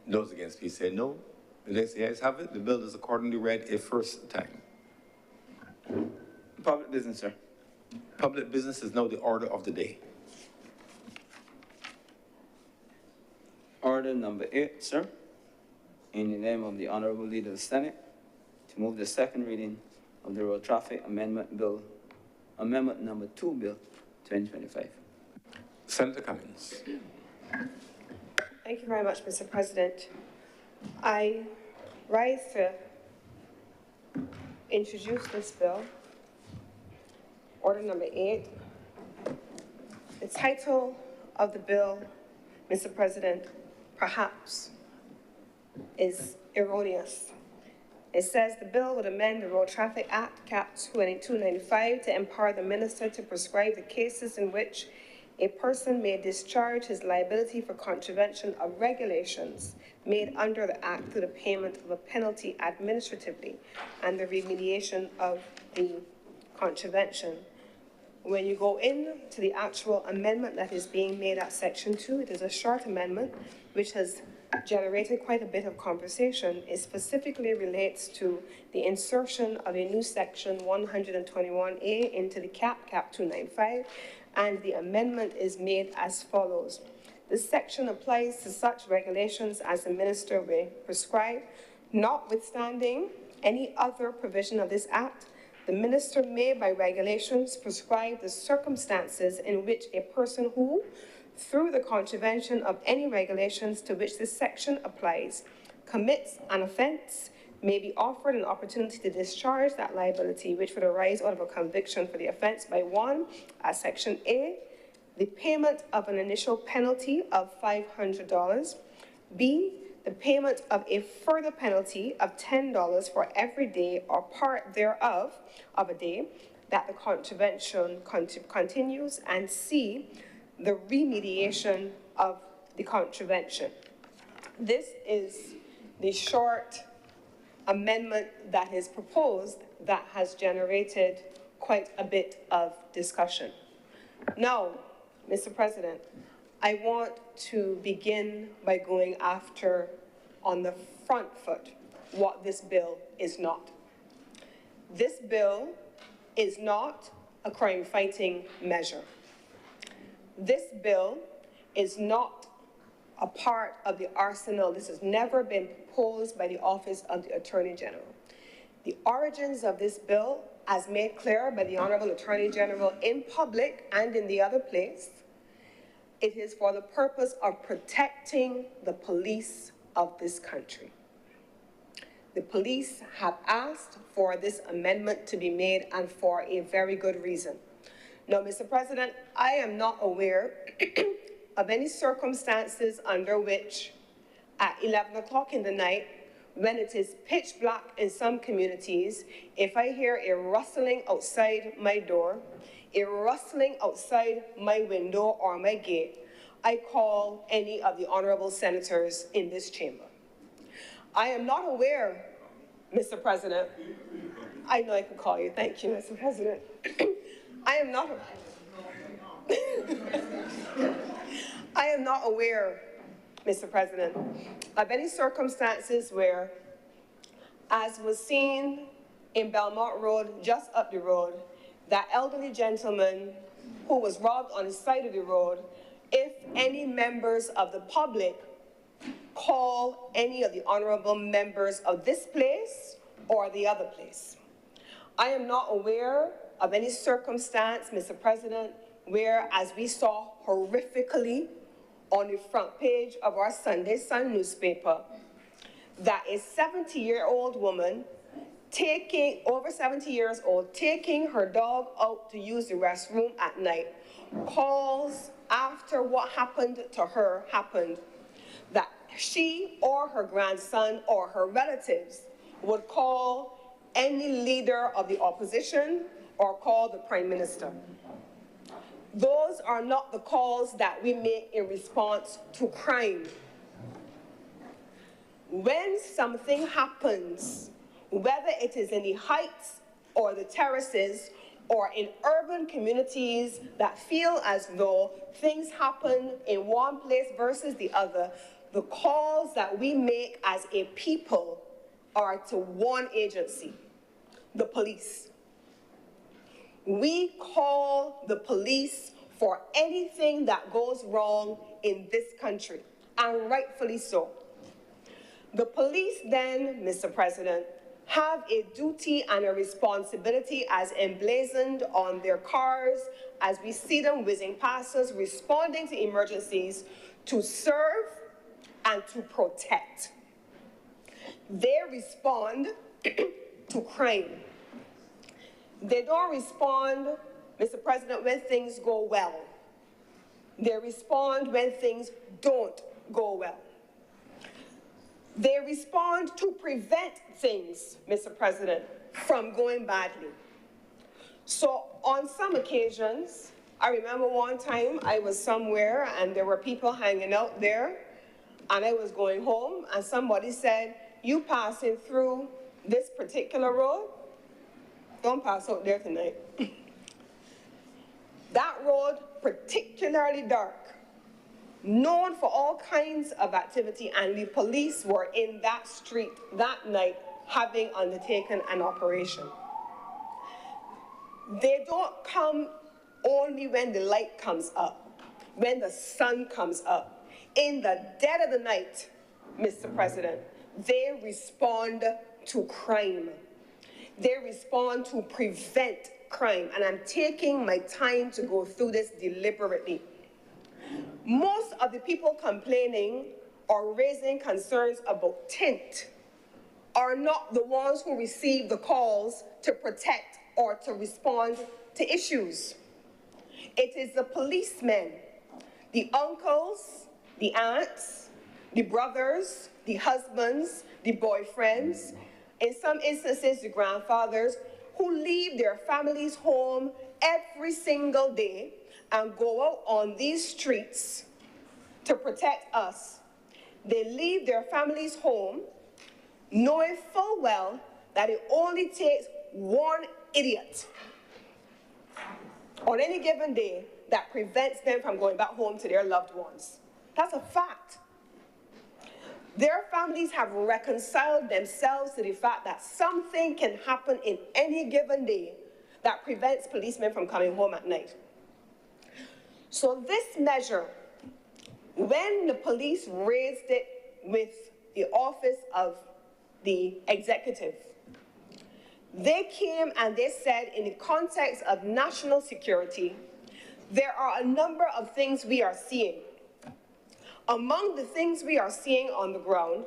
Those against, please say no. The next ayes have it. The bill is accordingly read a first time. Public business, sir. Public business is now the order of the day. Order number 8, sir. In the name of the Honorable Leader of the Senate, to move the second reading of the Road Traffic Amendment Bill, Amendment number 2, Bill 2025. Senator Cummings. Thank you very much, Mr. President. I rise to introduce this bill, order number 8. The title of the bill, Mr. President, perhaps is erroneous. It says the bill would amend the Road Traffic Act, Cap 2295, to empower the minister to prescribe the cases in which a person may discharge his liability for contravention of regulations made under the Act through the payment of a penalty administratively and the remediation of the contravention. When you go into the actual amendment that is being made at Section 2, it is a short amendment which has generated quite a bit of conversation. It specifically relates to the insertion of a new Section 121A into the Cap 295, and the amendment is made as follows. This section applies to such regulations as the minister may prescribe, notwithstanding any other provision of this Act. The minister may, by regulations, prescribe the circumstances in which a person who, through the contravention of any regulations to which this section applies, commits an offence, may be offered an opportunity to discharge that liability which would arise out of a conviction for the offence by 1, as Section A, the payment of an initial penalty of $500, B, the payment of a further penalty of $10 for every day or part thereof of a day that the contravention continues, and C, the remediation of the contravention. This is the short amendment that is proposed that has generated quite a bit of discussion. Now, Mr. President, I want to begin by going after, on the front foot, what this bill is not. This bill is not a crime-fighting measure. This bill is not a part of the arsenal. This has never been proposed by the Office of the Attorney General. The origins of this bill, as made clear by the Honorable Attorney General in public and in the other place, it is for the purpose of protecting the police of this country. The police have asked for this amendment to be made, and for a very good reason. Now, Mr. President, I am not aware of any circumstances under which at 11 o'clock in the night, when it is pitch black in some communities, if I hear a rustling outside my door, a rustling outside my window or my gate, I call any of the honorable senators in this chamber. I am not aware, Mr. President, I know I can call you, thank you, Mr. President. I am not aware, Mr. President, of any circumstances where, as was seen in Belmont Road, just up the road, that elderly gentleman who was robbed on the side of the road, if any members of the public call any of the honorable members of this place or the other place. I am not aware of any circumstance, Mr. President, where, as we saw horrifically on the front page of our Sunday Sun newspaper, that a 70-year-old woman over 70 years old, taking her dog out to use the restroom at night, calls after what happened to her happened, that she or her grandson or her relatives would call any leader of the opposition or call the Prime Minister. Those are not the calls that we make in response to crime. When something happens, whether it is in the heights or the terraces or in urban communities that feel as though things happen in one place versus the other, the calls that we make as a people are to one agency, the police. We call the police for anything that goes wrong in this country, and rightfully so. The police then, Mr. President, have a duty and a responsibility as emblazoned on their cars as we see them whizzing past us, responding to emergencies, to serve and to protect. They respond to crime. They don't respond, Mr. President, when things go well. They respond when things don't go well. They respond to prevent things, Mr. President, from going badly. So on some occasions, I remember one time I was somewhere and there were people hanging out there and I was going home and somebody said, "You passing through this particular road? Don't pass out there tonight." That road, particularly dark, known for all kinds of activity, and the police were in that street that night having undertaken an operation. They don't come only when the light comes up, when the sun comes up. In the dead of the night, Mr. President, they respond to crime. They respond to prevent crime, and I'm taking my time to go through this deliberately. Most of the people complaining or raising concerns about tint are not the ones who receive the calls to protect or to respond to issues. It is the policemen, the uncles, the aunts, the brothers, the husbands, the boyfriends, in some instances the grandfathers, who leave their families home every single day and go out on these streets to protect us. They leave their families home knowing full well that it only takes one idiot on any given day that prevents them from going back home to their loved ones. That's a fact. Their families have reconciled themselves to the fact that something can happen in any given day that prevents policemen from coming home at night. So this measure, when the police raised it with the office of the executive, they came and they said, in the context of national security, there are a number of things we are seeing. Among the things we are seeing on the ground,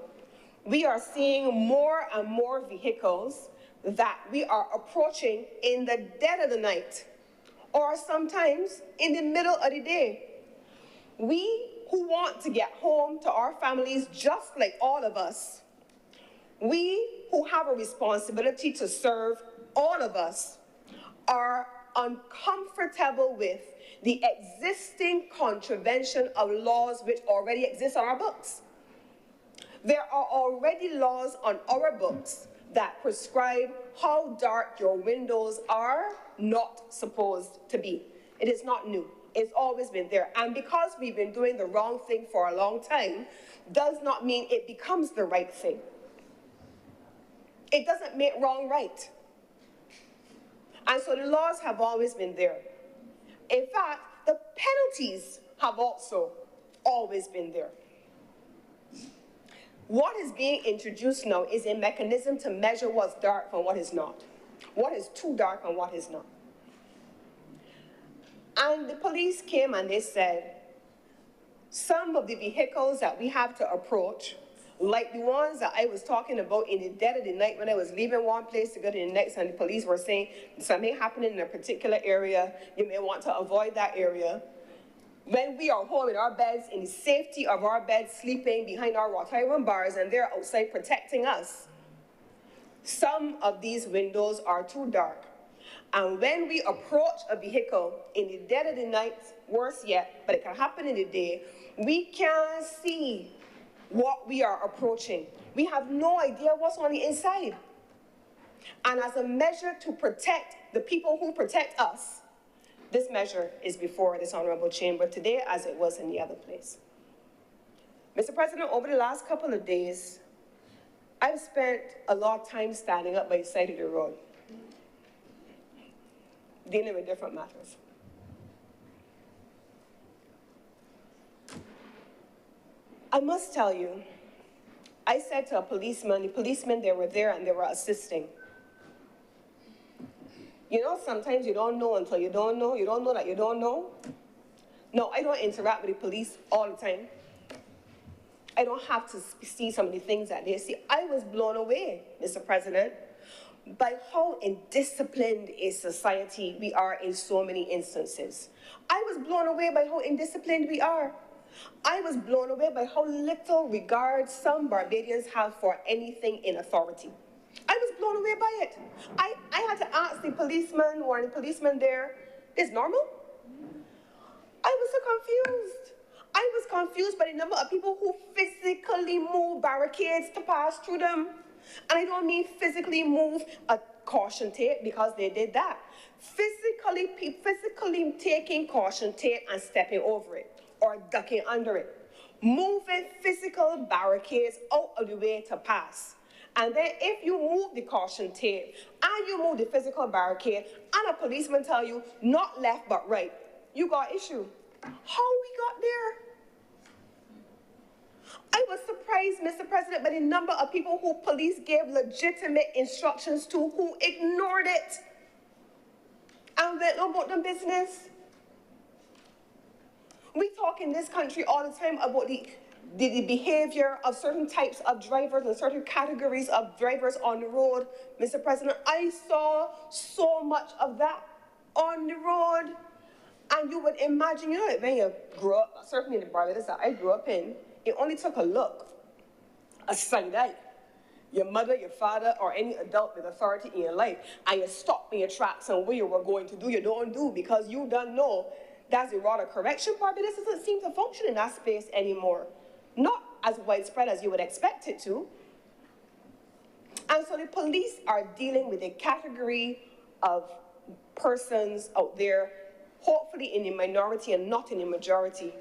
we are seeing more and more vehicles that we are approaching in the dead of the night, or sometimes in the middle of the day. We who want to get home to our families just like all of us, we who have a responsibility to serve all of us, are uncomfortable with the existing contravention of laws which already exist on our books. There are already laws on our books that prescribe how dark your windows are not supposed to be. It is not new. It's always been there. And because we've been doing the wrong thing for a long time, does not mean it becomes the right thing. It doesn't make wrong right. And so the laws have always been there. In fact, the penalties have also always been there. What is being introduced now is a mechanism to measure what's dark and what is not. What is too dark and what is not. And the police came and they said, some of the vehicles that we have to approach, like the ones that I was talking about in the dead of the night when I was leaving one place to go to the next, and the police were saying something happening in a particular area, you may want to avoid that area. When we are home in our beds, in the safety of our beds, sleeping behind our wrought iron bars, and they're outside protecting us, some of these windows are too dark. And when we approach a vehicle in the dead of the night, worse yet, but it can happen in the day, we can't see what we are approaching. We have no idea what's on the inside. And as a measure to protect the people who protect us, this measure is before this honorable chamber today, as it was in the other place. Mr. President, over the last couple of days, I've spent a lot of time standing up by the side of the road, dealing with different matters. I must tell you, I said to a policeman, the policemen, they were there and they were assisting. You know, sometimes you don't know until you don't know. You don't know that you don't know. No, I don't interact with the police all the time. I don't have to see some of the things that they see. I was blown away, Mr. President, by how indisciplined a society we are in so many instances. I was blown away by how indisciplined we are. I was blown away by how little regard some Barbadians have for anything in authority. I was blown away by it. I had to ask the policeman or the policeman there, is normal? I was so confused. I was confused by the number of people who physically move barricades to pass through them. And I don't mean physically move a caution tape, because they did that. Physically taking caution tape and stepping over it or ducking under it. Moving physical barricades out of the way to pass. And then if you move the caution tape and you move the physical barricade and a policeman tell you not left but right, you got issue. How we got there? I was surprised, Mr. President, by the number of people who police gave legitimate instructions to who ignored it and went about their business. We talk in this country all the time about the behavior of certain types of drivers and certain categories of drivers on the road. Mr. President, I saw so much of that on the road. And you would imagine, you know, when you grew up, certainly in the Barbados that I grew up in, it only took a look, a side eye. Your mother, your father, or any adult with authority in your life, and you stop in your tracks and what you were going to do, you don't do, because you don't know that's the rod of correction. Barbados doesn't seem to function in that space anymore. Not as widespread as you would expect it to. And so the police are dealing with a category of persons out there, hopefully in the minority and not in the majority,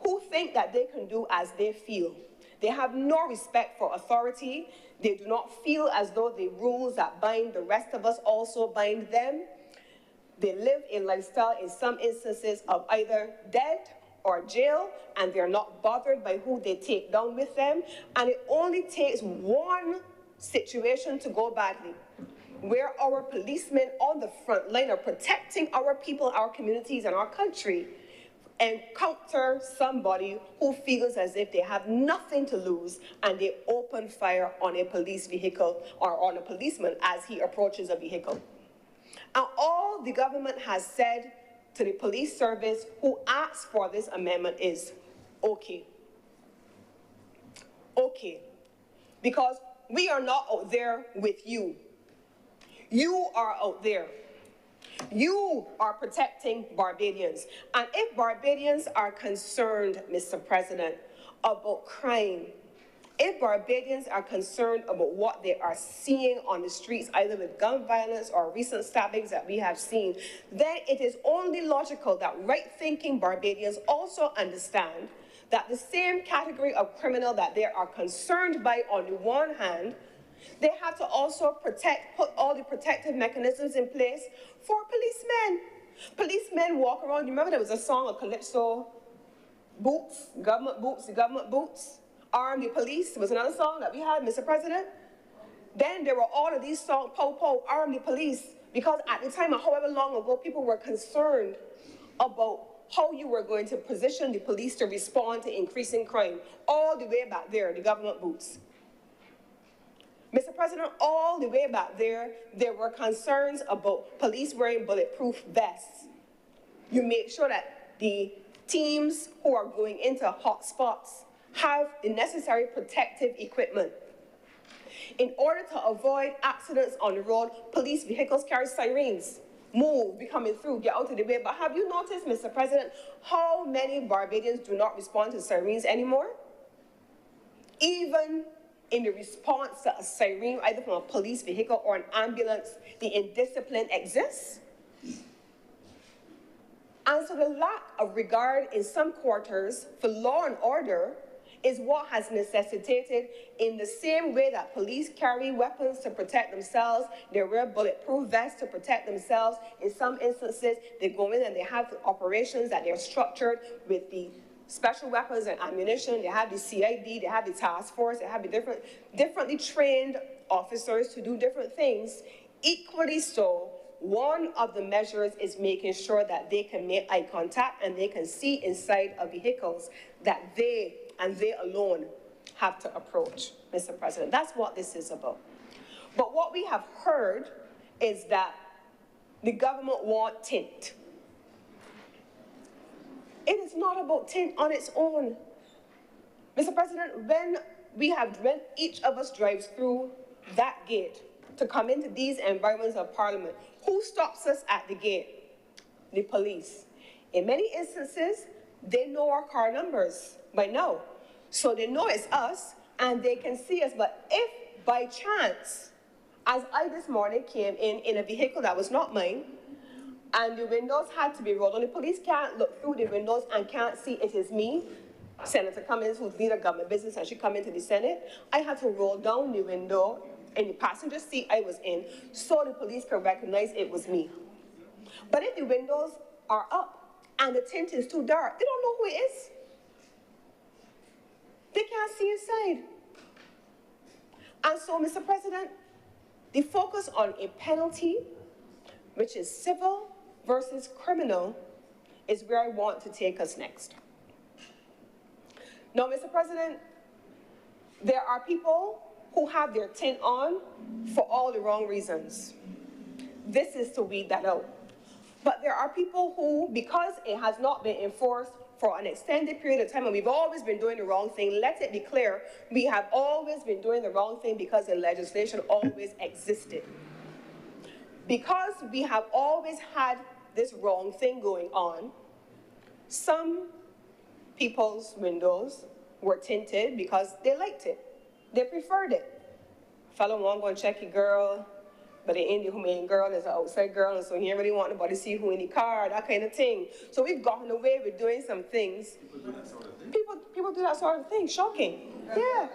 who think that they can do as they feel. They have no respect for authority. They do not feel as though the rules that bind the rest of us also bind them. They live a lifestyle, in some instances, of either death or jail, and they're not bothered by who they take down with them. And it only takes one situation to go badly, where our policemen on the front line are protecting our people, our communities, and our country, encounter somebody who feels as if they have nothing to lose, and they open fire on a police vehicle or on a policeman as he approaches a vehicle. And all the government has said to the police service who asked for this amendment is, okay. Okay. Because we are not out there with you. You are out there. You are protecting Barbadians. And if Barbadians are concerned, Mr. President, about crime, if Barbadians are concerned about what they are seeing on the streets, either with gun violence or recent stabbings that we have seen, then it is only logical that right-thinking Barbadians also understand that the same category of criminal that they are concerned by on the one hand, they have to also put all the protective mechanisms in place for policemen. Policemen walk around. You remember there was a song of Calypso, Boots, Government Boots, the Government Boots, Arm the Police. There was another song that we had, Mr. President. Then there were all of these songs, Po Po, Arm the Police, because at the time, however long ago, people were concerned about how you were going to position the police to respond to increasing crime. All the way back there, the Government Boots. Mr. President, all the way back there were concerns about police wearing bulletproof vests. You make sure that the teams who are going into hot spots have the necessary protective equipment. In order to avoid accidents on the road, police vehicles carry sirens. Move, be coming through, get out of the way. But have you noticed, Mr. President, how many Barbadians do not respond to sirens anymore? Even in the response to a siren, either from a police vehicle or an ambulance, the indiscipline exists. And so the lack of regard in some quarters for law and order is what has necessitated, in the same way that police carry weapons to protect themselves, they wear bulletproof vests to protect themselves. In some instances, they go in and they have operations that they're structured with the special weapons and ammunition. They have the CID, they have the task force, they have the differently trained officers to do different things. Equally so, one of the measures is making sure that they can make eye contact and they can see inside of vehicles that they and they alone have to approach, Mr. President. That's what this is about. But what we have heard is that the government want tint. It is not about tint on its own. Mr. President, when each of us drives through that gate to come into these environments of Parliament, who stops us at the gate? The police. In many instances, they know our car numbers by now. So they know it's us and they can see us. But if by chance, as I this morning came in a vehicle that was not mine, and the windows had to be rolled down, the police can't look through the windows and can't see it is me, Senator Cummings, who's leader of government business, and she come into the Senate, I had to roll down the window in the passenger seat I was in so the police could recognize it was me. But if the windows are up and the tint is too dark, they don't know who it is. They can't see inside. And so, Mr. President, the focus on a penalty, which is civil versus criminal, is where I want to take us next. Now, Mr. President, there are people who have their tint on for all the wrong reasons. This is to weed that out. But there are people who, because it has not been enforced for an extended period of time, and we've always been doing the wrong thing, let it be clear, we have always been doing the wrong thing because the legislation always existed. Because we have always had this wrong thing going on, some people's windows were tinted because they liked it. They preferred it. Fellow won't go and check your girl, but the Indian main girl is an outside girl, and so he ain't really want nobody to see who in the car, that kind of thing. So we've gotten away with doing some things. People do that sort of thing. People do that sort of thing. Shocking. Yeah.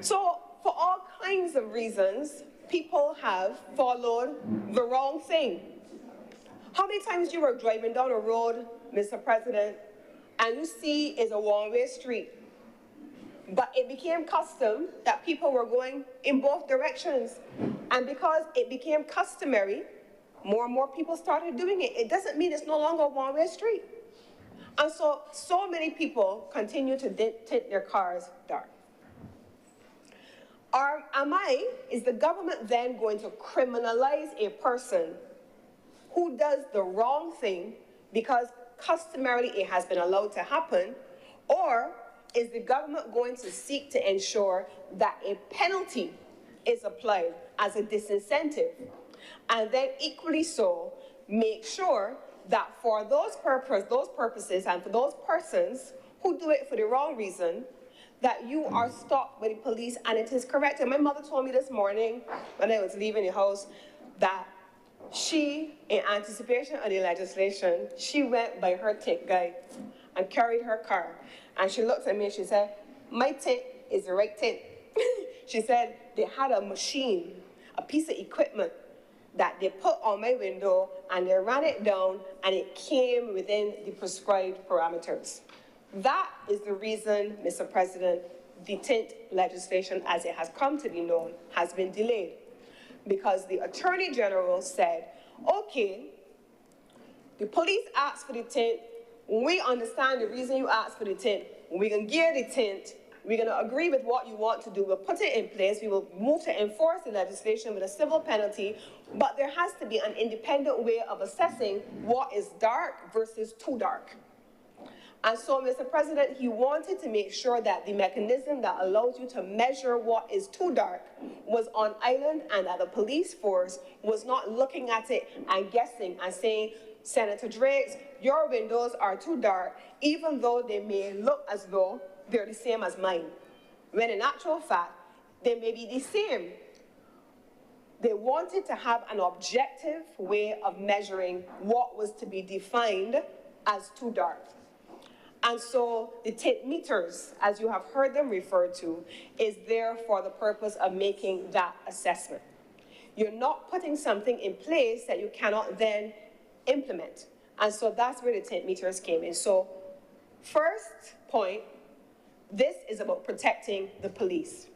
So for all kinds of reasons, people have followed the wrong thing. How many times you were driving down a road, Mr. President, and you see it's a one-way street, but it became custom that people were going in both directions. And because it became customary, more and more people started doing it. It doesn't mean it's no longer a one-way street. And so many people continue to tint their cars dark. Is the government then going to criminalize a person who does the wrong thing because customarily it has been allowed to happen? Or is the government going to seek to ensure that a penalty is applied as a disincentive? And then equally so, make sure that for those purposes and for those persons who do it for the wrong reason, that you are stopped by the police and it is correct. And my mother told me this morning when I was leaving the house that she, in anticipation of the legislation, she went by her tint guy and carried her car. And she looked at me and she said, my tint is the right tint. She said they had a machine, a piece of equipment that they put on my window and they ran it down and it came within the prescribed parameters. That is the reason, Mr. President, the tint legislation, as it has come to be known, has been delayed. Because the Attorney General said, okay, the police asked for the tint, we understand the reason you asked for the tint, we're going to give the tint, we're going to agree with what you want to do, we'll put it in place, we will move to enforce the legislation with a civil penalty, but there has to be an independent way of assessing what is dark versus too dark. And so, Mr. President, he wanted to make sure that the mechanism that allows you to measure what is too dark was on island and that the police force was not looking at it and guessing and saying, Senator Drakes, your windows are too dark, even though they may look as though they're the same as mine. When in actual fact, they may be the same. They wanted to have an objective way of measuring what was to be defined as too dark. And so the tint meters, as you have heard them referred to, is there for the purpose of making that assessment. You're not putting something in place that you cannot then implement. And so that's where the tint meters came in. So first point, this is about protecting the police.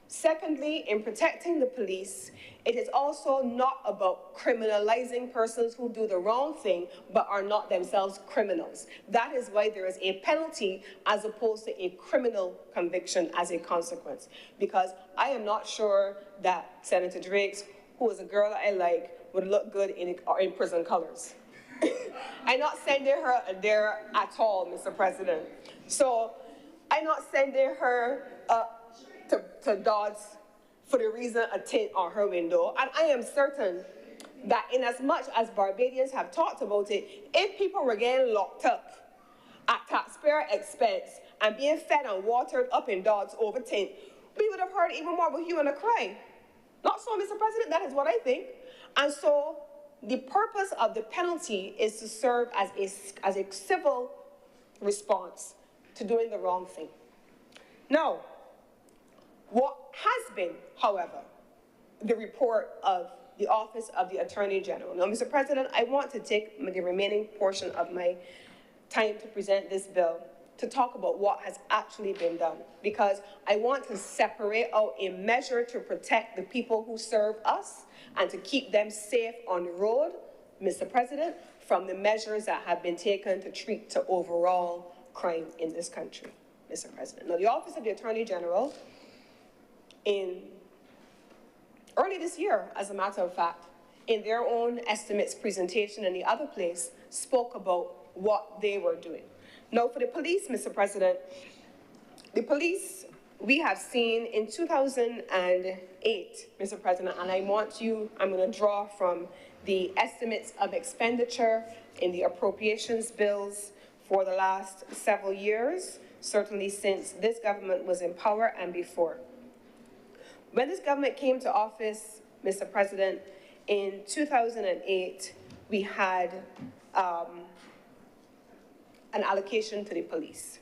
Secondly, in protecting the police, it is also not about criminalizing persons who do the wrong thing but are not themselves criminals. That is why there is a penalty as opposed to a criminal conviction as a consequence. Because I am not sure that Senator Drakes, who is a girl that I like, would look good in prison colors. I'm not sending her there at all, Mr. President. So I'm not sending her to Dodds for the reason a tint on her window. And I am certain that in as much as Barbadians have talked about it, if people were getting locked up at taxpayer expense and being fed and watered up in Dodds over tint, we would have heard even more of a hue and a cry. Not so, Mr. President, that is what I think. And so the purpose of the penalty is to serve as a civil response to doing the wrong thing. Now, what has been, however, the report of the Office of the Attorney General. Now, Mr. President, I want to take the remaining portion of my time to present this bill to talk about what has actually been done, because I want to separate out a measure to protect the people who serve us and to keep them safe on the road, Mr. President, from the measures that have been taken to treat to overall crime in this country, Mr. President. Now, the Office of the Attorney General, early this year, as a matter of fact, in their own estimates presentation in the other place, spoke about what they were doing. Now, for the police, Mr. President, the police, we have seen in 2008, Mr. President, and I'm going to draw from the estimates of expenditure in the appropriations bills for the last several years, certainly since this government was in power and before. When this government came to office, Mr. President, in 2008, we had an allocation to the police.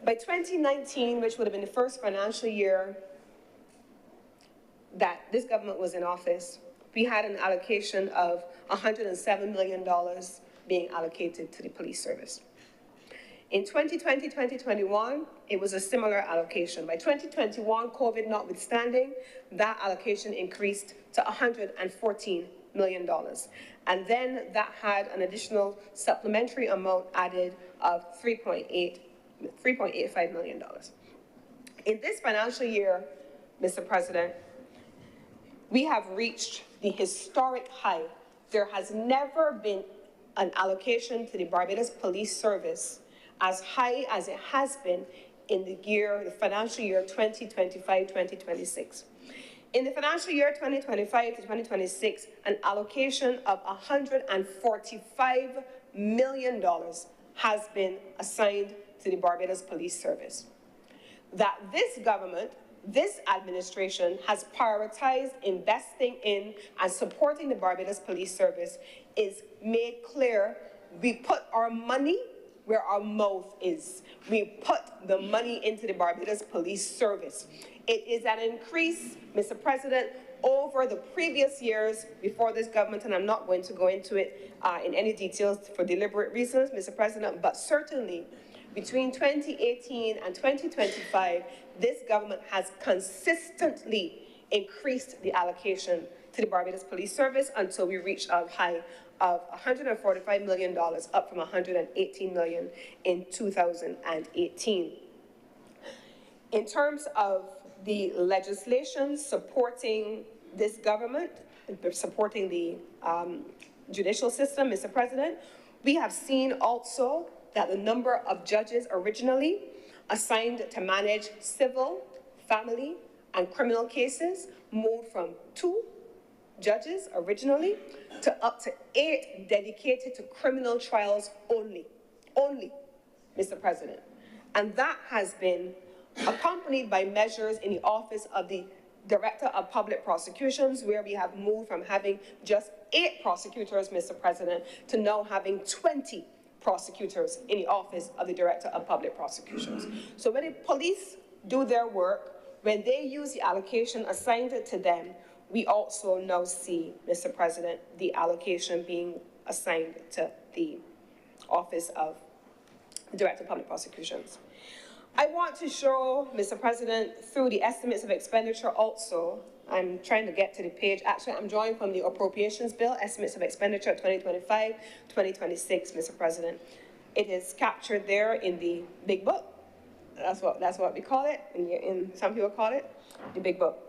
By 2019, which would have been the first financial year that this government was in office, we had an allocation of $107 million being allocated to the police service. In 2020, 2021, it was a similar allocation. By 2021, COVID notwithstanding, that allocation increased to $114 million. And then that had an additional supplementary amount added of $3.85 million. In this financial year, Mr. President, we have reached the historic high. There has never been an allocation to the Barbados Police Service as high as it has been in the financial year 2025-2026. In the financial year 2025 to 2026, an allocation of $145 million has been assigned to the Barbados Police Service. That this government, this administration has prioritized investing in and supporting the Barbados Police Service is made clear. We put our money where our mouth is. We put the money into the Barbados Police Service. It is an increase, Mr. President, over the previous years before this government, and I'm not going to go into it in any details for deliberate reasons, Mr. President, but certainly between 2018 and 2025, this government has consistently increased the allocation to the Barbados Police Service until we reach a high of $145 million, up from $118 million in 2018. In terms of the legislation supporting this government, supporting the judicial system, Mr. President, we have seen also that the number of judges originally assigned to manage civil, family, and criminal cases moved from 2 judges originally to up to 8 dedicated to criminal trials only, Mr. President. And that has been accompanied by measures in the Office of the Director of Public Prosecutions, where we have moved from having just 8 prosecutors, Mr. President, to now having 20 prosecutors in the Office of the Director of Public Prosecutions. So when the police do their work, when they use the allocation assigned to them, we also now see, Mr. President, the allocation being assigned to the Office of the Director of Public Prosecutions. I want to show, Mr. President, through the estimates of expenditure also, I'm trying to get to the page. Actually, I'm drawing from the appropriations bill, estimates of expenditure 2025, 2026, Mr. President. It is captured there in the big book. That's what we call it, and some people call it the big book.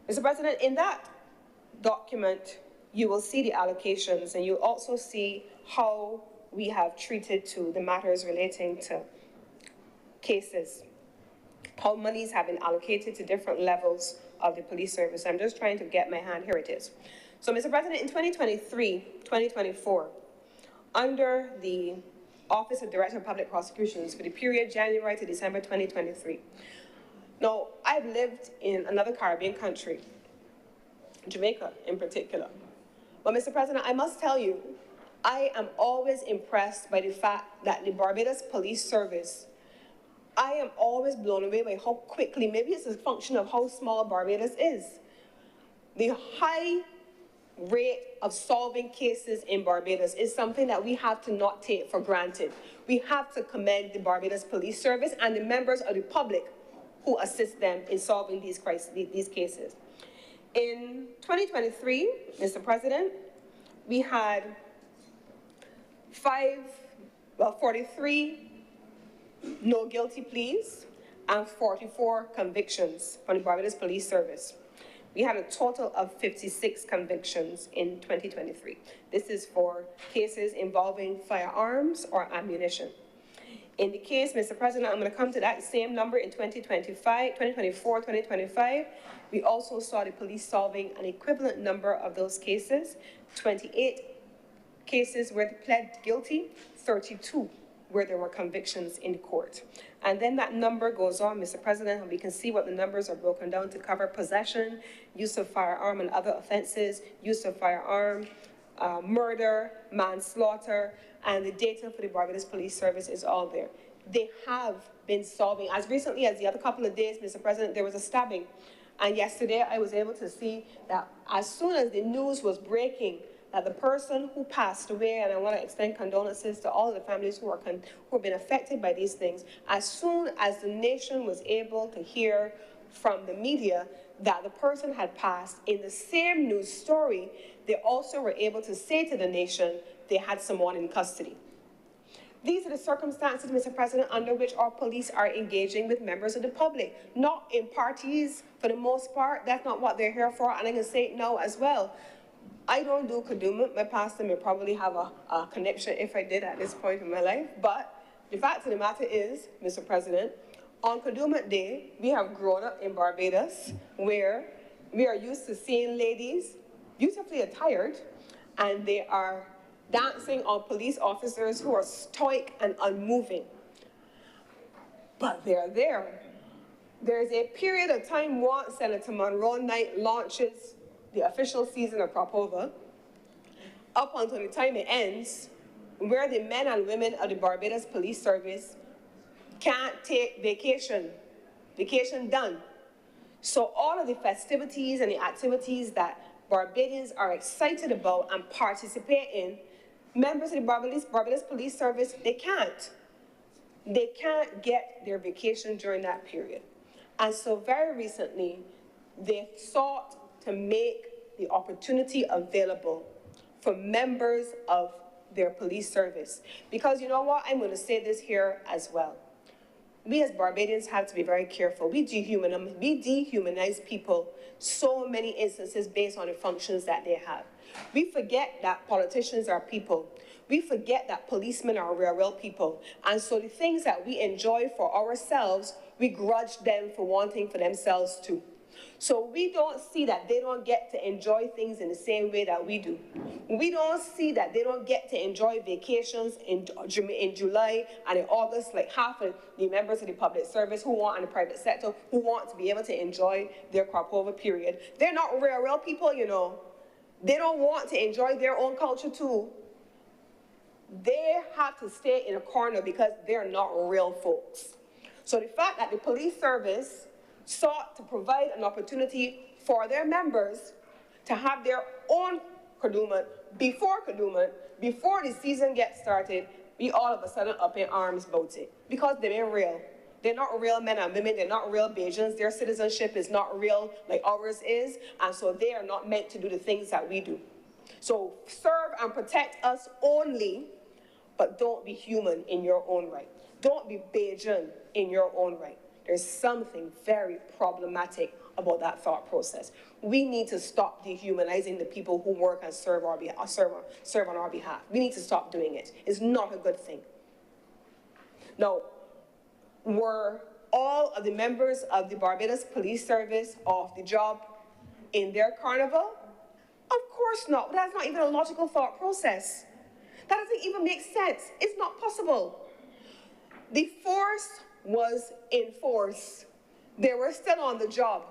Mr. President, in that document, you will see the allocations, and you'll also see how we have treated to the matters relating to cases, how monies have been allocated to different levels of the police service. I'm just trying to get my hand, here it is. So, Mr. President, in 2023, 2024, under the Office of Director of Public Prosecutions for the period January to December 2023. Now, I've lived in another Caribbean country, Jamaica in particular. But, Mr. President, I must tell you, I am always impressed by the fact that the Barbados Police Service, I am always blown away by how quickly, maybe it's a function of how small Barbados is. The high rate of solving cases in Barbados is something that we have to not take for granted. We have to commend the Barbados Police Service and the members of the public who assist them in solving these cases. In 2023, Mr. President, we had 43 no guilty pleas and 44 convictions from the Barbados Police Service. We had a total of 56 convictions in 2023. This is for cases involving firearms or ammunition. In the case, Mr. President, I'm going to come to that same number in 2024, 2025. We also saw the police solving an equivalent number of those cases. 28 cases where they pled guilty, 32 where there were convictions in court. And then that number goes on, Mr. President, and we can see what the numbers are broken down to cover: possession, use of firearm and other offenses, use of firearm, murder, manslaughter, and the data for the Barbados Police Service is all there. They have been solving, as recently as the other couple of days, Mr. President, there was a stabbing. And yesterday I was able to see that as soon as the news was breaking that the person who passed away, and I want to extend condolences to all of the families who have been affected by these things, as soon as the nation was able to hear from the media that the person had passed, in the same news story, they also were able to say to the nation they had someone in custody. These are the circumstances, Mr. President, under which our police are engaging with members of the public, not in parties for the most part. That's not what they're here for, and I can say it now as well. I don't do Kadooment. My pastor may probably have a connection if I did at this point in my life. But the fact of the matter is, Mr. President, on Kadooment Day, we have grown up in Barbados where we are used to seeing ladies beautifully attired, and they are dancing on police officers who are stoic and unmoving. But they're there. There's a period of time once Senator Monroe Knight launches the official season of Cropova, up until the time it ends, where the men and women of the Barbados Police Service can't take vacation done. So all of the festivities and the activities that Barbadians are excited about and participate in, members of the Barbados Police Service, they can't. They can't get their vacation during that period. And so very recently, they sought to make the opportunity available for members of their police service. Because you know what? I'm going to say this here as well. We as Barbadians have to be very careful. We dehumanize people so many instances based on the functions that they have. We forget that politicians are people. We forget that policemen are real people. And so the things that we enjoy for ourselves, we grudge them for wanting for themselves too. So we don't see that they don't get to enjoy things in the same way that we do. We don't see that they don't get to enjoy vacations in July and in August, like half of the members of the public service who want in the private sector, who want to be able to enjoy their crop over period. They're not real people, you know. They don't want to enjoy their own culture too. They have to stay in a corner because they're not real folks. So the fact that the police service sought to provide an opportunity for their members to have their own Kadooment before the season gets started, we all of a sudden up in arms about it. Because they ain't real. They're not real men and women, they're not real Bajans, their citizenship is not real like ours is, and so they are not meant to do the things that we do. So serve and protect us only, but don't be human in your own right. Don't be Bajan in your own right. There's something very problematic about that thought process. We need to stop dehumanizing the people who work and serve on our behalf. We need to stop doing it. It's not a good thing. Now, were all of the members of the Barbados Police Service off the job in their carnival? Of course not. That's not even a logical thought process. That doesn't even make sense. It's not possible. The force was in force. They were still on the job.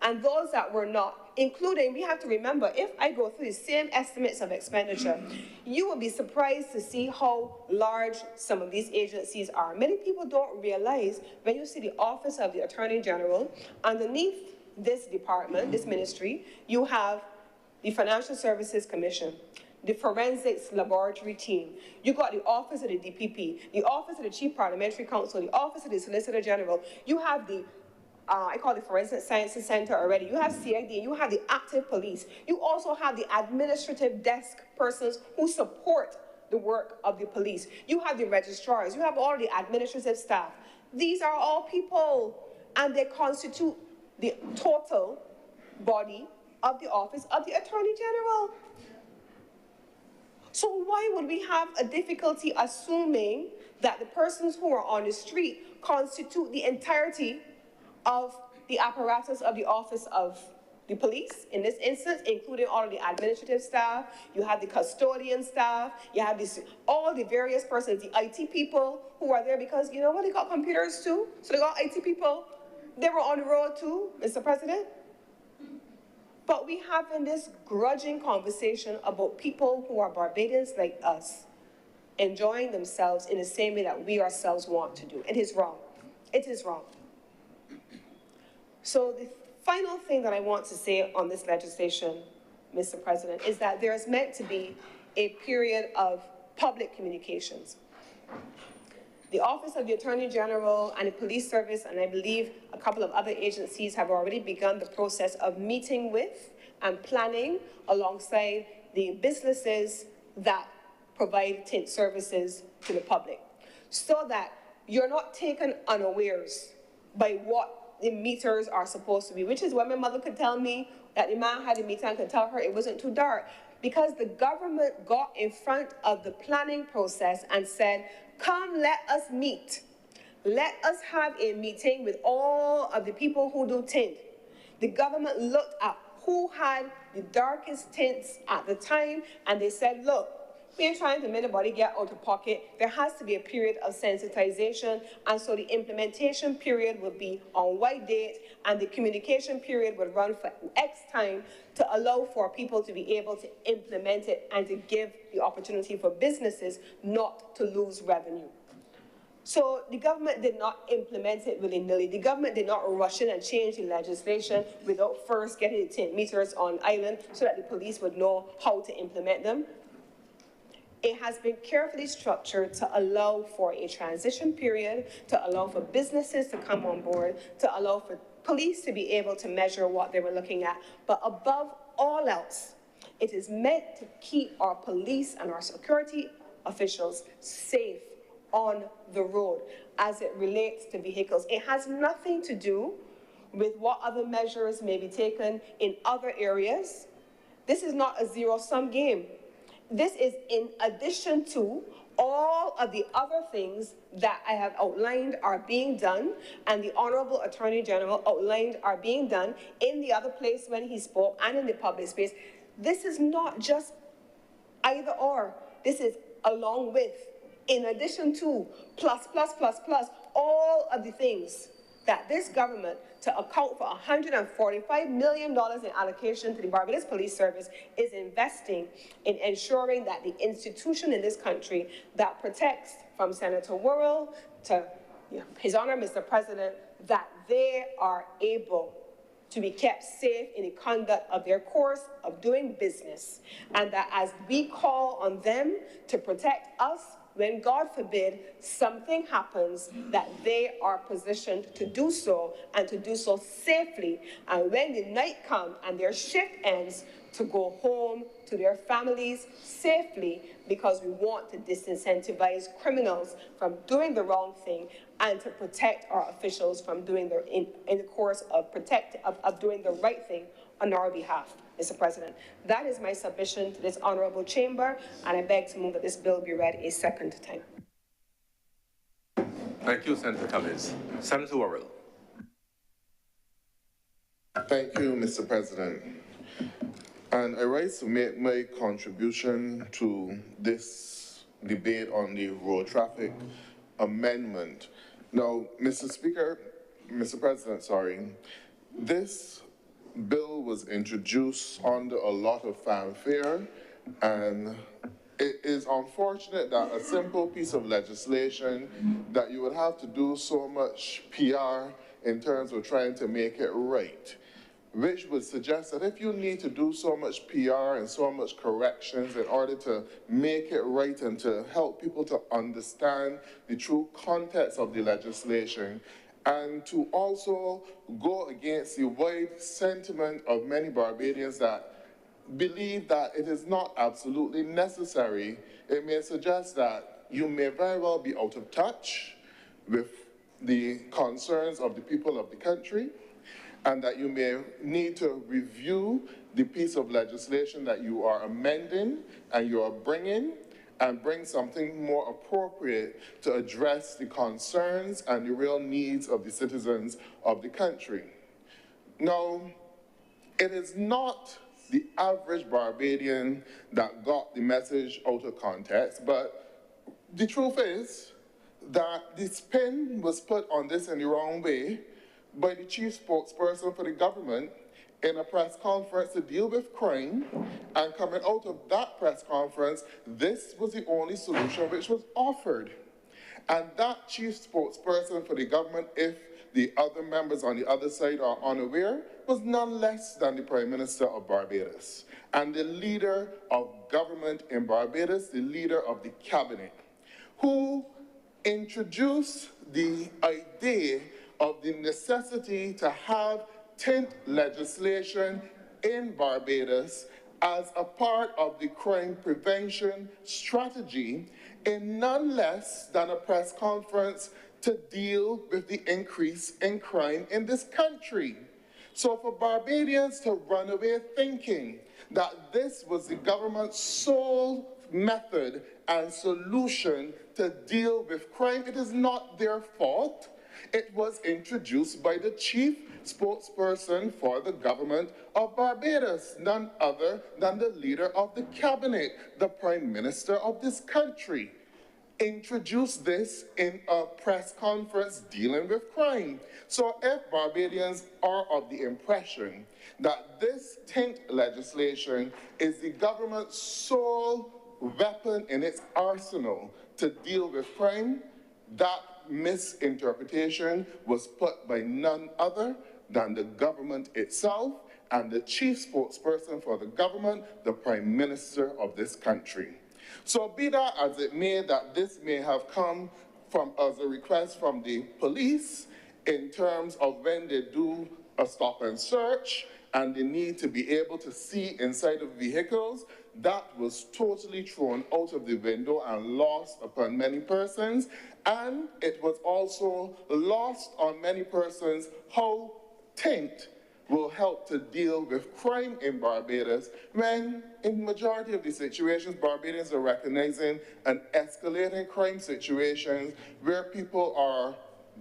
And those that were not, including, we have to remember, if I go through the same estimates of expenditure, you will be surprised to see how large some of these agencies are. Many people don't realize when you see the Office of the Attorney General, underneath this department, this ministry, you have the Financial Services Commission, the Forensics Laboratory Team. You got the Office of the DPP, the Office of the Chief Parliamentary Counsel, the Office of the Solicitor General. You have the, I call it Forensic Sciences Center already. You have CID, you have the active police. You also have the administrative desk persons who support the work of the police. You have the registrars, you have all the administrative staff. These are all people, and they constitute the total body of the Office of the Attorney General. So why would we have a difficulty assuming that the persons who are on the street constitute the entirety of the apparatus of the Office of the Police, in this instance, including all of the administrative staff, you have the custodian staff, you have this, all the various persons, the IT people who are there because, you know what, they got computers too, so they got IT people. They were on the road too, Mr. President. But we having this grudging conversation about people who are Barbadians like us, enjoying themselves in the same way that we ourselves want to do. It is wrong. It is wrong. So the final thing that I want to say on this legislation, Mr. President, is that there is meant to be a period of public communications. The Office of the Attorney General and the Police Service, and I believe a couple of other agencies have already begun the process of meeting with and planning alongside the businesses that provide tint services to the public, so that you're not taken unawares by what the meters are supposed to be, which is what my mother could tell me, that the man had a meter and could tell her it wasn't too dark, because the government got in front of the planning process and said, come, let us meet. Let us have a meeting with all of the people who do tint. The government looked at who had the darkest tints at the time, and they said, look, we ain't trying to make anybody get out of pocket. There has to be a period of sensitization, and so the implementation period would be on white date, and the communication period would run for X time to allow for people to be able to implement it and to give the opportunity for businesses not to lose revenue. So the government did not implement it willy-nilly. The government did not rush in and change the legislation without first getting the tint meters on island so that the police would know how to implement them. It has been carefully structured to allow for a transition period, to allow for businesses to come on board, to allow for police to be able to measure what they were looking at. But above all else, it is meant to keep our police and our security officials safe on the road as it relates to vehicles. It has nothing to do with what other measures may be taken in other areas. This is not a zero-sum game. This is in addition to all of the other things that I have outlined are being done, and the Honorable Attorney General outlined are being done in the other place when he spoke and in the public space. This is not just either or. This is along with, in addition to, plus, all of the things that this government, to account for $145 million in allocation to the Barbados Police Service, is investing in ensuring that the institution in this country that protects, from Senator Worrell to His Honor, Mr. President, that they are able to be kept safe in the conduct of their course of doing business, and that as we call on them to protect us, when, God forbid, something happens, that they are positioned to do so, and to do so safely, and when the night comes and their shift ends, to go home to their families safely, because we want to disincentivize criminals from doing the wrong thing and to protect our officials from doing in the course of doing the right thing on our behalf, Mr. President. That is my submission to this honorable chamber, and I beg to move that this bill be read a second time. Thank you, Senator Cummings. Senator Worrell. Thank you, Mr. President. And I rise to make my contribution to this debate on the road traffic amendment. Now, Mr. President, this bill was introduced under a lot of fanfare, and it is unfortunate that a simple piece of legislation that you would have to do so much PR in terms of trying to make it right, which would suggest that if you need to do so much PR and so much corrections in order to make it right and to help people to understand the true context of the legislation, and to also go against the wide sentiment of many Barbadians that believe that it is not absolutely necessary, it may suggest that you may very well be out of touch with the concerns of the people of the country, and that you may need to review the piece of legislation that you are amending and you are bringing, and bring something more appropriate to address the concerns and the real needs of the citizens of the country. Now, it is not the average Barbadian that got the message out of context, but the truth is that the spin was put on this in the wrong way by the chief spokesperson for the government in a press conference to deal with crime, and coming out of that press conference, this was the only solution which was offered. And that chief spokesperson for the government, if the other members on the other side are unaware, was none less than the Prime Minister of Barbados and the leader of government in Barbados, the leader of the cabinet, who introduced the idea of the necessity to have tint legislation in Barbados as a part of the crime prevention strategy in none less than a press conference to deal with the increase in crime in this country. So for Barbadians to run away thinking that this was the government's sole method and solution to deal with crime, it is not their fault. It was introduced by the chief spokesperson for the government of Barbados, none other than the leader of the cabinet, the Prime Minister of this country. Introduced this in a press conference dealing with crime. So if Barbadians are of the impression that this tint legislation is the government's sole weapon in its arsenal to deal with crime, that misinterpretation was put by none other than the government itself and the chief spokesperson for the government, the Prime Minister of this country. So be that as it may, that this may have come from as a request from the police in terms of when they do a stop and search and the need to be able to see inside of vehicles, that was totally thrown out of the window and lost upon many persons. And it was also lost on many persons how tint will help to deal with crime in Barbados when, in majority of the situations, Barbadians are recognizing an escalating crime situations where people are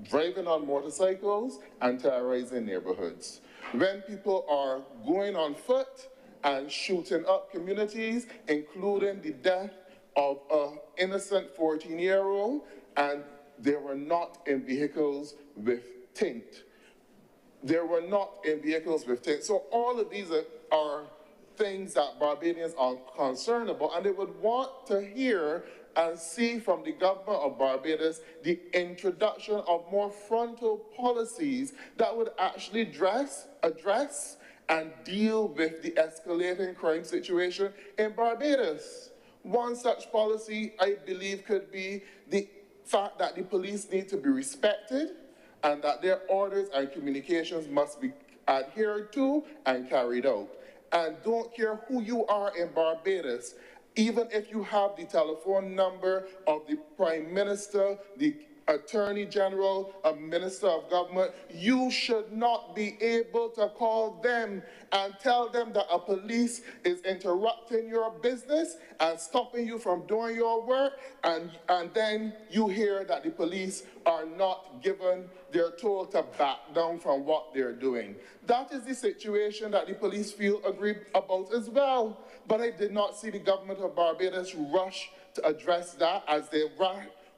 driving on motorcycles and terrorizing neighborhoods. When people are going on foot and shooting up communities, including the death of an innocent 14-year-old, and they were not in vehicles with tint. They were not in vehicles with tint. So all of these are things that Barbadians are concerned about, and they would want to hear and see from the government of Barbados the introduction of more frontal policies that would actually address and deal with the escalating crime situation in Barbados. One such policy, I believe, could be the fact that the police need to be respected and that their orders and communications must be adhered to and carried out. And don't care who you are in Barbados, even if you have the telephone number of the Prime Minister, the Attorney General, a Minister of Government, you should not be able to call them and tell them that a police is interrupting your business and stopping you from doing your work, and then you hear that the police are not given their told to back down from what they're doing. That is the situation that the police feel aggrieved about as well. But I did not see the government of Barbados rush to address that, as they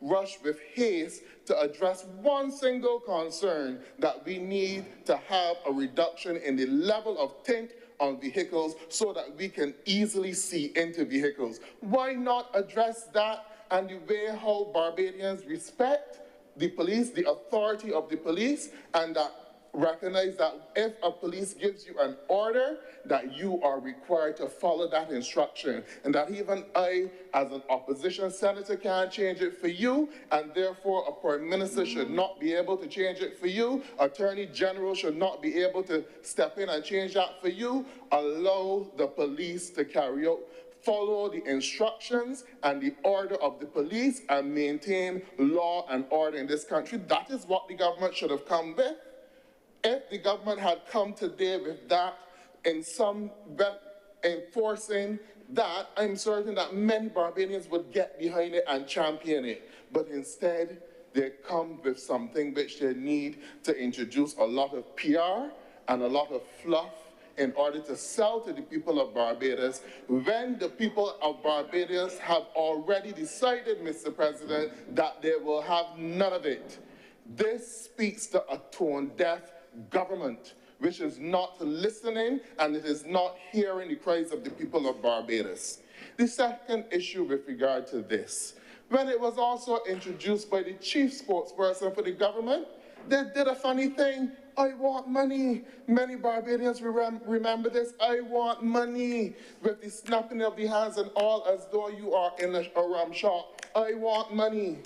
rush with haste to address one single concern, that we need to have a reduction in the level of tint on vehicles so that we can easily see into vehicles. Why not address that and the way how Barbadians respect the police, the authority of the police, and that recognize that if a police gives you an order, that you are required to follow that instruction, and that even I, as an opposition senator, can't change it for you, and therefore a prime minister should not be able to change it for you, attorney general should not be able to step in and change that for you. Allow the police to carry out, follow the instructions and the order of the police, and maintain law and order in this country. That is what the government should have come with. If the government had come today with that, in some enforcing that, I'm certain that many Barbadians would get behind it and champion it. But instead, they come with something which they need to introduce a lot of PR and a lot of fluff in order to sell to the people of Barbados, when the people of Barbados have already decided, Mr. President, that they will have none of it. This speaks to a tone-deaf government which is not listening, and it is not hearing the cries of the people of Barbados. The second issue with regard to this, when it was also introduced by the chief spokesperson for the government, they did a funny thing. I want money. Many Barbadians remember this. I want money, with the snapping of the hands and all, as though you are in a rum shop. I want money.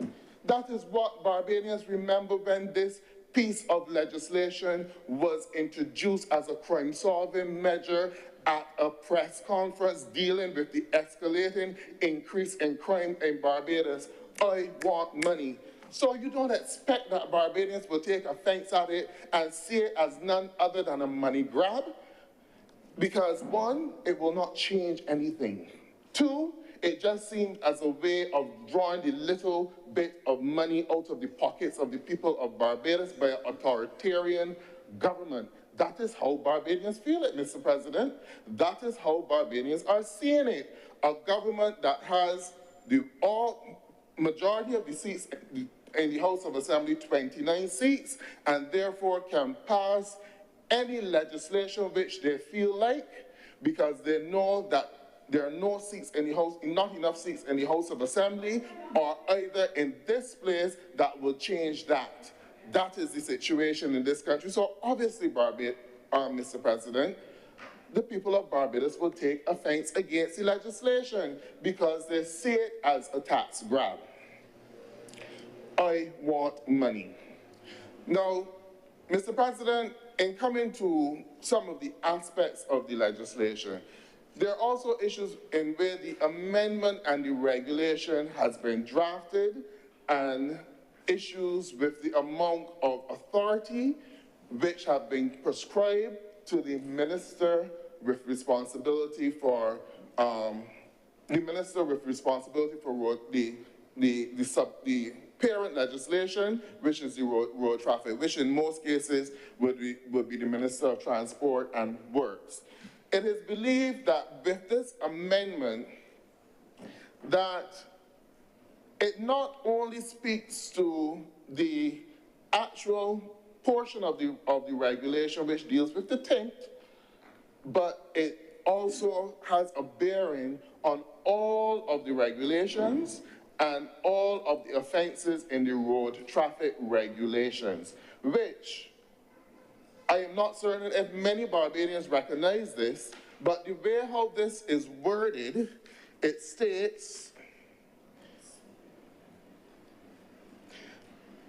That is what Barbadians remember when this piece of legislation was introduced as a crime-solving measure at a press conference dealing with the escalating increase in crime in Barbados. I want money. So you don't expect that Barbadians will take offense at it and see it as none other than a money grab? Because one, it will not change anything. Two, it just seemed as a way of drawing the little bit of money out of the pockets of the people of Barbados by an authoritarian government. That is how Barbadians feel it, Mr. President. That is how Barbadians are seeing it. A government that has the majority of the seats in the House of Assembly, 29 seats, and therefore can pass any legislation which they feel like, because they know that there are no seats in the House, not enough seats in the House of Assembly, or either in this place, that will change that. That is the situation in this country. So obviously, Mr. President, the people of Barbados will take offense against the legislation because they see it as a tax grab. I want money. Now, Mr. President, in coming to some of the aspects of the legislation, there are also issues in where the amendment and the regulation has been drafted, and issues with the amount of authority which have been prescribed to the minister with responsibility for, the parent legislation, which is the road traffic, which in most cases would be the Minister of Transport and Works. It is believed that with this amendment, that it not only speaks to the actual portion of the regulation which deals with the tint, but it also has a bearing on all of the regulations and all of the offenses in the road traffic regulations, which I am not certain if many Barbadians recognize this, but the way how this is worded, it states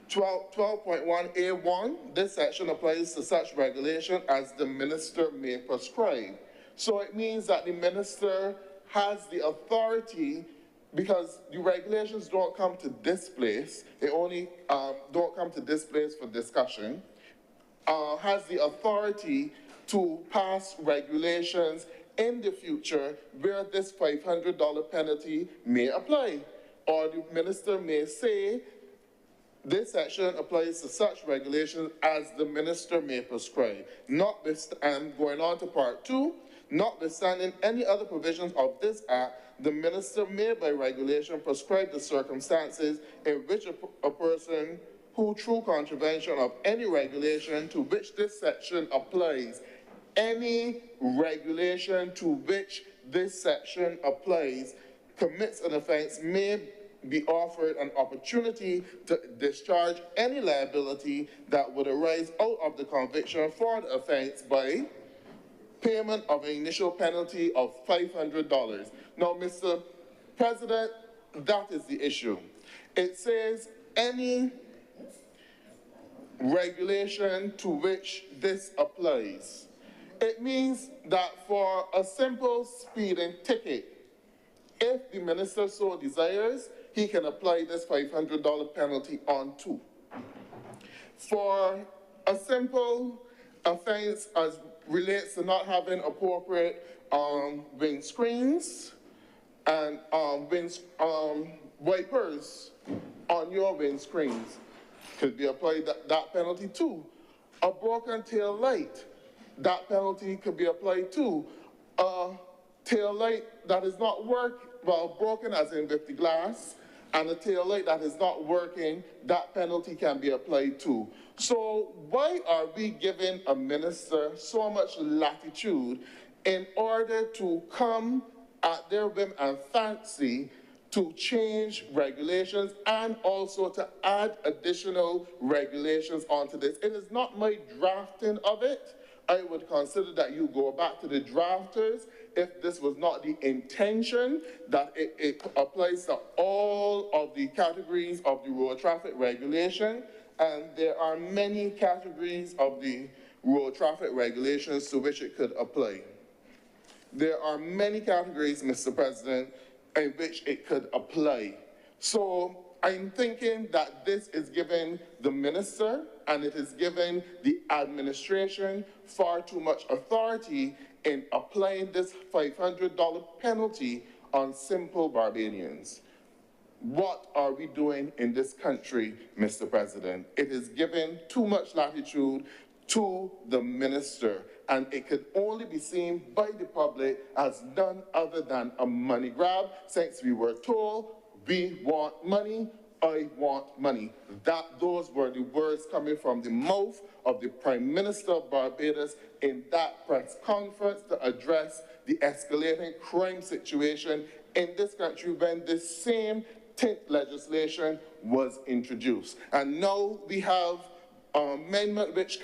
12.1A1, this section applies to such regulation as the minister may prescribe. So it means that the minister has the authority, because the regulations don't come to this place, they only don't come to this place for discussion, has the authority to pass regulations in the future where this $500 penalty may apply. Or the minister may say, this section applies to such regulations as the minister may prescribe. And going on to part 2, notwithstanding any other provisions of this act, the minister may by regulation prescribe the circumstances in which a person who through contravention of any regulation to which this section applies, any regulation to which this section applies, commits an offense may be offered an opportunity to discharge any liability that would arise out of the conviction for the offense by payment of an initial penalty of $500. Now, Mr. President, that is the issue. It says any regulation to which this applies. It means that for a simple speeding ticket, if the minister so desires, he can apply this $500 penalty onto. For a simple offense as relates to not having appropriate windscreens and wipers on your windscreens, could be applied that penalty too. A broken tail light, that penalty could be applied too. A tail light that is not broken as in with the glass, and a tail light that is not working, that penalty can be applied too. So why are we giving a minister so much latitude in order to come at their whim and fancy to change regulations and also to add additional regulations onto this? It is not my drafting of it. I would consider that you go back to the drafters if this was not the intention, that it applies to all of the categories of the road traffic regulation. And there are many categories of the road traffic regulations to which it could apply. There are many categories, Mr. President, in which it could apply. So I'm thinking that this is giving the minister and it is giving the administration far too much authority in applying this $500 penalty on simple Barbadians. What are we doing in this country, Mr. President? It is giving too much latitude to the minister, and it could only be seen by the public as none other than a money grab, since we were told, we want money, I want money. Those were the words coming from the mouth of the Prime Minister of Barbados in that press conference to address the escalating crime situation in this country when this same tint legislation was introduced. And now we have an amendment which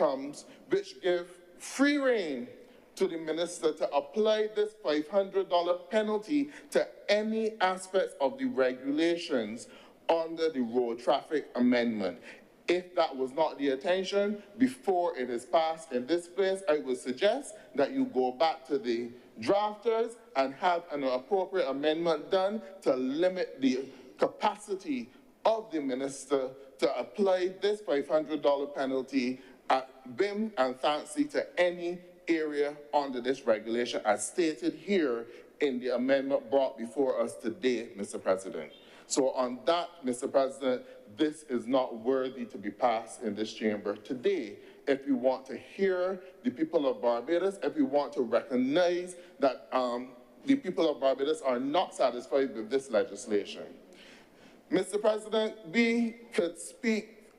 give free rein to the minister to apply this $500 penalty to any aspects of the regulations under the road traffic amendment. If that was not the intention before it is passed in this place, I would suggest that you go back to the drafters and have an appropriate amendment done to limit the capacity of the minister to apply this $500 penalty at whim and fancy to any area under this regulation as stated here in the amendment brought before us today, Mr. President. So on that, Mr. President, this is not worthy to be passed in this chamber today. If we want to hear the people of Barbados, if we want to recognize that the people of Barbados are not satisfied with this legislation. Mr. President, we could speak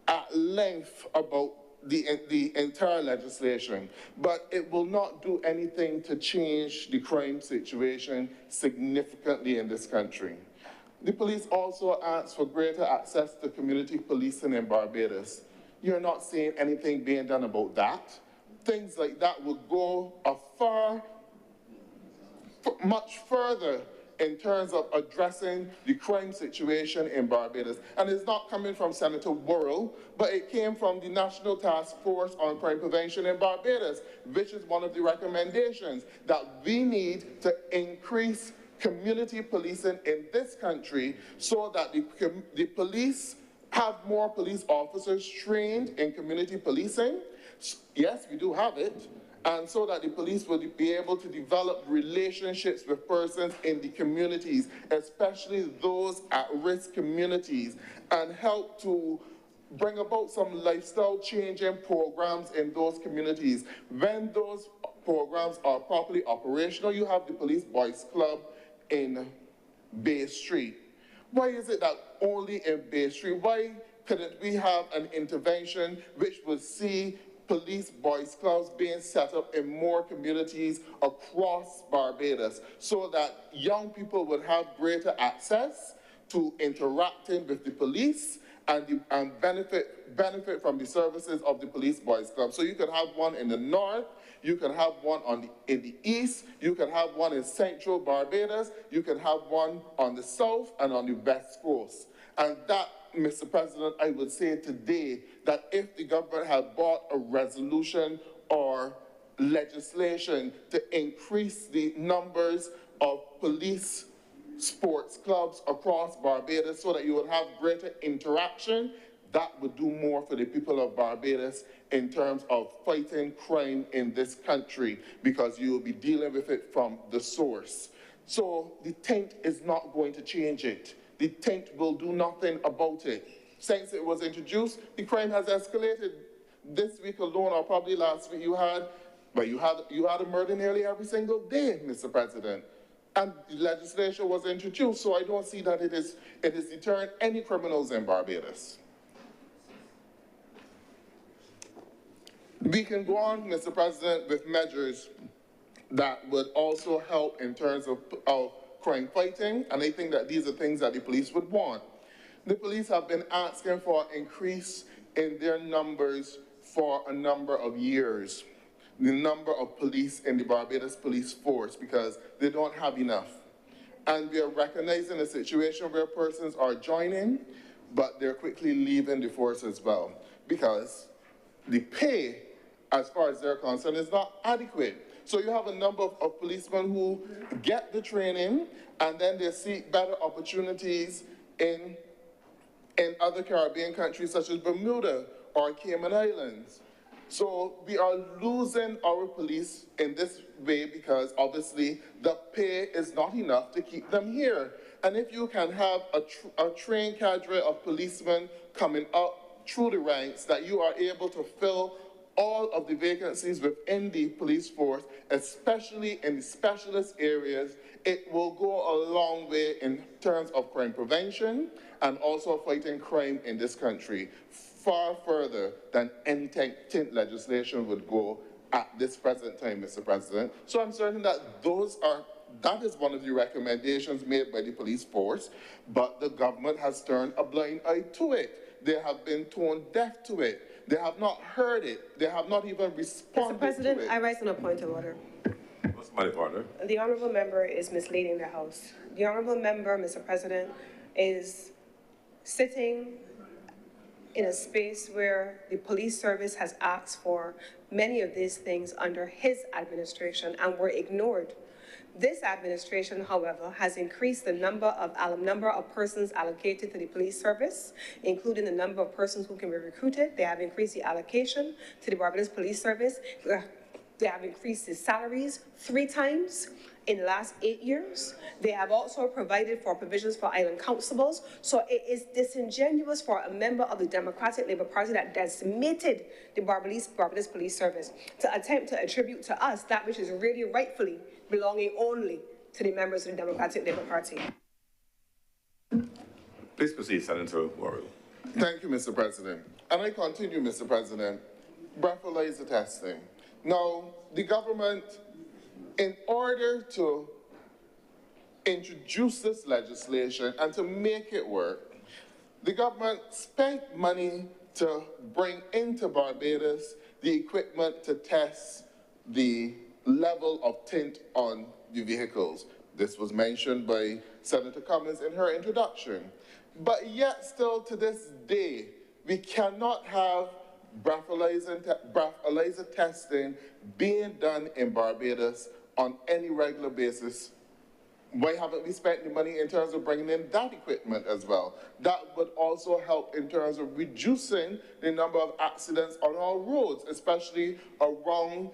at length about the entire legislation, but it will not do anything to change the crime situation significantly in this country. The police also asked for greater access to community policing in Barbados. You're not seeing anything being done about that. Things like that would go much further in terms of addressing the crime situation in Barbados. And it's not coming from Senator Worrell, but it came from the National Task Force on Crime Prevention in Barbados, which is one of the recommendations that we need to increase community policing in this country so that the police have more police officers trained in community policing. Yes, we do have it. And so that the police will be able to develop relationships with persons in the communities, especially those at-risk communities, and help to bring about some lifestyle changing programs in those communities. When those programs are properly operational, you have the Police Boys Club in Bay Street. Why is it that only in Bay Street? Why couldn't we have an intervention which would see police boys clubs being set up in more communities across Barbados so that young people would have greater access to interacting with the police and benefit from the services of the police boys club? So you could have one in the north, you can have one in the east, you can have one in central Barbados, you can have one on the south and on the west coast. And that, Mr. President, I would say today that if the government had brought a resolution or legislation to increase the numbers of police sports clubs across Barbados so that you would have greater interaction, that would do more for the people of Barbados in terms of fighting crime in this country, because you will be dealing with it from the source. So the taint is not going to change it. The taint will do nothing about it. Since it was introduced, the crime has escalated. This week alone, or probably last week, you had a murder nearly every single day, Mr. President. And the legislation was introduced, so I don't see that it is deterring any criminals in Barbados. We can go on, Mr. President, with measures that would also help in terms of crime fighting, and I think that these are things that the police would want. The police have been asking for an increase in their numbers for a number of years, the number of police in the Barbados Police Force, because they don't have enough. And we are recognizing a situation where persons are joining, but they're quickly leaving the force as well, because the pay, as far as they're concerned, is not adequate. So you have a number of policemen who get the training and then they seek better opportunities in other Caribbean countries such as Bermuda or Cayman Islands. So we are losing our police in this way because obviously the pay is not enough to keep them here. And if you can have a trained cadre of policemen coming up through the ranks, that you are able to fill all of the vacancies within the police force, especially in the specialist areas, it will go a long way in terms of crime prevention and also fighting crime in this country, far further than any taint legislation would go at this present time, Mr. President. So I'm certain that that is one of the recommendations made by the police force, but the government has turned a blind eye to it. They have been tone deaf to it. They have not heard it. They have not even responded Mr. President, to it. I rise on a point of order. What's my order? The honorable member is misleading the House. The honorable member, Mr. President, is sitting in a space where the police service has asked for many of these things under his administration and were ignored. This administration, however, has increased the number of persons allocated to the police service, including the number of persons who can be recruited. They have increased the allocation to the Barbados Police Service. They have increased his salaries 3 times in the last 8 years. They have also provided for provisions for island constables. So it is disingenuous for a member of the Democratic Labour Party that decimated the Barbados Police Service to attempt to attribute to us that which is really rightfully belonging only to the members of the Democratic Labour Party. Please proceed, Senator Warrior. Thank you, Mr. President. And I continue, Mr. President. Breathalyzer testing. Now, the government, in order to introduce this legislation and to make it work, the government spent money to bring into Barbados the equipment to test the level of tint on the vehicles. This was mentioned by Senator Cummins in her introduction. But yet still to this day, we cannot have breathalyzer testing being done in Barbados on any regular basis. Why haven't we spent the money in terms of bringing in that equipment as well? That would also help in terms of reducing the number of accidents on our roads, especially around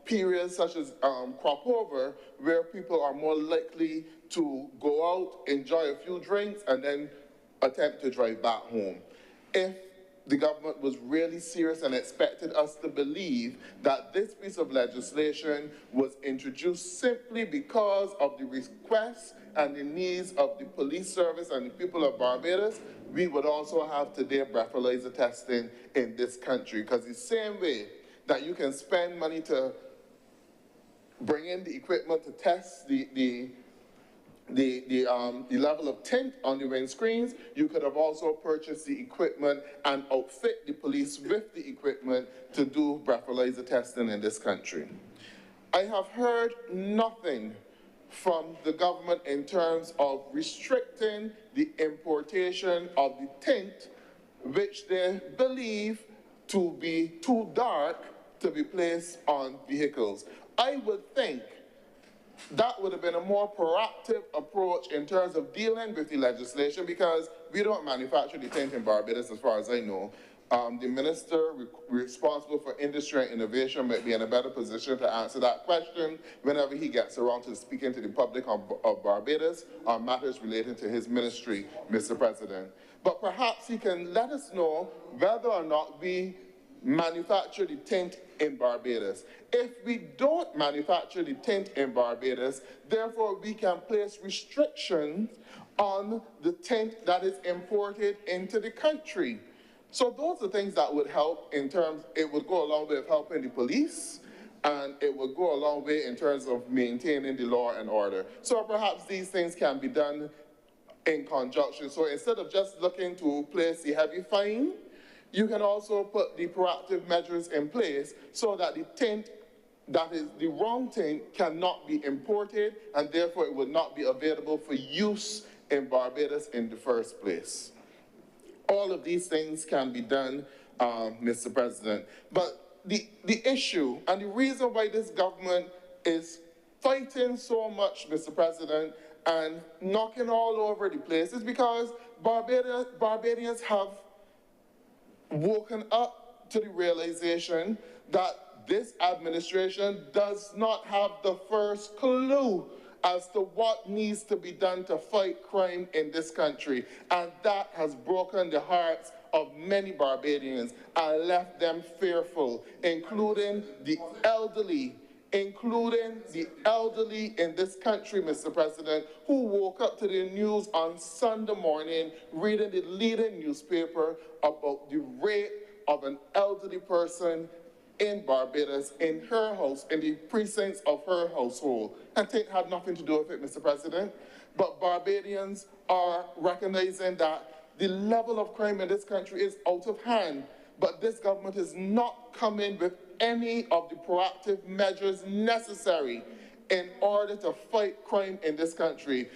periods such as crop over, where people are more likely to go out, enjoy a few drinks, and then attempt to drive back home. If the government was really serious and expected us to believe that this piece of legislation was introduced simply because of the requests and the needs of the police service and the people of Barbados, we would also have today breathalyzer testing in this country. Because the same way that you can spend money to bring in the equipment to test the level of tint on the windscreens, you could have also purchased the equipment and outfit the police with the equipment to do breathalyzer testing in this country. I have heard nothing from the government in terms of restricting the importation of the tint, which they believe to be too dark to be placed on vehicles. I would think that would have been a more proactive approach in terms of dealing with the legislation, because we don't manufacture the tint in Barbados, as far as I know. The minister responsible for industry and innovation might be in a better position to answer that question whenever he gets around to speaking to the public of Barbados on matters relating to his ministry, Mr. President. But perhaps he can let us know whether or not we manufacture the tint in Barbados. If we don't manufacture the tint in Barbados, therefore we can place restrictions on the tint that is imported into the country. So those are things that would help in terms, it would go a long way of helping the police, and it would go a long way in terms of maintaining the law and order. So perhaps these things can be done in conjunction. So instead of just looking to place the heavy fine, you can also put the proactive measures in place so that the tint that is the wrong tint cannot be imported, and therefore it would not be available for use in Barbados in the first place. All of these things can be done, Mr. President. But the issue and the reason why this government is fighting so much, Mr. President, and knocking all over the place is because Barbadians have woken up to the realization that this administration does not have the first clue as to what needs to be done to fight crime in this country. And that has broken the hearts of many Barbadians and left them fearful, including the elderly in this country, Mr. President, who woke up to the news on Sunday morning reading the leading newspaper about the rape of an elderly person in Barbados, in her house, in the precincts of her household. And it had nothing to do with it, Mr. President. But Barbadians are recognizing that the level of crime in this country is out of hand. But this government is not coming with any of the proactive measures necessary in order to fight crime in this country.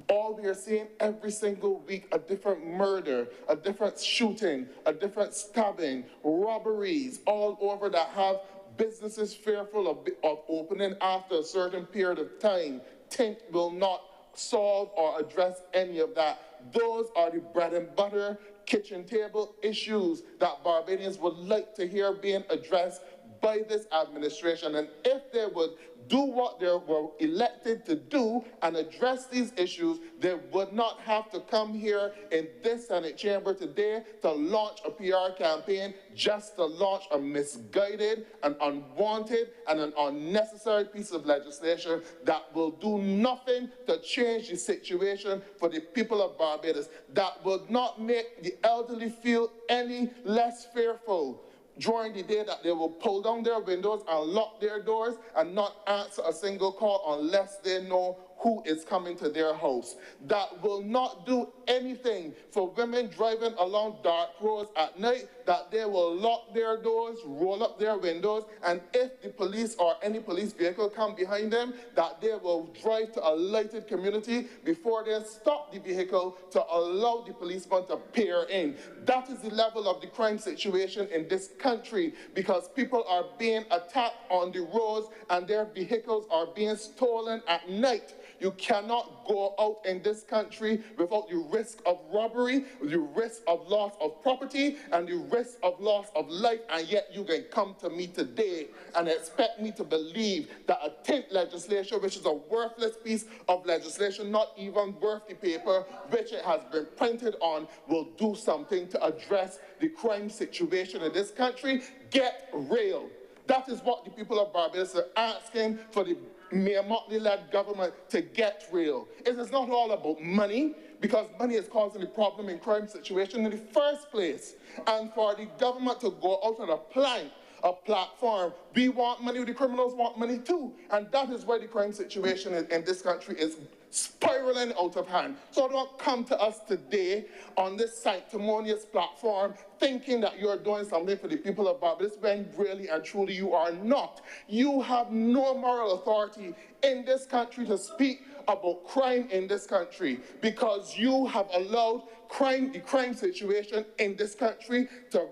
All we are seeing every single week, a different murder, a different shooting, a different stabbing, robberies all over that have businesses fearful of opening after a certain period of time. Tint will not solve or address any of that. Those are the bread and butter, kitchen table issues that Barbadians would like to hear being addressed by this administration. And if they would do what they were elected to do and address these issues, they would not have to come here in this Senate chamber today to launch a PR campaign just to launch a misguided and unwanted and an unnecessary piece of legislation that will do nothing to change the situation for the people of Barbados, that will not make the elderly feel any less fearful during the day, that they will pull down their windows and lock their doors and not answer a single call unless they know who is coming to their house. That will not do anything for women driving along dark roads at night, that they will lock their doors, roll up their windows, and if the police or any police vehicle come behind them, that they will drive to a lighted community before they stop the vehicle to allow the policeman to peer in. That is the level of the crime situation in this country, because people are being attacked on the roads and their vehicles are being stolen at night. You cannot go out in this country without the risk of robbery, the risk of loss of property, and the risk of loss of life, and yet you can come to me today and expect me to believe that a TINT legislation, which is a worthless piece of legislation, not even worth the paper which it has been printed on, will do something to address the crime situation in this country. Get real. That is what the people of Barbados are asking for the Mayor Mottley-led government to get real. It is not all about money, because money is causing the problem in crime situation in the first place. And for the government to go out on a plank, a platform, we want money, the criminals want money too. And that is why the crime situation in this country is spiraling out of hand. So don't come to us today on this sanctimonious platform thinking that you're doing something for the people of Barbados when really and truly you are not. You have no moral authority in this country to speak about crime in this country, because you have allowed the crime situation in this country to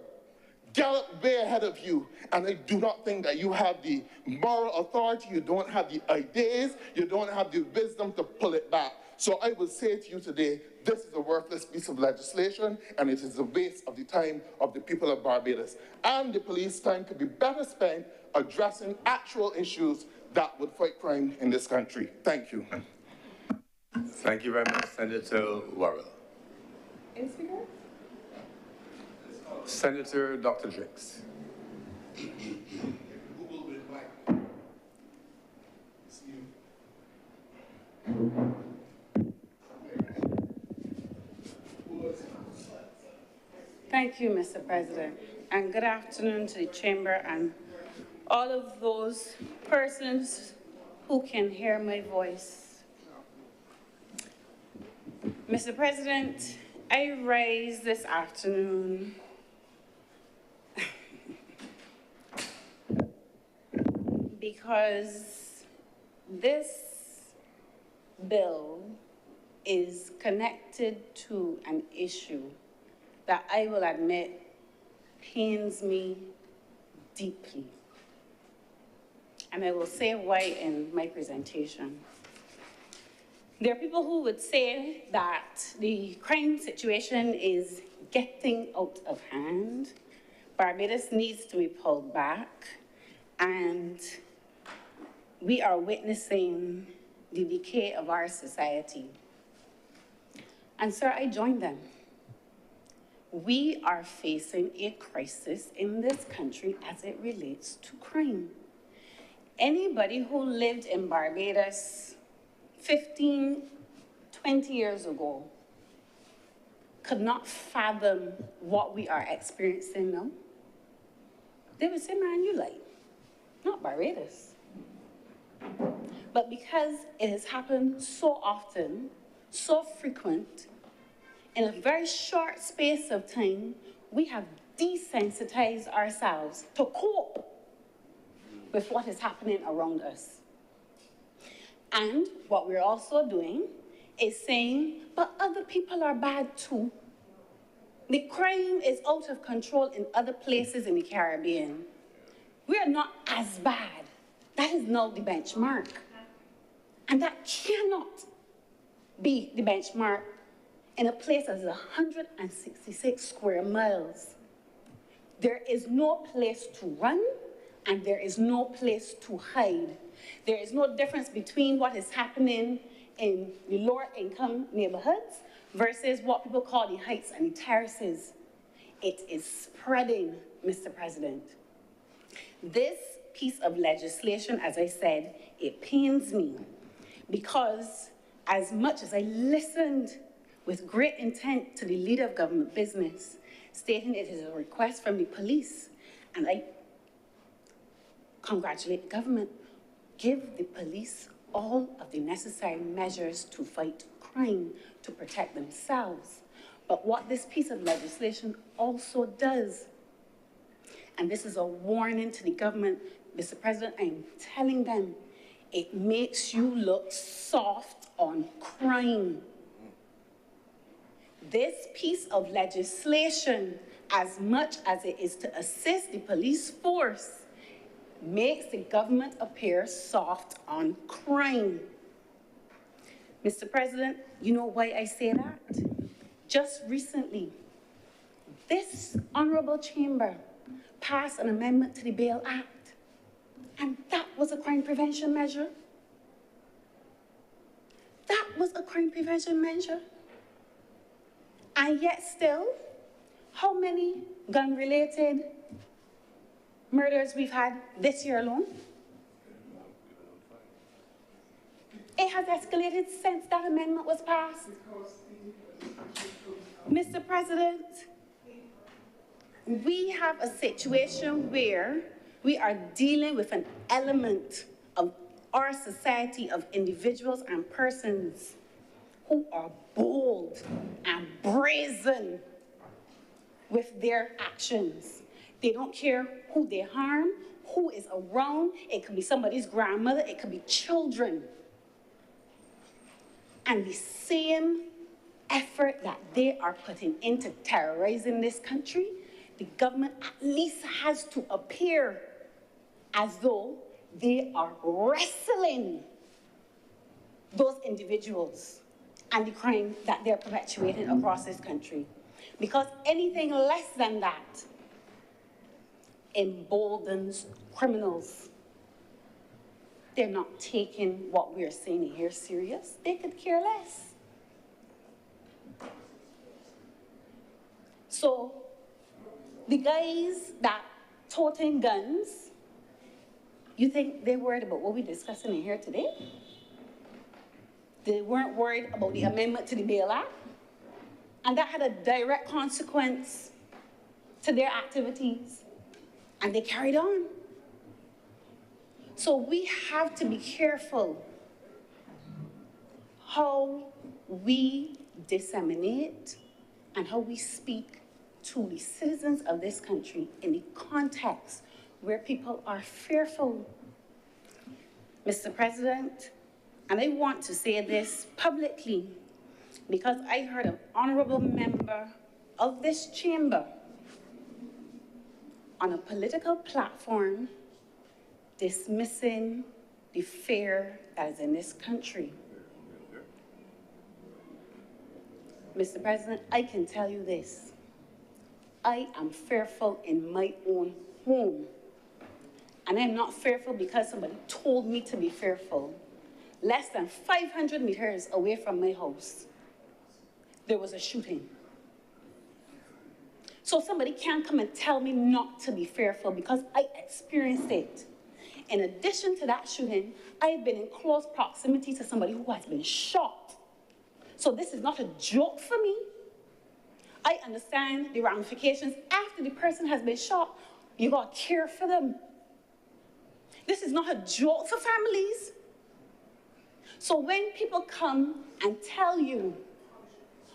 gallop way ahead of you. And I do not think that you have the moral authority, you don't have the ideas, you don't have the wisdom to pull it back. So I will say to you today, this is a worthless piece of legislation, and it is a waste of the time of the people of Barbados. And the police time could be better spent addressing actual issues that would fight crime in this country. Thank you. Thank you very much, Senator Worrell. Any speaker? Senator Dr. Drix. Thank you, Mr. President, and good afternoon to the Chamber and all of those persons who can hear my voice. Mr. President, I rise this afternoon because this bill is connected to an issue that I will admit pains me deeply. And I will say why in my presentation. There are people who would say that the crime situation is getting out of hand. Barbados needs to be pulled back, and we are witnessing the decay of our society. And sir, I join them. We are facing a crisis in this country as it relates to crime. Anybody who lived in Barbados 15, 20 years ago could not fathom what we are experiencing now. They would say, man, you like, not Barbados. But because it has happened so often, so frequent, in a very short space of time, we have desensitized ourselves to cope with what is happening around us. And what we're also doing is saying, but other people are bad too. The crime is out of control in other places in the Caribbean. We are not as bad. That is now the benchmark. And that cannot be the benchmark in a place that is 166 square miles. There is no place to run, and there is no place to hide. There is no difference between what is happening in the lower income neighborhoods versus what people call the heights and the terraces. It is spreading, Mr. President. This piece of legislation, as I said, it pains me because as much as I listened with great intent to the leader of government business, stating it is a request from the police, and I congratulate the government, give the police all of the necessary measures to fight crime, to protect themselves. But what this piece of legislation also does, and this is a warning to the government, Mr. President, I'm telling them, it makes you look soft on crime. This piece of legislation, as much as it is to assist the police force, makes the government appear soft on crime. Mr. President, you know why I say that? Just recently, this honorable chamber passed an amendment to the Bail Act, and that was a crime prevention measure. That was a crime prevention measure. And yet still, how many gun-related murders we've had this year alone? It has escalated since that amendment was passed. Mr. President, we have a situation where we are dealing with an element of our society of individuals and persons who are bold and brazen with their actions. They don't care who they harm, who is around. It could be somebody's grandmother, it could be children. And the same effort that they are putting into terrorizing this country, the government at least has to appear as though they are wrestling those individuals and the crime that they're perpetuating across this country. Because anything less than that emboldens criminals. They're not taking what we're saying here serious. They could care less. So the guys that toting guns, you think they're worried about what we're discussing in here today? They weren't worried about the amendment to the Bail Act, and that had a direct consequence to their activities, and they carried on. So we have to be careful how we disseminate and how we speak to the citizens of this country in the context where people are fearful. Mr. President, and I want to say this publicly because I heard an honorable member of this chamber on a political platform dismissing the fear that is in this country. Mr. President, I can tell you this. I am fearful in my own home. And I'm not fearful because somebody told me to be fearful. Less than 500 meters away from my house, there was a shooting. So somebody can't come and tell me not to be fearful because I experienced it. In addition to that shooting, I've been in close proximity to somebody who has been shot. So this is not a joke for me. I understand the ramifications after the person has been shot. You gotta care for them. This is not a joke for families. So when people come and tell you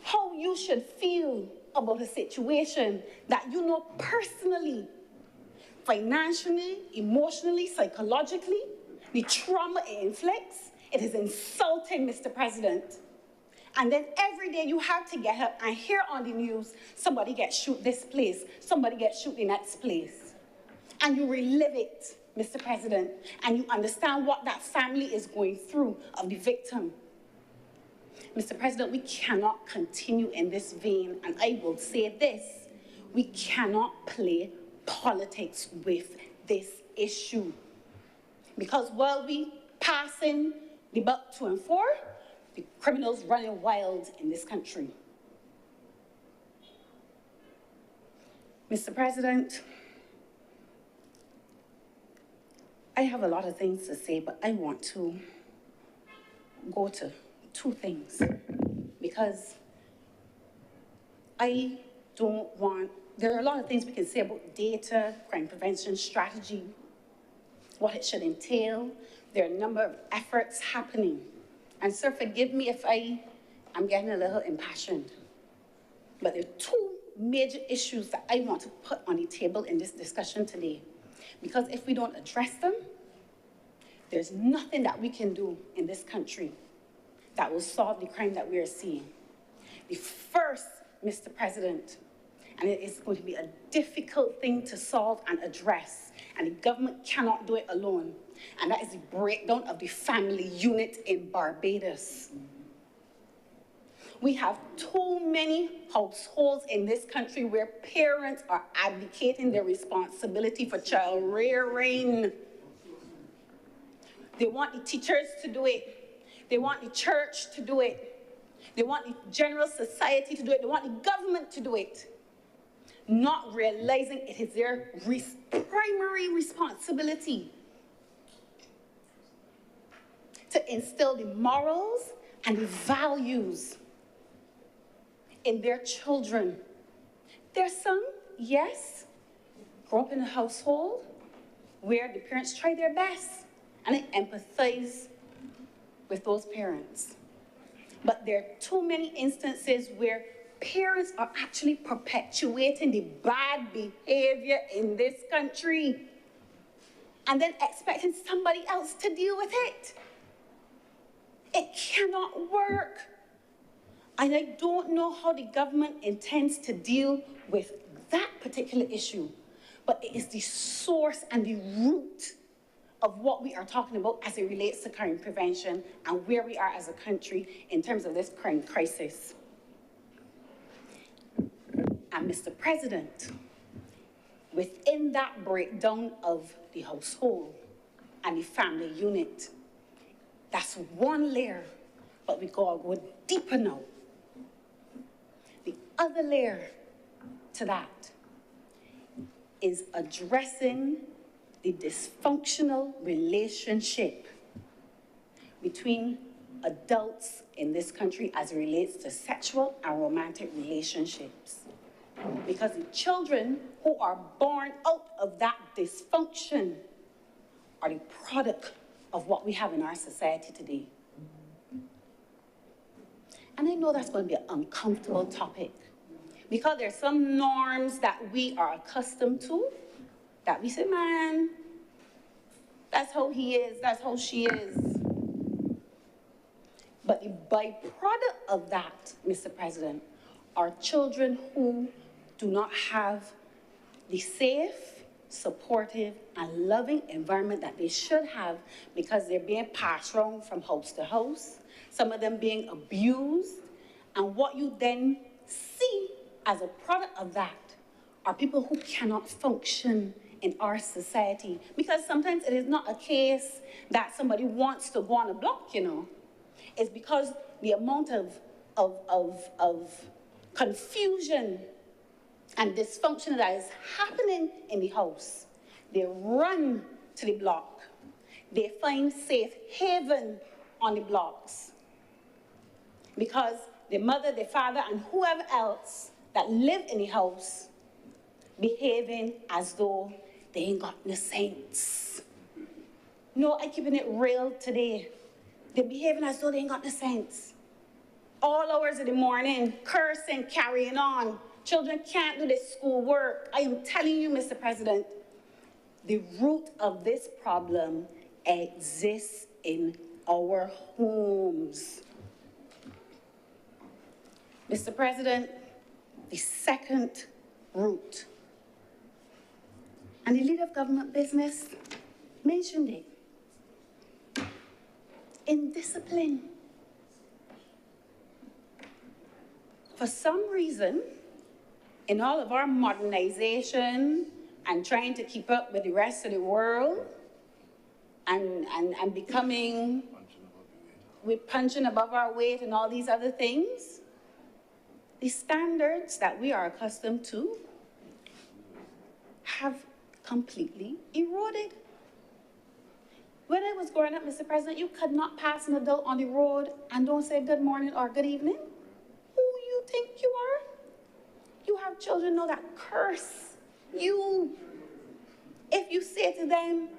how you should feel about a situation that you know personally, financially, emotionally, psychologically, the trauma it inflicts, it is insulting, Mr. President. And then every day you have to get up and hear on the news, somebody gets shot this place, somebody gets shot the next place. And you relive it, Mr. President, and you understand what that family is going through of the victim. Mr. President, we cannot continue in this vein, and I will say this, we cannot play politics with this issue. Because while we passing the buck to and for, the criminals running wild in this country. Mr. President, I have a lot of things to say, but I want to go to two things because I don't want, there are a lot of things we can say about data, crime prevention strategy, what it should entail. There are a number of efforts happening. And sir, forgive me if I'm getting a little impassioned, but there are two major issues that I want to put on the table in this discussion today. Because if we don't address them, there's nothing that we can do in this country that will solve the crime that we are seeing. The first, Mr. President, and it is going to be a difficult thing to solve and address, and the government cannot do it alone, and that is the breakdown of the family unit in Barbados. We have too many households in this country where parents are abdicating their responsibility for child rearing. They want the teachers to do it. They want the church to do it. They want the general society to do it. They want the government to do it. Not realizing it is their primary responsibility to instill the morals and the values in their children. There's some, yes, grow up in a household where the parents try their best and they empathize with those parents. But there are too many instances where parents are actually perpetuating the bad behavior in this country and then expecting somebody else to deal with it. It cannot work. And I don't know how the government intends to deal with that particular issue, but it is the source and the root of what we are talking about as it relates to crime prevention and where we are as a country in terms of this crime crisis. And Mr. President, within that breakdown of the household and the family unit, that's one layer, but we gotta go deeper now. The other layer to that is addressing the dysfunctional relationship between adults in this country as it relates to sexual and romantic relationships. Because the children who are born out of that dysfunction are the product of what we have in our society today. And I know that's going to be an uncomfortable topic because there's some norms that we are accustomed to that we say, man, that's how he is, that's how she is. But the byproduct of that, Mr. President, are children who do not have the safe, supportive, and loving environment that they should have because they're being passed around from house to house, some of them being abused, and what you then see as a product of that are people who cannot function in our society because sometimes it is not a case that somebody wants to go on a block, you know. It's because the amount of confusion and dysfunction that is happening in the house. They run to the block. They find safe haven on the blocks because the mother, the father, and whoever else that live in the house behaving as though they ain't got no sense. No, I'm keeping it real today. They're behaving as though they ain't got no sense. All hours of the morning, cursing, carrying on. Children can't do their schoolwork. I am telling you, Mr. President, the root of this problem exists in our homes. Mr. President, the second root, and the leader of government business mentioned it, indiscipline. For some reason, in all of our modernization and trying to keep up with the rest of the world and becoming, we're punching above our weight and all these other things, the standards that we are accustomed to have completely eroded. When I was growing up, Mr. President, you could not pass an adult on the road and don't say good morning or good evening. Who you think you are? You have children now that curse you. If you say to them,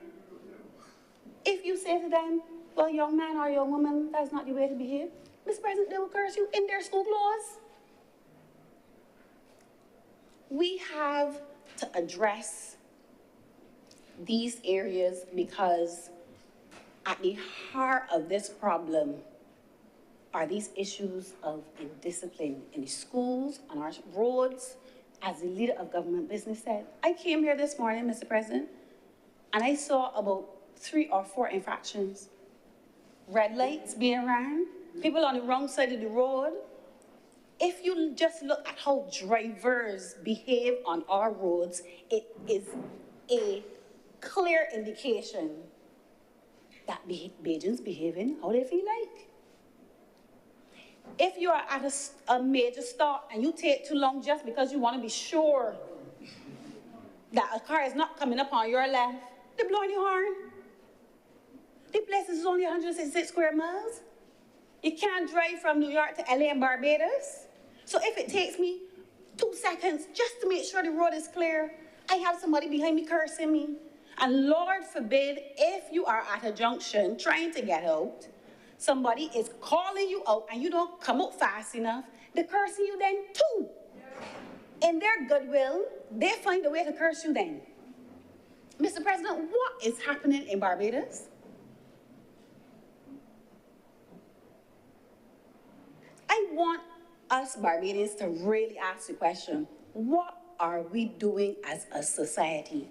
well, young man or young woman, that's not the way to behave, Mr. President, they will curse you in their school clothes. We have to address these areas because at the heart of this problem are these issues of indiscipline in the schools, on our roads. As the leader of government business said, I came here this morning, Mr. President, and I saw about 3 or 4 infractions. Red lights being ran, people on the wrong side of the road. If you just look at how drivers behave on our roads, it is a clear indication that Bajans behaving how they feel like. If you are at a major stop and you take too long just because you want to be sure that a car is not coming up on your left, they're blowing your horn. The place is only 166 square miles. You can't drive from New York to LA and Barbados. So if it takes me 2 seconds just to make sure the road is clear, I have somebody behind me cursing me. And Lord forbid, if you are at a junction trying to get out, somebody is calling you out and you don't come out fast enough, they're cursing you then too. In their goodwill, they find a way to curse you then. Mr. President, what is happening in Barbados? I want us Barbadians to really ask the question, what are we doing as a society?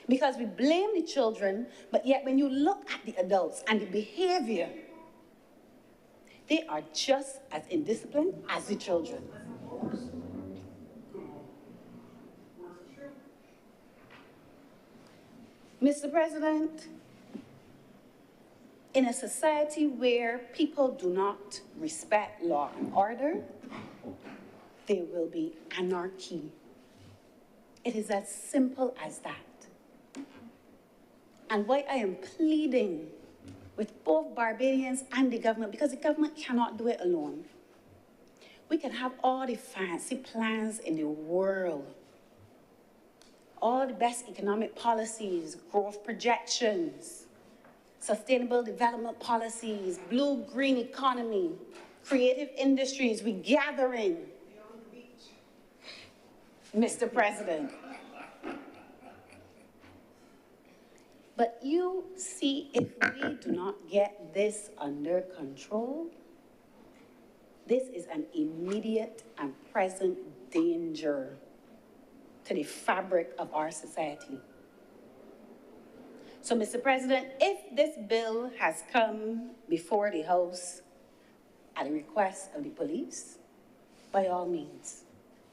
Because we blame the children, but yet when you look at the adults and the behavior, they are just as indisciplined as the children. Mr. President, in a society where people do not respect law and order, there will be anarchy. It is as simple as that. And why I am pleading with both Barbadians and the government, because the government cannot do it alone. We can have all the fancy plans in the world, all the best economic policies, growth projections, sustainable development policies, blue-green economy, creative industries, we gathering. Mr. President. But you see, if we do not get this under control, this is an immediate and present danger to the fabric of our society. So, Mr. President, if this bill has come before the House at the request of the police, by all means,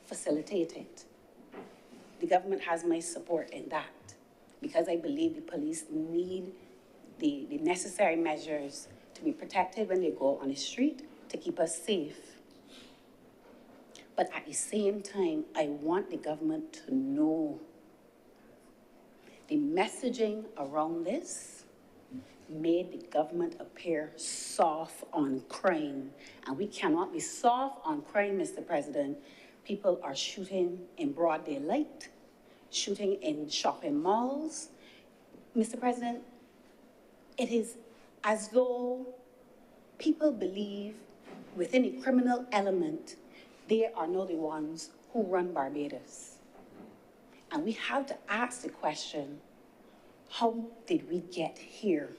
facilitate it. The government has my support in that, because I believe the police need the necessary measures to be protected when they go on the street to keep us safe. But at the same time, I want the government to know the messaging around this made the government appear soft on crime. And we cannot be soft on crime, Mr. President. People are shooting in broad daylight, shooting in shopping malls. Mr. President, it is as though people believe within a criminal element, they are not the ones who run Barbados. And we have to ask the question, how did we get here?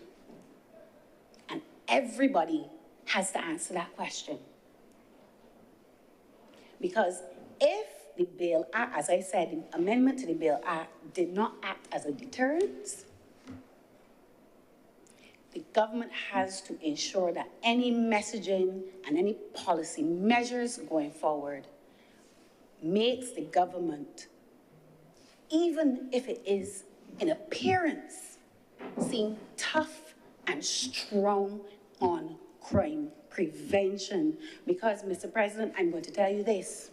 And everybody has to answer that question. Because if the Bail Act, as I said, the amendment to the Bail Act did not act as a deterrent, the government has to ensure that any messaging and any policy measures going forward makes the government even if it is in appearance, seem tough and strong on crime prevention. Because, Mr. President, I'm going to tell you this.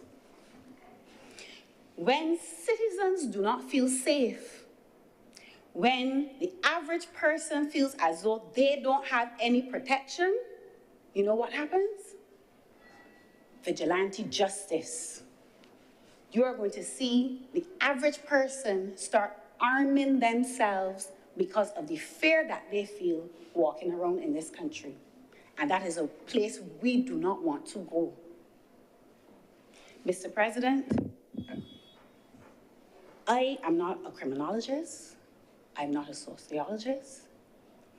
When citizens do not feel safe, when the average person feels as though they don't have any protection, you know what happens? Vigilante justice. You are going to see the average person start arming themselves because of the fear that they feel walking around in this country. And that is a place we do not want to go. Mr. President, I am not a criminologist, I'm not a sociologist,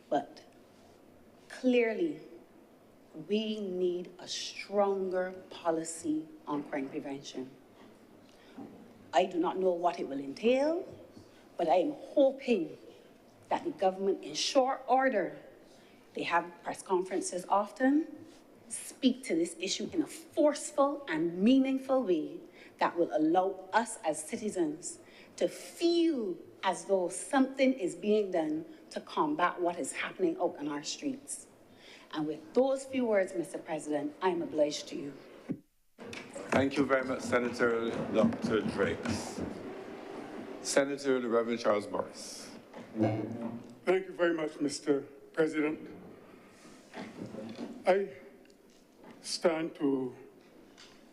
but clearly we need a stronger policy on crime prevention. I do not know what it will entail, but I am hoping that the government, in short order, they have press conferences often, speak to this issue in a forceful and meaningful way that will allow us as citizens to feel as though something is being done to combat what is happening out on our streets. And with those few words, Mr. President, I am obliged to you. Thank you very much, Senator Dr. Drakes. Senator the Reverend Charles Morris. Thank you very much, Mr. President. I stand to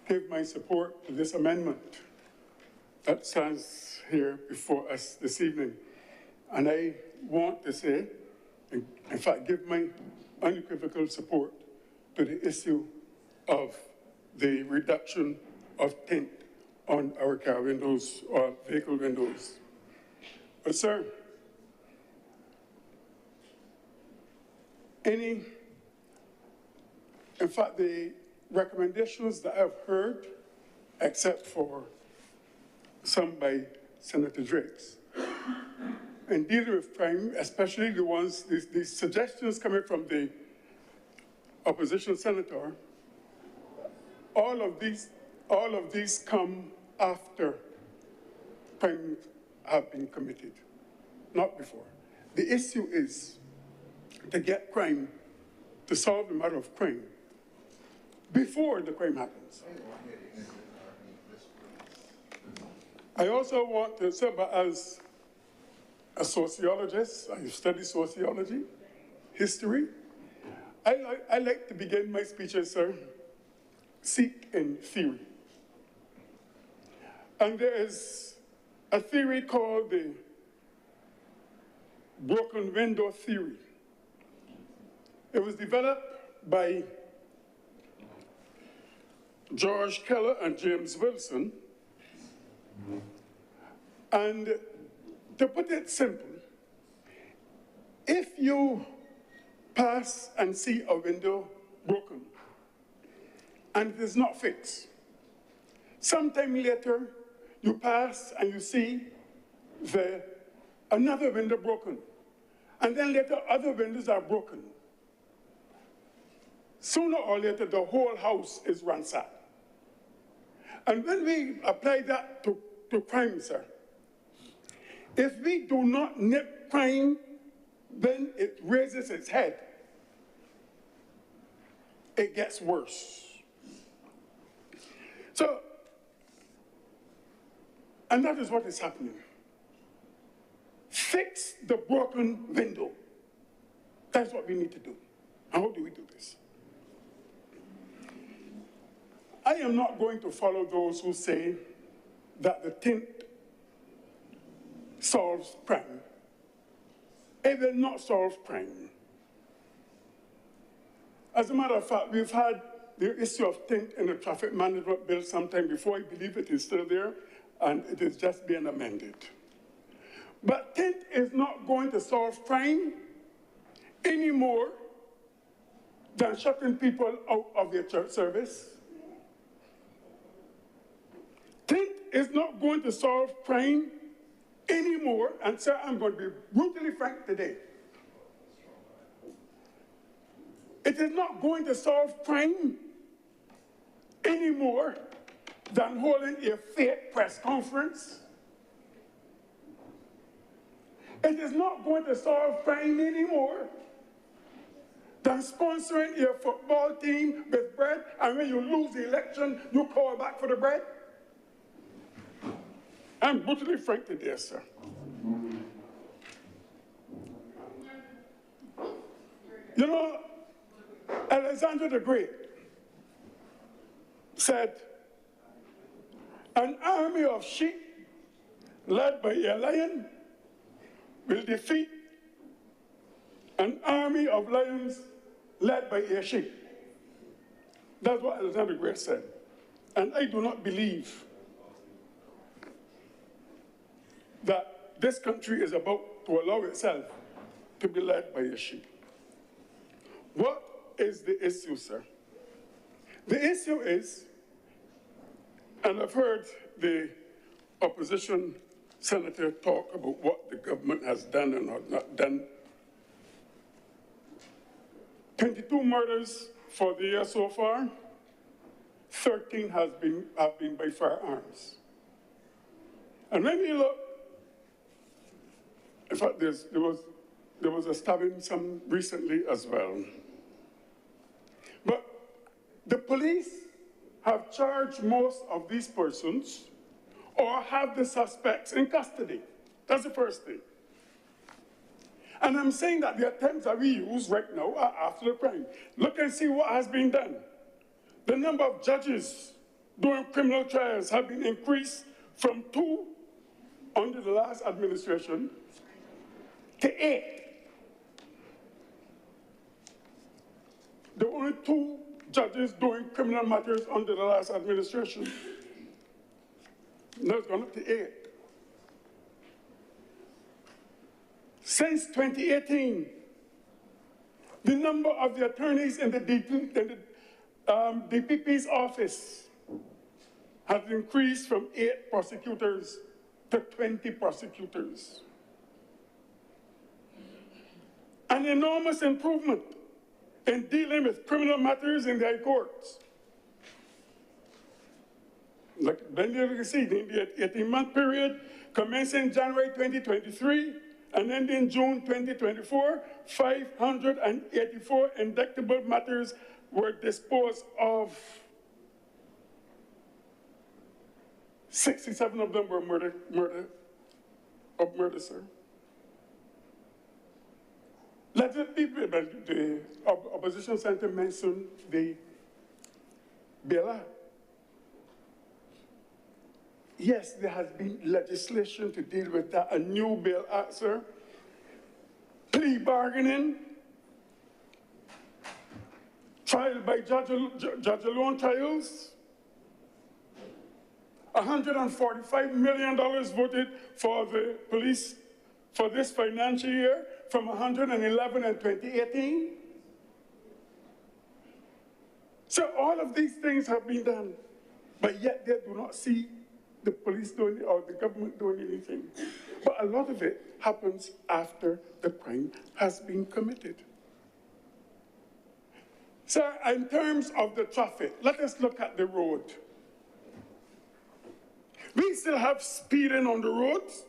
give my support to this amendment that stands here before us this evening. And I want to say, in fact, give my unequivocal support to the issue of the reduction of tint on our car windows or vehicle windows. But sir, in fact, the recommendations that I've heard, except for some by Senator Drakes, in dealing with crime, especially the ones, the suggestions coming from the opposition senator, all of these come after crimes have been committed, not before. The issue is to get crime, to solve the matter of crime before the crime happens. I also want to say, as a sociologist, I study sociology, history. I like to begin my speeches, sir, seek in theory. And there is a theory called the broken window theory. It was developed by George Keller and James Wilson. And to put it simple, if you pass and see a window broken and it is not fixed, sometime later you pass and you see another window broken, and then later other windows are broken. Sooner or later the whole house is ransacked. And when we apply that to crime, sir, if we do not nip crime, then it raises its head. It gets worse. So, and that is what is happening. Fix the broken window. That's what we need to do. And how do we do this? I am not going to follow those who say that the tint solves crime. It will not solve crime. As a matter of fact, we've had the issue of tint in the traffic management bill sometime before. I believe it is still there, and it is just being amended. But tint is not going to solve crime any more than shutting people out of their church service. Tint is not going to solve crime anymore, and sir, I'm going to be brutally frank today. It is not going to solve crime any more than holding a fake press conference It is not going to solve crime anymore than sponsoring your football team with bread, and when you lose the election, you call back for the bread. I'm brutally frank today, sir. You know, Alexander the Great said, an army of sheep led by a lion will defeat an army of lions led by a sheep. That's what Alexander the Great said. And I do not believe that this country is about to allow itself to be led by a sheep. What is the issue, sir? The issue is, and I've heard the opposition senator talk about what the government has done and not done. 22 murders for the year so far, 13 have been by firearms. And when you look, in fact, there was a stabbing some recently as well. But the police have charged most of these persons or have the suspects in custody. That's the first thing. And I'm saying that the attempts that we use right now are after the crime. Look and see what has been done. The number of judges doing criminal trials have been increased from 2 under the last administration to 8. There were only 2 judges doing criminal matters under the last administration. Now it's gone up to 8. Since 2018, the number of the attorneys in the DPP's office has increased from 8 prosecutors to 20 prosecutors. An enormous improvement in dealing with criminal matters in the high courts. Like then you can see, in the 18-month period, commencing January 2023 and ending June 2024, 584 indictable matters were disposed of. 67 of them were murder, sir. Let it be, the opposition center mentioned the Bail Act. Yes, there has been legislation to deal with that, a new Bail Act, sir. Plea bargaining, trial by judge alone trials, $145 million voted for the police for this financial year from 111 in 2018. So all of these things have been done, but yet they do not see the police doing or the government doing anything. But a lot of it happens after the crime has been committed. So in terms of the traffic, let us look at the road. We still have speeding on the roads.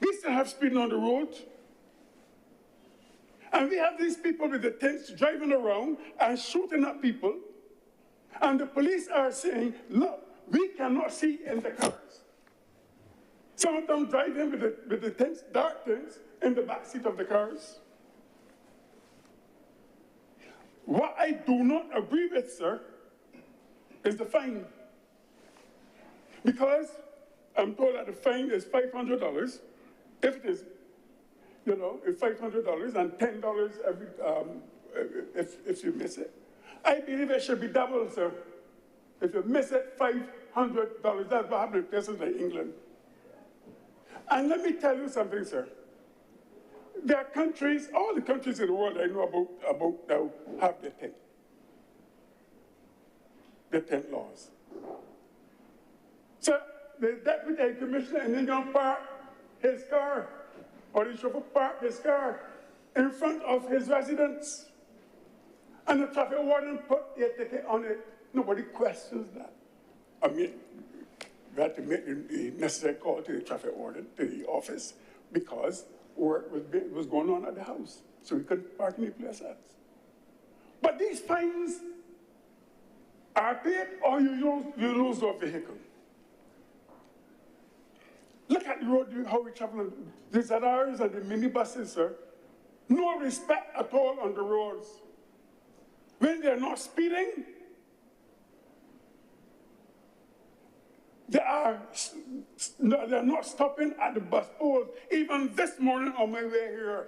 We still have speeding on the road. And we have these people with the tents driving around and shooting at people. And the police are saying, look, we cannot see in the cars. Some of them driving with the tents, dark tents, in the back seat of the cars. What I do not agree with, sir, is the fine. Because I'm told that the fine is $500. If it is, it's $500 and $10 every, if you miss it. I believe it should be doubled, sir. If you miss it, $500. That's what happened in places like England. And let me tell you something, sir. There are countries, all the countries in the world I know about now have the 10 laws. So the deputy commissioner in England parked his car, or the chauffeur parked his car in front of his residence. And the traffic warden put a ticket on it. Nobody questions that. I mean, we had to make the necessary call to the traffic warden, to the office, because work was going on at the house, so we couldn't park any place else. But these fines are paid or you lose your vehicle. Look at the road, how we travel. The ZRs and the minibuses, sir. No respect at all on the roads. When they're not speeding, they're not stopping at the bus poles. Even this morning on my way here,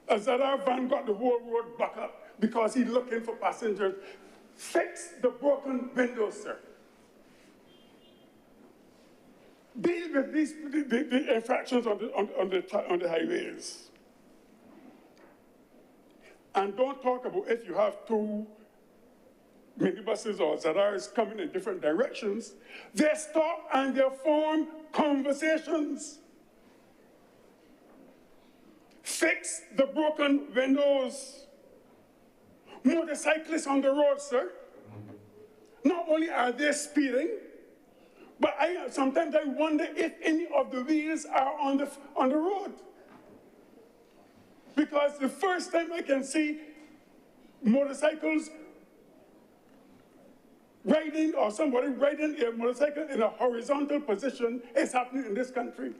a ZR van got the whole road blocked up because he's looking for passengers. Fix the broken windows, sir. Deal with the infractions on the highways. And don't talk about if you have two minibuses or ZRs coming in different directions. They stop and they form conversations. Fix the broken windows. Motorcyclists on the road, sir. Not only are they speeding, but sometimes I wonder if any of the wheels are on the road. Because the first time I can see motorcycles riding or somebody riding a motorcycle in a horizontal position is happening in this country.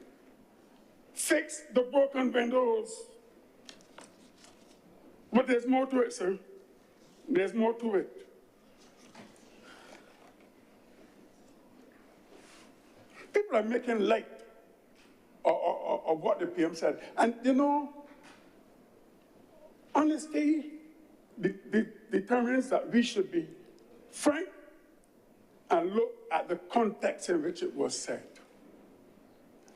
Fix the broken windows. But there's more to it, sir. There's more to it. People are making light of what the PM said. And you know, honesty determines that we should be frank and look at the context in which it was said.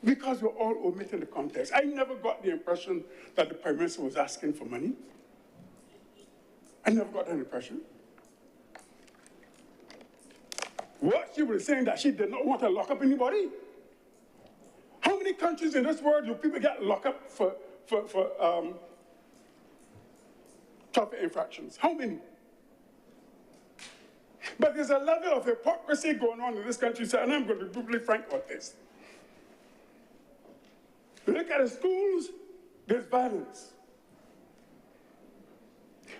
Because we're all omitting the context. I never got the impression that the Prime Minister was asking for money. I never got that impression. What? She was saying that she did not want to lock up anybody? How many countries in this world do people get locked up for traffic infractions? How many? But there's a level of hypocrisy going on in this country, and I'm going to be brutally frank about this. We look at the schools, there's violence.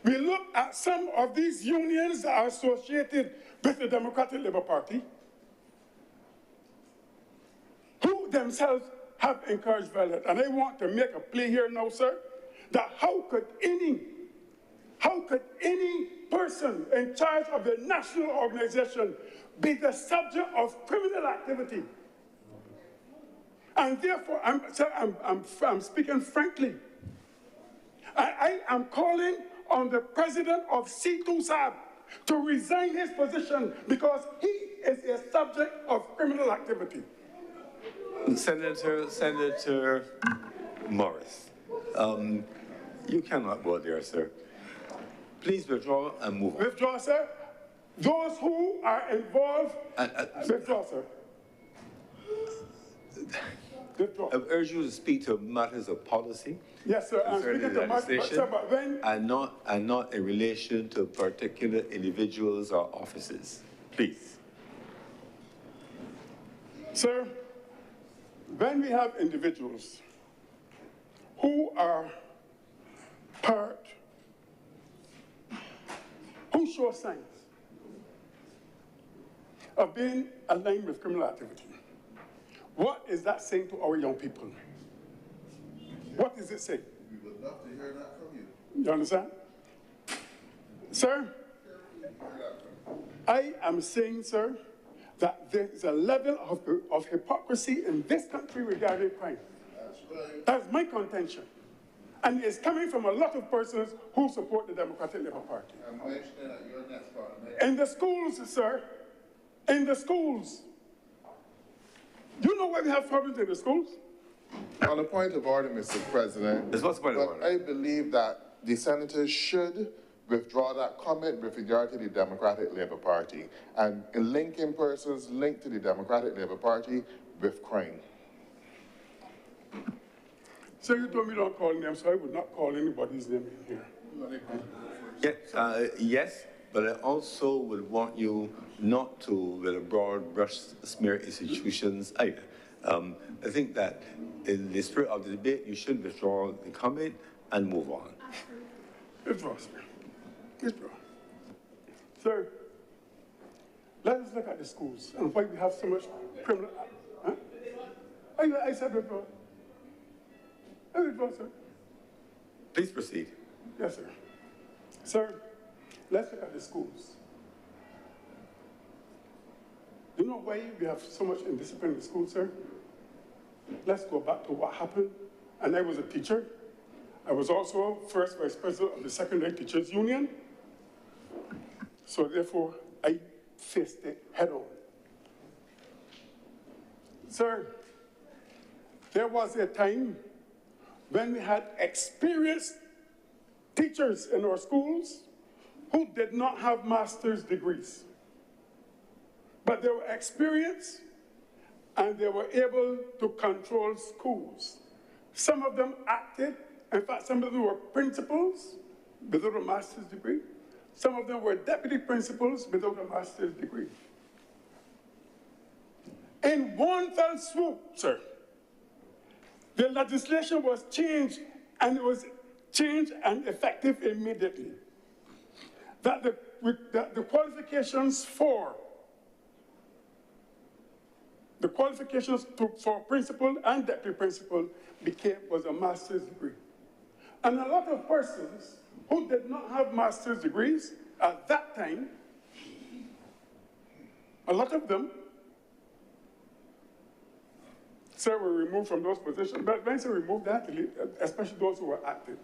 We look at some of these unions that are associated with the Democratic Labour Party, who themselves have encouraged violence. And I want to make a plea here now, sir, that how could any person in charge of the national organization be the subject of criminal activity? And therefore, I'm speaking frankly. I am calling on the president of C2SAB to resign his position because he is a subject of criminal activity. Senator Morris, you cannot go there, sir. Please withdraw and move on. Withdraw, sir. Those who are involved, withdraw, sir. Withdraw. I urge you to speak to matters of policy. Yes, sir. I'm speaking to matters, sir, but when... And not in relation to particular individuals or offices. Please. Sir, when we have individuals who are who show signs of being aligned with criminal activity, what is that saying to our young people? What is it saying? We would love to hear that from you. You understand? Sir, I am saying, sir, that there is a level of hypocrisy in this country regarding crime. That's right. That's my contention. And it's coming from a lot of persons who support the Democratic Labour Party. I'm mentioning that you're next part. In the schools, sir, in the schools, do you know why we have problems in the schools? On a point of order, Mr. President, Yes, what's the point of but order? I believe that the senators should withdraw that comment with regard to the Democratic Labour Party and linking persons linked to the Democratic Labour Party with crime. So you told me don't call names, so I would not call anybody's name in here. Yes, but I also would want you not to, with a broad brush, smear institutions either. I think that in the spirit of the debate, you should withdraw the comment and move on. Withdraw, sir. Withdraw. Sir, let us look at the schools and why we have so much criminal. Huh? I said withdraw. I withdraw, sir. Please proceed. Yes, sir. Sir, let's look at the schools. Do you know why we have so much indiscipline in the schools, sir? Let's go back to what happened. And I was a teacher. I was also first vice president of the Secondary Teachers Union. So therefore, I faced it head on. Sir, there was a time when we had experienced teachers in our schools who did not have master's degrees. But they were experienced and they were able to control schools. Some of them acted, in fact, some of them were principals without a master's degree. Some of them were deputy principals without a master's degree. In one fell swoop, sir, the legislation was changed, and it was changed and effective immediately. That the qualifications for principal and deputy principal was a master's degree. And a lot of persons who did not have master's degrees at that time, a lot of them, sir, were removed from those positions. But when they removed that, especially those who were active.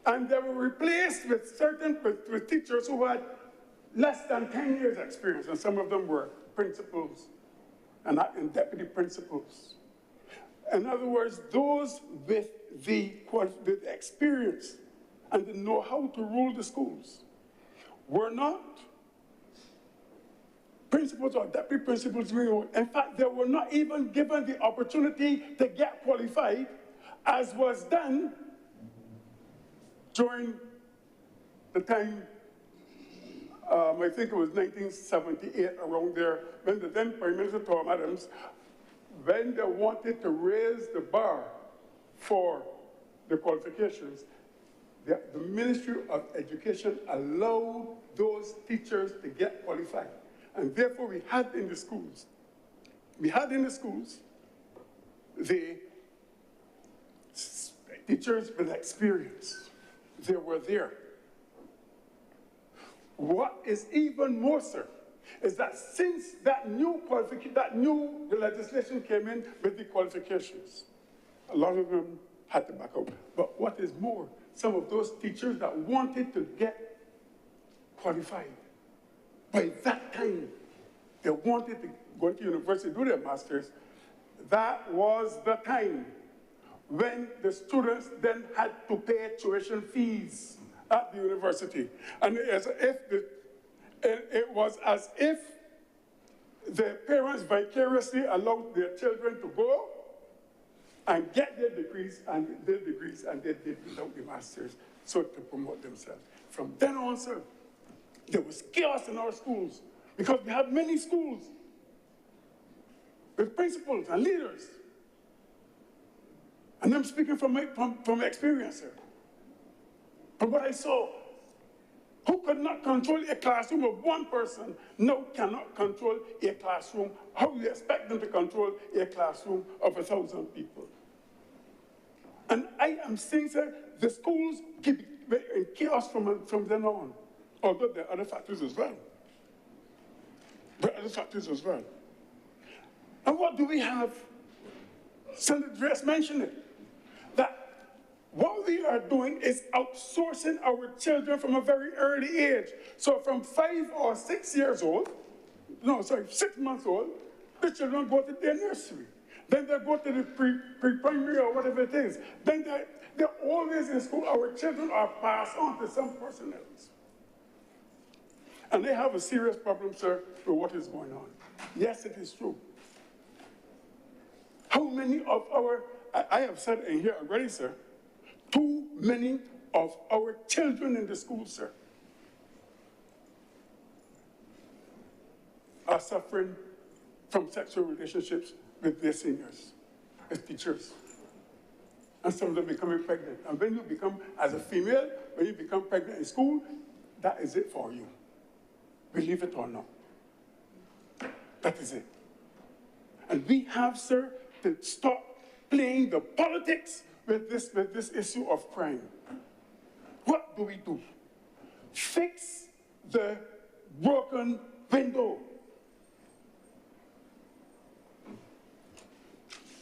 And they were replaced with teachers who had less than 10 years experience, and some of them were principals and deputy principals. In other words, those with the experience and the know-how to rule the schools were not principals or deputy principals. In fact, they were not even given the opportunity to get qualified, as was done during the time, I think it was 1978, around there, when the then Prime Minister Tom Adams, when they wanted to raise the bar for the qualifications, the Ministry of Education allowed those teachers to get qualified. And therefore, we had in the schools the teachers with experience. They were there. What is even more, sir, is that since the legislation came in with the qualifications, a lot of them had to back out. But what is more, some of those teachers that wanted to get qualified, by that time, they wanted to go to university, do their masters. That was the time when the students then had to pay tuition fees at the university. And it was as if the parents vicariously allowed their children to go and get their degrees, and they did without the masters, so to promote themselves. From then on, sir, there was chaos in our schools, because we have many schools with principals and leaders. And I'm speaking from experience, sir. From what I saw, who could not control a classroom of one person now cannot control a classroom. How do you expect them to control a classroom of 1,000 people? And I am saying, sir, the schools keep in chaos from then on, although there are other factors as well. And what do we have? Senator Dress mentioned it, that what we are doing is outsourcing our children from a very early age. So from 5 or 6 years old, 6 months old, the children go to their nursery. Then they go to the pre-primary or whatever it is. Then they're always in school. Our children are passed on to some person else. And they have a serious problem, sir, with what is going on. Yes, it is true. How many of I have said in here already, sir, too many of our children in the schools, sir, are suffering from sexual relationships with their seniors, as teachers. And some of them becoming pregnant. And when you become, as a female, when you become pregnant in school, that is it for you. Believe it or not. That is it. And we have, sir, to stop playing the politics with this issue of crime. What do? Fix the broken window.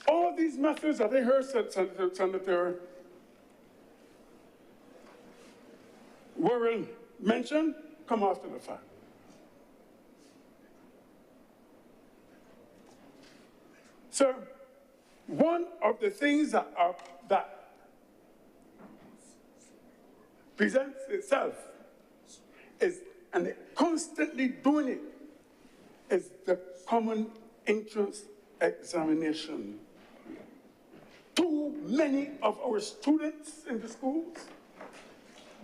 All these methods that I heard Senator Warren mention come after the fact. So, one of the things that presents itself is, and they're constantly doing it, is the common entrance examination. Too many of our students in the schools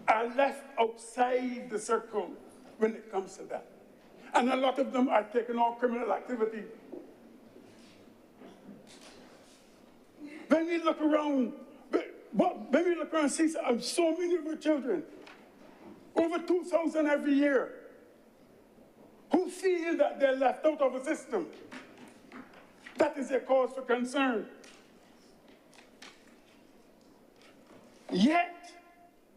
are left outside the circle when it comes to that. And a lot of them are taking on criminal activity. When we look around, and see so many of our children, over 2,000 every year, who feel that they're left out of the system, that is a cause for concern. Yet,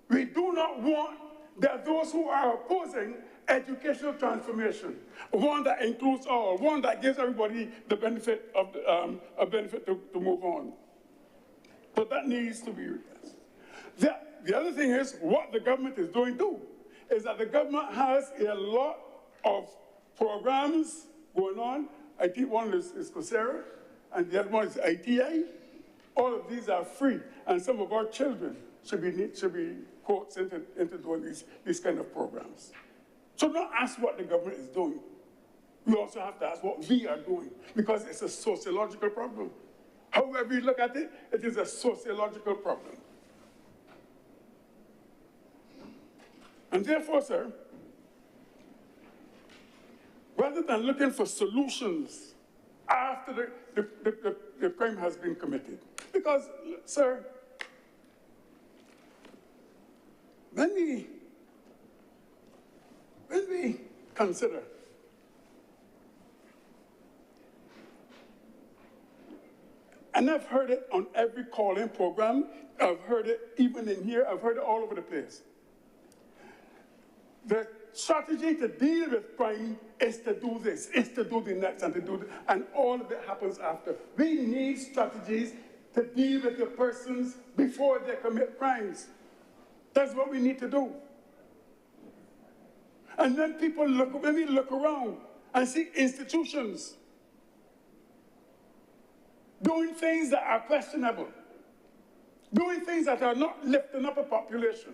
we do not want that those who are opposing educational transformation, one that includes all, one that gives everybody the benefit of a benefit to move on. But that needs to be addressed. The other thing is, what the government is doing too, is that the government has a lot of programs going on. I think one is Coursera, and the other one is ITI. All of these are free, and some of our children should be coaxed into doing these kind of programs. So don't ask what the government is doing. We also have to ask what we are doing, because it's a sociological problem. However you look at it, it is a sociological problem. And therefore, sir, rather than looking for solutions after the crime has been committed, because, sir, when we consider and I've heard it on every call-in program, I've heard it even in here, I've heard it all over the place. The strategy to deal with crime is to do this, is to do the next, and to do and all of it happens after. We need strategies to deal with the persons before they commit crimes. That's what we need to do. And then when we look around and see institutions doing things that are questionable, doing things that are not lifting up a population,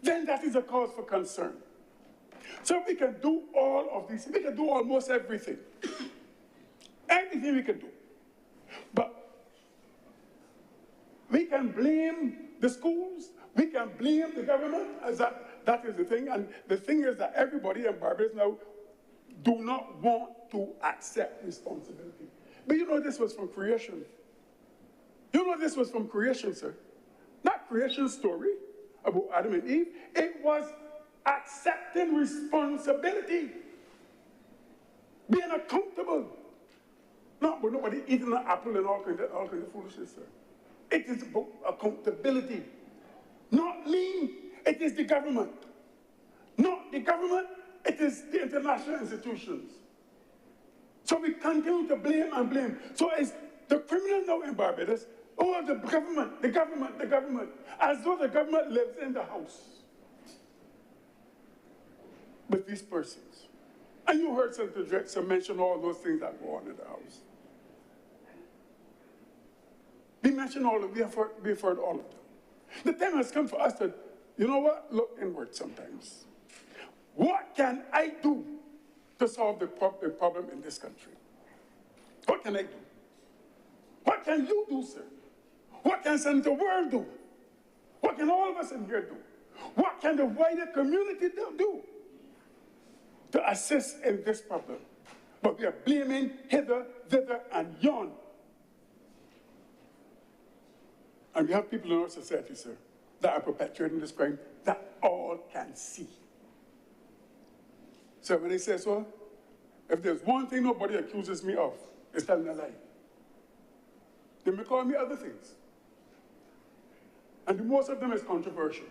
then that is a cause for concern. So we can do all of these, we can do almost everything. Everything we can do. But we can blame the schools, we can blame the government, as that is the thing. And the thing is that everybody in Barbados now do not want to accept responsibility. But you know this was from creation. You know this was from creation, sir. Not creation story about Adam and Eve. It was accepting responsibility. Being accountable. Not with nobody eating an apple and all kinds of foolishness, sir. It is about accountability. Not me, it is the government. Not the government, it is the international institutions. So we continue to blame and blame. So it's the criminal now in Barbados, oh, the government, as though the government lives in the house with these persons. And you heard Senator Drexler mention all those things that go on in the house. We mentioned all of them, we've heard all of them. The time has come for us to, you know what, look inward sometimes. What can I do to solve the problem in this country? What can I do? What can you do, sir? What can Senator World do? What can all of us in here do? What can the wider community do to assist in this problem? but we are blaming hither, thither, and yon. And we have people in our society, sir, that are perpetuating this crime that all can see. So when they say so, if there's one thing nobody accuses me of, it's telling a lie. They may call me other things. And the most of them is controversial.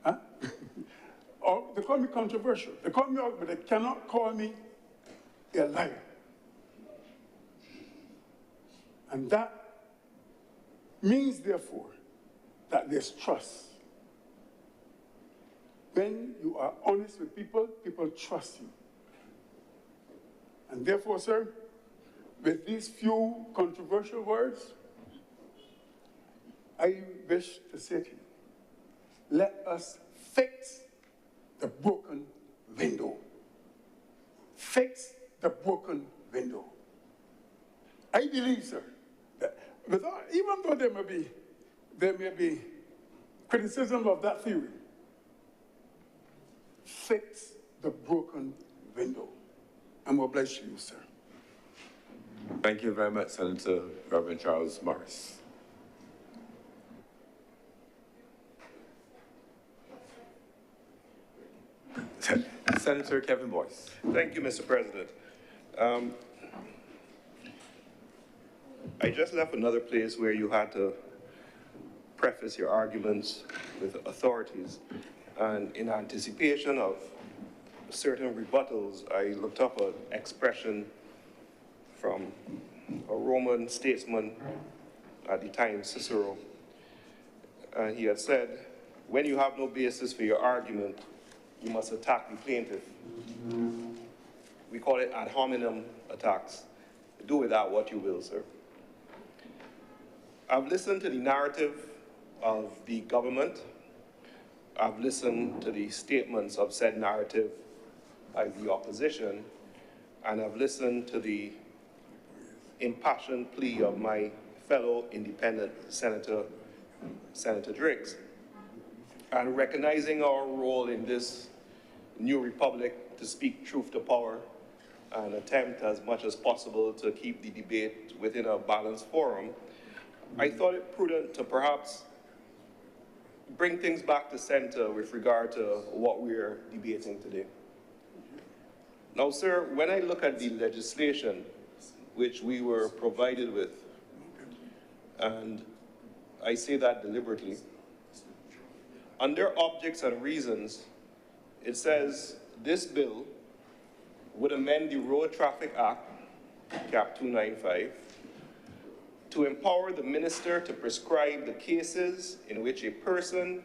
Huh? Or they call me controversial. They call me out, but they cannot call me a liar. And that means, therefore, that there's trust. When you are honest with people, people trust you. And therefore, sir, with these few controversial words, I wish to say to you, let us fix the broken window. Fix the broken window. I believe, sir, that even though there may be criticism of that theory, fix the broken window. I'm obliged to you, sir. Thank you very much, Senator Reverend Charles Morris. Senator Kevin Boyce. Thank you, Mr. President. I just left another place where you had to preface your arguments with authorities. And in anticipation of certain rebuttals, I looked up an expression from a Roman statesman at the time, Cicero. And he had said, when you have no basis for your argument, you must attack the plaintiff. We call it ad hominem attacks. Do with that what you will, sir. I've listened to the narrative of the government. I've listened to the statements of said narrative by the opposition, and I've listened to the impassioned plea of my fellow independent Senator Driggs. And recognizing our role in this new republic to speak truth to power and attempt as much as possible to keep the debate within a balanced forum, I thought it prudent to perhaps bring things back to center with regard to what we're debating today. Now, sir, when I look at the legislation which we were provided with, and I say that deliberately, under objects and reasons, it says this bill would amend the Road Traffic Act, Cap 295, to empower the minister to prescribe the cases in which a person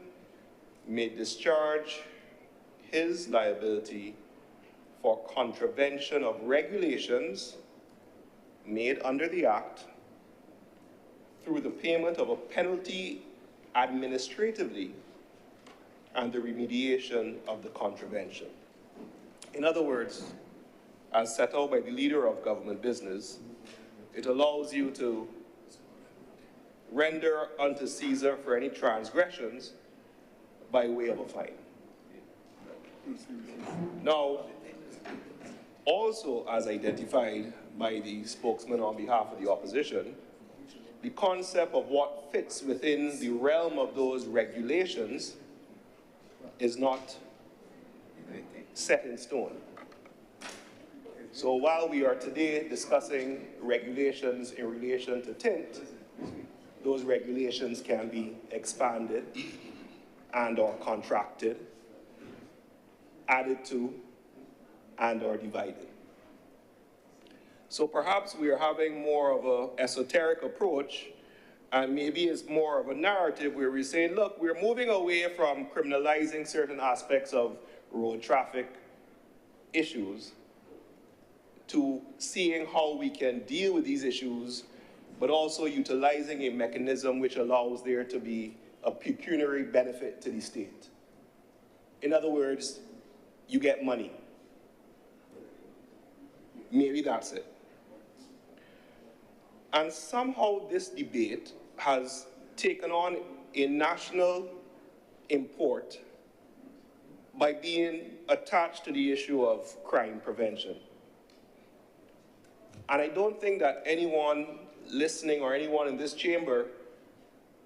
may discharge his liability for contravention of regulations made under the Act through the payment of a penalty administratively and the remediation of the contravention. In other words, as set out by the leader of government business, it allows you to render unto Caesar for any transgressions by way of a fine. Now, also as identified by the spokesman on behalf of the opposition, the concept of what fits within the realm of those regulations is not set in stone. So while we are today discussing regulations in relation to tint, those regulations can be expanded and or contracted, added to, and or divided. So perhaps we are having more of an esoteric approach, and maybe it's more of a narrative where we're saying, look, we're moving away from criminalizing certain aspects of road traffic issues to seeing how we can deal with these issues, but also utilizing a mechanism which allows there to be a pecuniary benefit to the state. In other words, you get money. Maybe that's it. And somehow this debate has taken on a national import by being attached to the issue of crime prevention. And I don't think that anyone listening or anyone in this chamber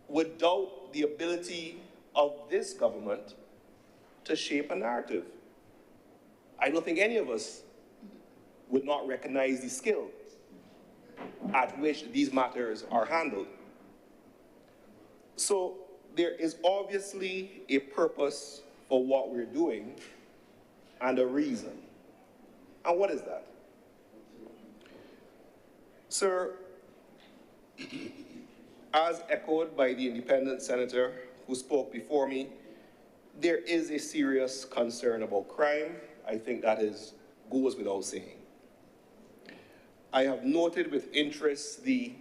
would doubt the ability of this government to shape a narrative. I don't think any of us would not recognize the skill at which these matters are handled. So there is obviously a purpose for what we're doing and a reason. And what is that? Sir, as echoed by the independent senator who spoke before me, there is a serious concern about crime. I think that goes without saying. I have noted with interest the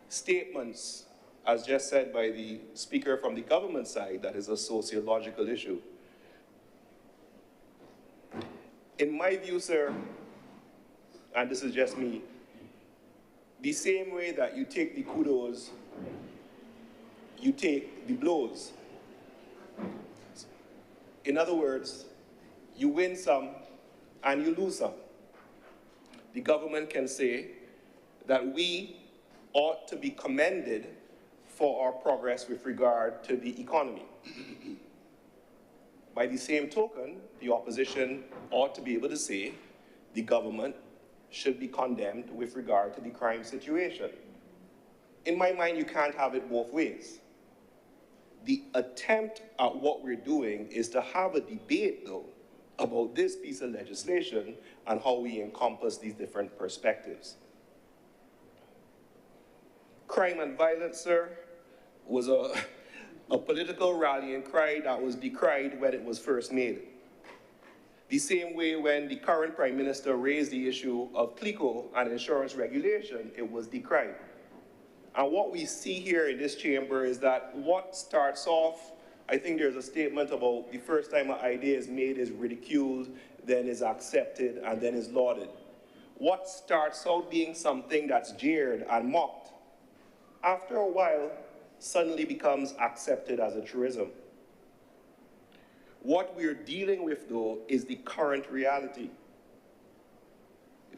statements, as just said by the speaker from the government side, that is a sociological issue. In my view, sir, and this is just me, the same way that you take the kudos, you take the blows. In other words, you win some and you lose some. The government can say that we ought to be commended for our progress with regard to the economy. By the same token, the opposition ought to be able to say the government should be condemned with regard to the crime situation. In my mind, you can't have it both ways. The attempt at what we're doing is to have a debate, though, about this piece of legislation and how we encompass these different perspectives. Crime and violence, sir, was a political rallying cry that was decried when it was first made. The same way when the current Prime Minister raised the issue of CLICO and insurance regulation, it was decried. And what we see here in this chamber is that what starts off, I think there's a statement about the first time an idea is made is ridiculed, then is accepted, and then is lauded. What starts out being something that's jeered and mocked, after a while, suddenly becomes accepted as a truism. What we're dealing with, though, is the current reality.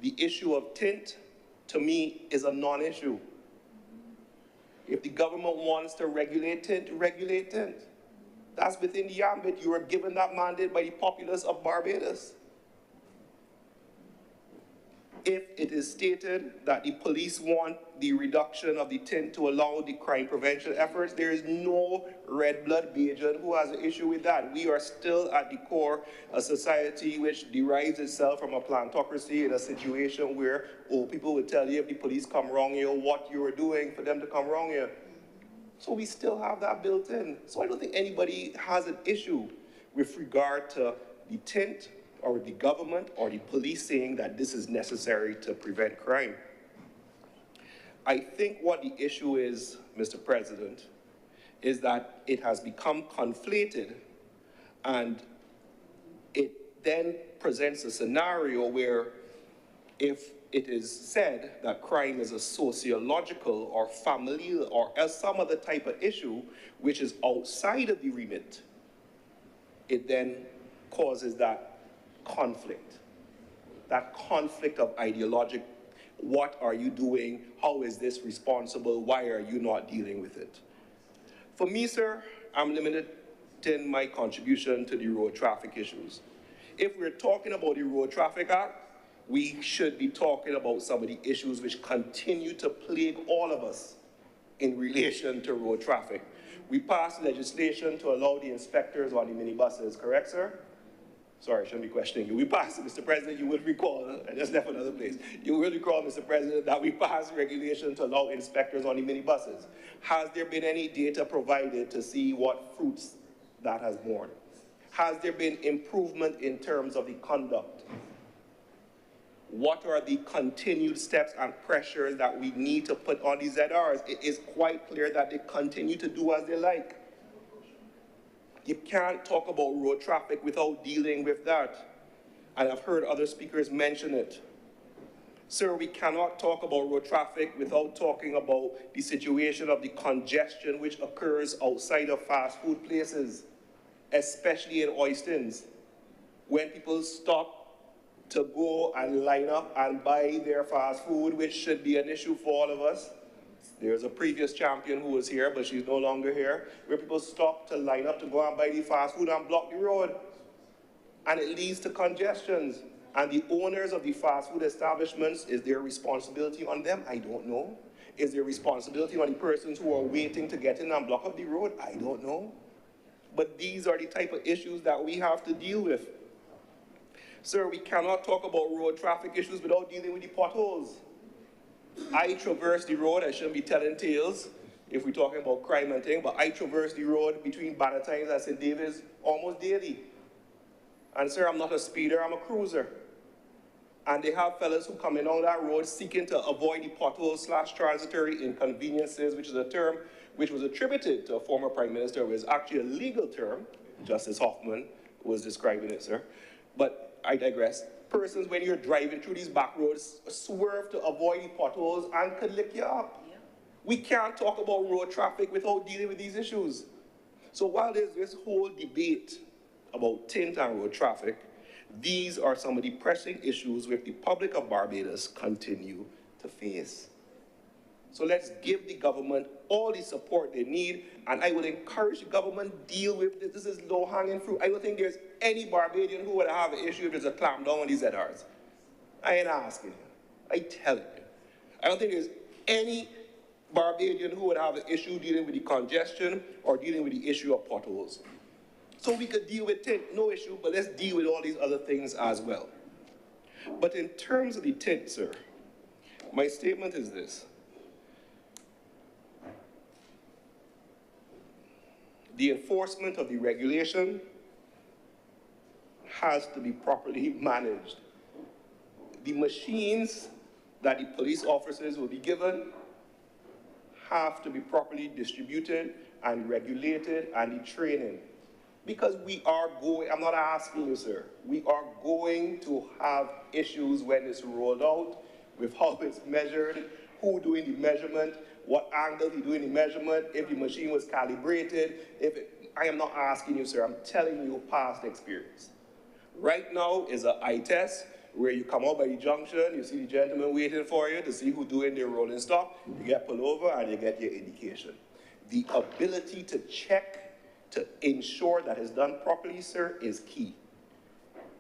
The issue of tint, to me, is a non-issue. If the government wants to regulate tint, regulate tint. That's within the ambit. You were given that mandate by the populace of Barbados. If it is stated that the police want the reduction of the tint to allow the crime prevention efforts, there is no red blood Bajan who has an issue with that. We are still at the core a society which derives itself from a plantocracy in a situation where people would tell you if the police come wrong here, what you are doing for them to come wrong here. So we still have that built in. So I don't think anybody has an issue with regard to the tint or the government or the police saying that this is necessary to prevent crime. I think what the issue is, Mr. President, is that it has become conflated, and it then presents a scenario where if it is said that crime is a sociological or familial or some other type of issue which is outside of the remit, it then causes that conflict of ideologic, what are you doing, how is this responsible, why are you not dealing with it? For me, sir, I'm limited in my contribution to the road traffic issues. If we're talking about the Road Traffic Act, we should be talking about some of the issues which continue to plague all of us in relation to road traffic. We passed legislation to allow the inspectors on the minibuses, correct, sir? Sorry, I shouldn't be questioning you. We passed, Mr. President, you would recall, I just left another place. You will recall, Mr. President, that we passed regulation to allow inspectors on the minibuses. Has there been any data provided to see what fruits that has borne? Has there been improvement in terms of the conduct? What are the continued steps and pressures that we need to put on the ZRs? It is quite clear that they continue to do as they like. You can't talk about road traffic without dealing with that. And I've heard other speakers mention it. Sir, we cannot talk about road traffic without talking about the situation of the congestion which occurs outside of fast food places. especially in Oistins, when people stop to go and line up and buy their fast food, which should be an issue for all of us. There's a previous champion who was here, but she's no longer here, where people stop to line up to go and buy the fast food and block the road. And it leads to congestions. And the owners of the fast food establishments, is there responsibility on them? I don't know. Is there responsibility on the persons who are waiting to get in and block up the road? I don't know. But these are the type of issues that we have to deal with. Sir, we cannot talk about road traffic issues without dealing with the potholes. I traverse the road, I shouldn't be telling tales if we're talking about crime and things, but I traverse the road between Bannatynes and St. David's almost daily. And sir, I'm not a speeder, I'm a cruiser. And they have fellas who come in on that road seeking to avoid the potholes / transitory inconveniences, which is a term which was attributed to a former prime minister, which is actually a legal term. Justice Hoffman was describing it, sir. But I digress. Persons, when you're driving through these back roads, swerve to avoid the potholes and could lick you up. Yeah. We can't talk about road traffic without dealing with these issues. So while there's this whole debate about tint and road traffic, these are some of the pressing issues which the public of Barbados continue to face. So let's give the government all the support they need, and I would encourage the government deal with this. This is low-hanging fruit. I don't think there's any Barbadian who would have an issue if there's a clamp down on these ZRs. I ain't asking you. I tell you. I don't think there's any Barbadian who would have an issue dealing with the congestion or dealing with the issue of potholes. So we could deal with tint, no issue, but let's deal with all these other things as well. But in terms of the tint, sir, my statement is this. The enforcement of the regulation has to be properly managed. The machines that the police officers will be given have to be properly distributed and regulated, and the training. Because we are going, I'm not asking you, sir, we are going to have issues when it's rolled out with how it's measured, who doing the measurement, what angle he doing the measurement, if the machine was calibrated, I am not asking you, sir, I'm telling you past experience. Right now is an eye test where you come out by the junction, you see the gentleman waiting for you to see who's doing their rolling stock, you get pulled over and you get your indication. The ability to check, to ensure that it's done properly, sir, is key.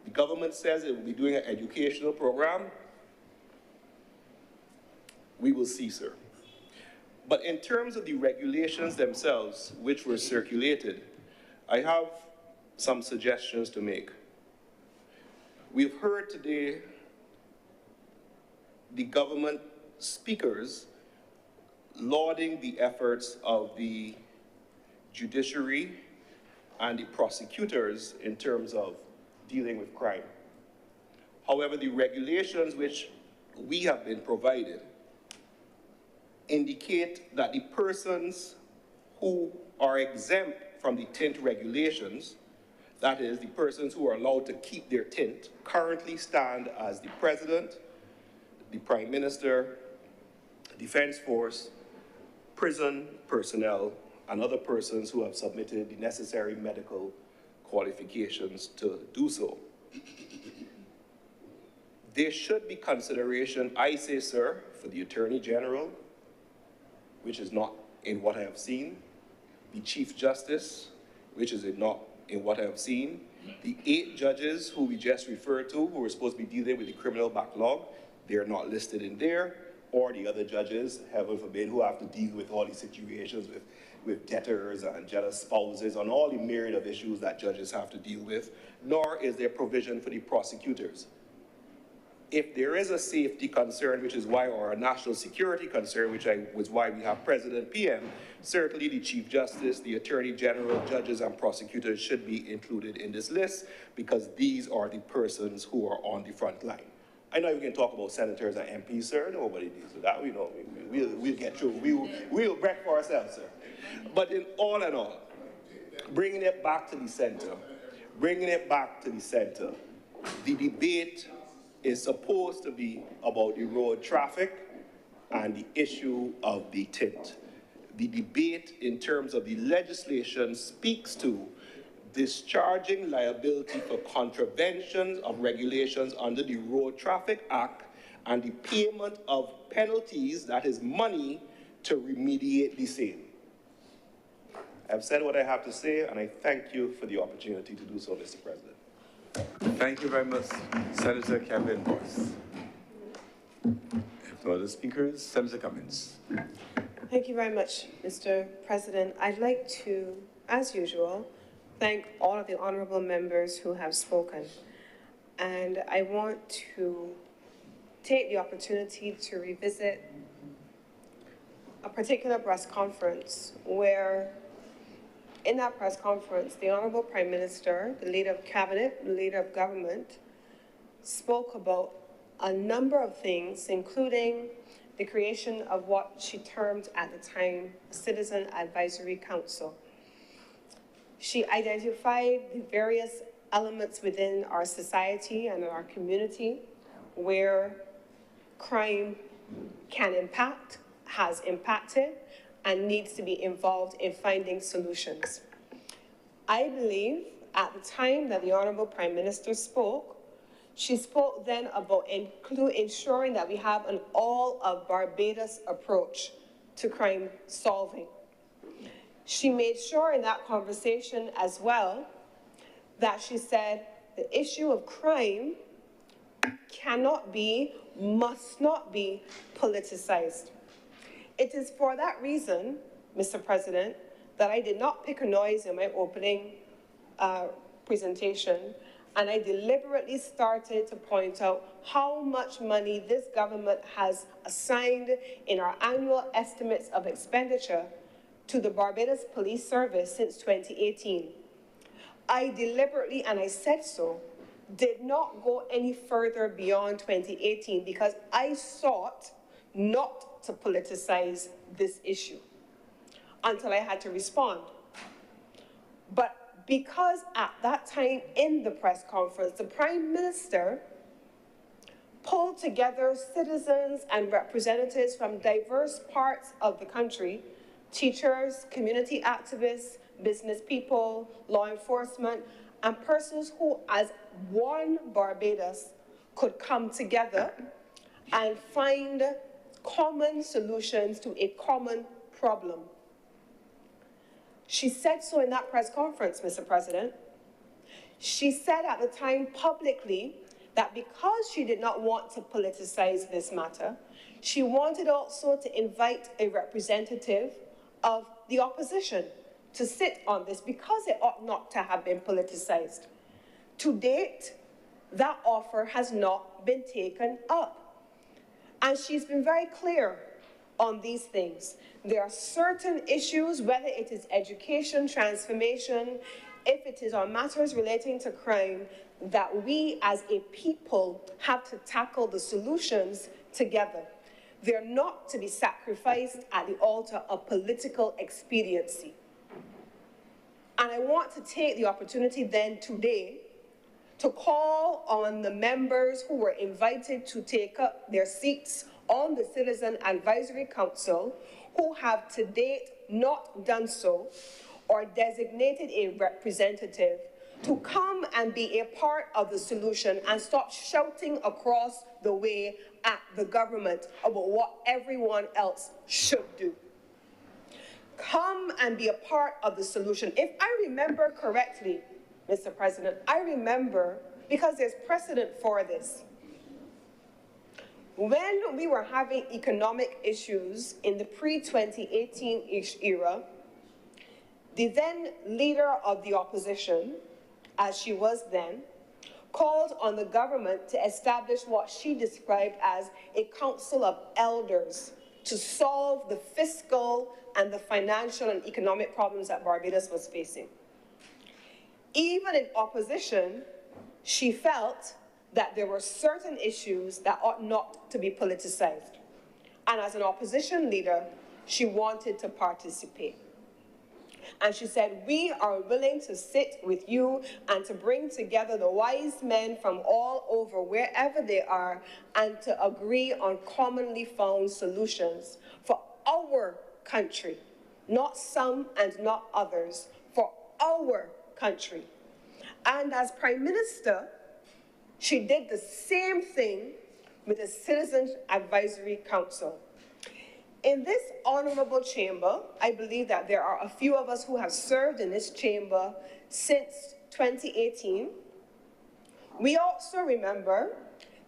The government says it will be doing an educational program. We will see, sir. But in terms of the regulations themselves, which were circulated, I have some suggestions to make. We've heard today the government speakers lauding the efforts of the judiciary and the prosecutors in terms of dealing with crime. However, the regulations which we have been provided indicate that the persons who are exempt from the tint regulations, that is, the persons who are allowed to keep their tint, currently stand as the President, the Prime Minister, Defense Force, prison personnel, and other persons who have submitted the necessary medical qualifications to do so. There should be consideration, I say, sir, for the Attorney General, which is not in what I have seen, the Chief Justice, which is not in what I have seen, the 8 judges who we just referred to, who are supposed to be dealing with the criminal backlog, they're not listed in there, or the other judges, heaven forbid, who have to deal with all these situations with debtors and jealous spouses and all the myriad of issues that judges have to deal with, nor is there provision for the prosecutors. If there is a safety concern, which is why, or a national security concern, which was why we have President PM, certainly the Chief Justice, the Attorney General, judges and prosecutors should be included in this list because these are the persons who are on the front line. I know we can talk about senators and MPs, sir. Nobody deals with that. We know we'll get through. We'll break for ourselves, sir. But in all, bringing it back to the center, the debate is supposed to be about the road traffic and the issue of the tint. The debate in terms of the legislation speaks to discharging liability for contraventions of regulations under the Road Traffic Act and the payment of penalties, that is money, to remediate the same. I've said what I have to say, and I thank you for the opportunity to do so, Mr. President. Thank you very much, Senator Kevin Boyce. If no other speakers, Senator Cummins. Thank you very much, Mr. President. I'd like to, as usual, thank all of the honorable members who have spoken. And I want to take the opportunity to revisit a particular press conference where, in that press conference, the Honorable Prime Minister, the Leader of Cabinet, the Leader of Government, spoke about a number of things, including the creation of what she termed at the time Citizen Advisory Council. She identified the various elements within our society and our community where crime can impact, has impacted, and needs to be involved in finding solutions. I believe at the time that the Honorable Prime Minister spoke, she spoke then about ensuring that we have an all of Barbados approach to crime solving. She made sure in that conversation as well that she said the issue of crime cannot be, must not be politicized. It is for that reason, Mr. President, that I did not pick a noise in my opening presentation, and I deliberately started to point out how much money this government has assigned in our annual estimates of expenditure to the Barbados Police Service since 2018. I deliberately, and I said so, did not go any further beyond 2018 because I sought not to politicize this issue until I had to respond. But because at that time in the press conference, the Prime Minister pulled together citizens and representatives from diverse parts of the country, teachers, community activists, business people, law enforcement, and persons who, as one Barbados, could come together and find common solutions to a common problem. She said so in that press conference, Mr. President. She said at the time publicly that because she did not want to politicize this matter, she wanted also to invite a representative of the opposition to sit on this because it ought not to have been politicized. To date, that offer has not been taken up. And she's been very clear on these things. There are certain issues, whether it is education, transformation, if it is on matters relating to crime, that we as a people have to tackle the solutions together. They're not to be sacrificed at the altar of political expediency. And I want to take the opportunity then today to call on the members who were invited to take up their seats on the Citizen Advisory Council who have to date not done so or designated a representative to come and be a part of the solution and stop shouting across the way at the government about what everyone else should do. Come and be a part of the solution. If I remember correctly, Mr. President, I remember, because there's precedent for this, when we were having economic issues in the pre-2018-ish era, the then leader of the opposition, as she was then, called on the government to establish what she described as a council of elders to solve the fiscal and the financial and economic problems that Barbados was facing. Even in opposition, she felt that there were certain issues that ought not to be politicized. And as an opposition leader, she wanted to participate. And she said, we are willing to sit with you and to bring together the wise men from all over, wherever they are, and to agree on commonly found solutions for our country, not some and not others, for our country. And as Prime Minister, she did the same thing with the Citizens Advisory Council. In this honorable chamber, I believe that there are a few of us who have served in this chamber since 2018. We also remember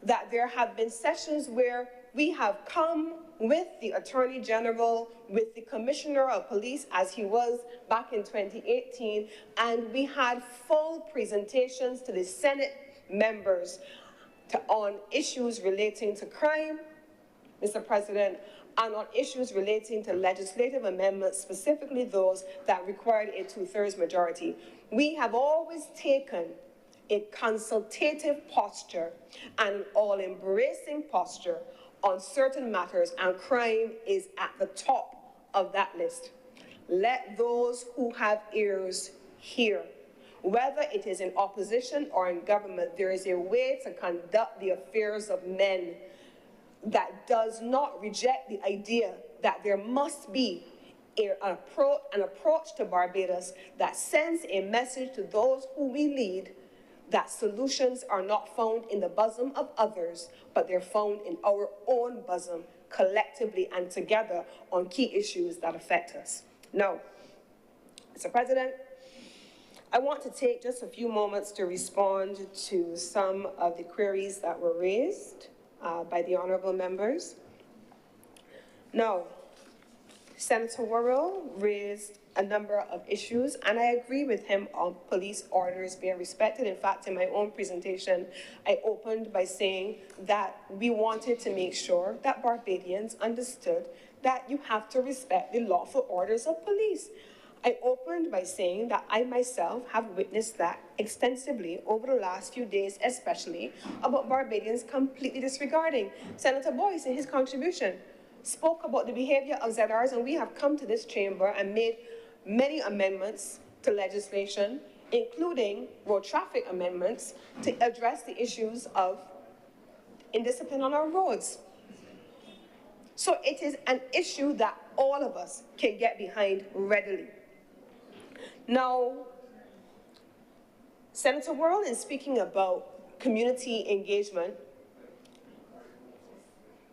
that there have been sessions where we have come with the Attorney General, with the Commissioner of Police, as he was back in 2018, and we had full presentations to the Senate members on issues relating to crime, Mr. President, and on issues relating to legislative amendments, specifically those that required a 2/3 majority. We have always taken a consultative posture and an all-embracing posture on certain matters, and crime is at the top of that list. Let those who have ears hear. Whether it is in opposition or in government, there is a way to conduct the affairs of men that does not reject the idea that there must be an approach to Barbados that sends a message to those who we lead that solutions are not found in the bosom of others, but they're found in our own bosom, collectively and together on key issues that affect us. Now, Mr. President, I want to take just a few moments to respond to some of the queries that were raised by the honorable members. Now, Senator Worrell raised a number of issues, and I agree with him on police orders being respected. In fact, in my own presentation, I opened by saying that we wanted to make sure that Barbadians understood that you have to respect the lawful orders of police. I opened by saying that I myself have witnessed that extensively over the last few days, especially about Barbadians completely disregarding. Senator Boyce, in his contribution, spoke about the behavior of ZRs, and we have come to this chamber and made many amendments to legislation, including road traffic amendments, to address the issues of indiscipline on our roads. So it is an issue that all of us can get behind readily. Now, Senator Worrell, in speaking about community engagement,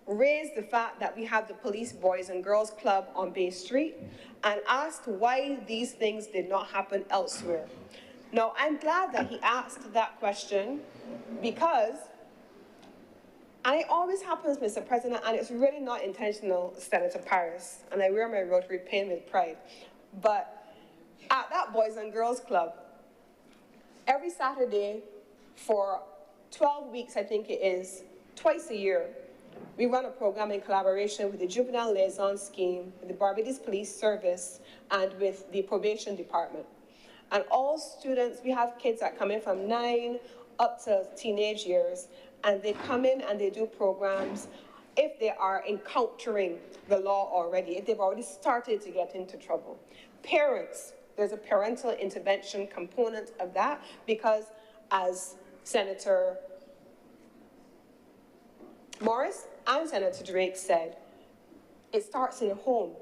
raised the fact that we have the Police Boys and Girls Club on Bay Street and asked why these things did not happen elsewhere. Now, I'm glad that he asked that question because, and it always happens, Mr. President, and it's really not intentional, Senator Paris, and I wear my Rotary pin with pride, but at that Boys and Girls Club, every Saturday for 12 weeks, I think it is, twice a year, we run a program in collaboration with the Juvenile Liaison Scheme, with the Barbados Police Service, and with the Probation Department. And all students, we have kids that come in from 9 up to teenage years, and they come in and they do programs if they are encountering the law already, if they've already started to get into trouble. Parents, there's a parental intervention component of that because, as Senator Morris and Senator Drake said, it starts in a home.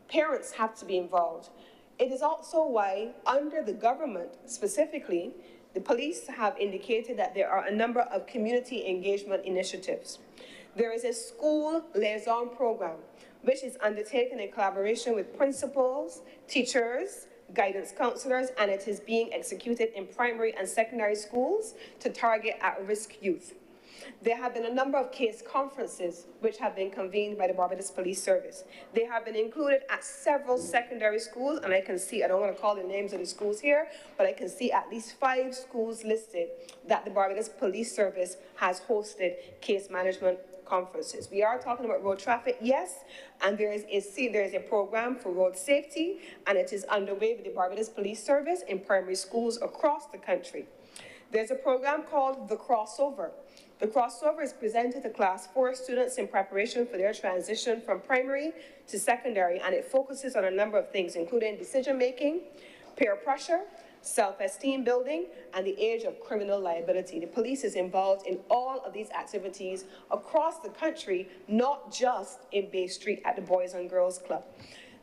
Parents have to be involved. It is also why, under the government specifically, the police have indicated that there are a number of community engagement initiatives. There is a school liaison program, which is undertaken in collaboration with principals, teachers, guidance counselors, and it is being executed in primary and secondary schools to target at-risk youth. There have been a number of case conferences which have been convened by the Barbados Police Service. They have been included at several secondary schools, and I can see, I don't want to call the names of the schools here, but I can see at least 5 schools listed that the Barbados Police Service has hosted case management conferences. We are talking about road traffic, yes, and there is a program for road safety, and it is underway with the Barbados Police Service in primary schools across the country. There's a program called The Crossover. The Crossover is presented to Class 4 students in preparation for their transition from primary to secondary, and it focuses on a number of things, including decision-making, peer pressure, self-esteem building, and the age of criminal liability. The police is involved in all of these activities across the country, not just in Bay Street at the Boys and Girls Club.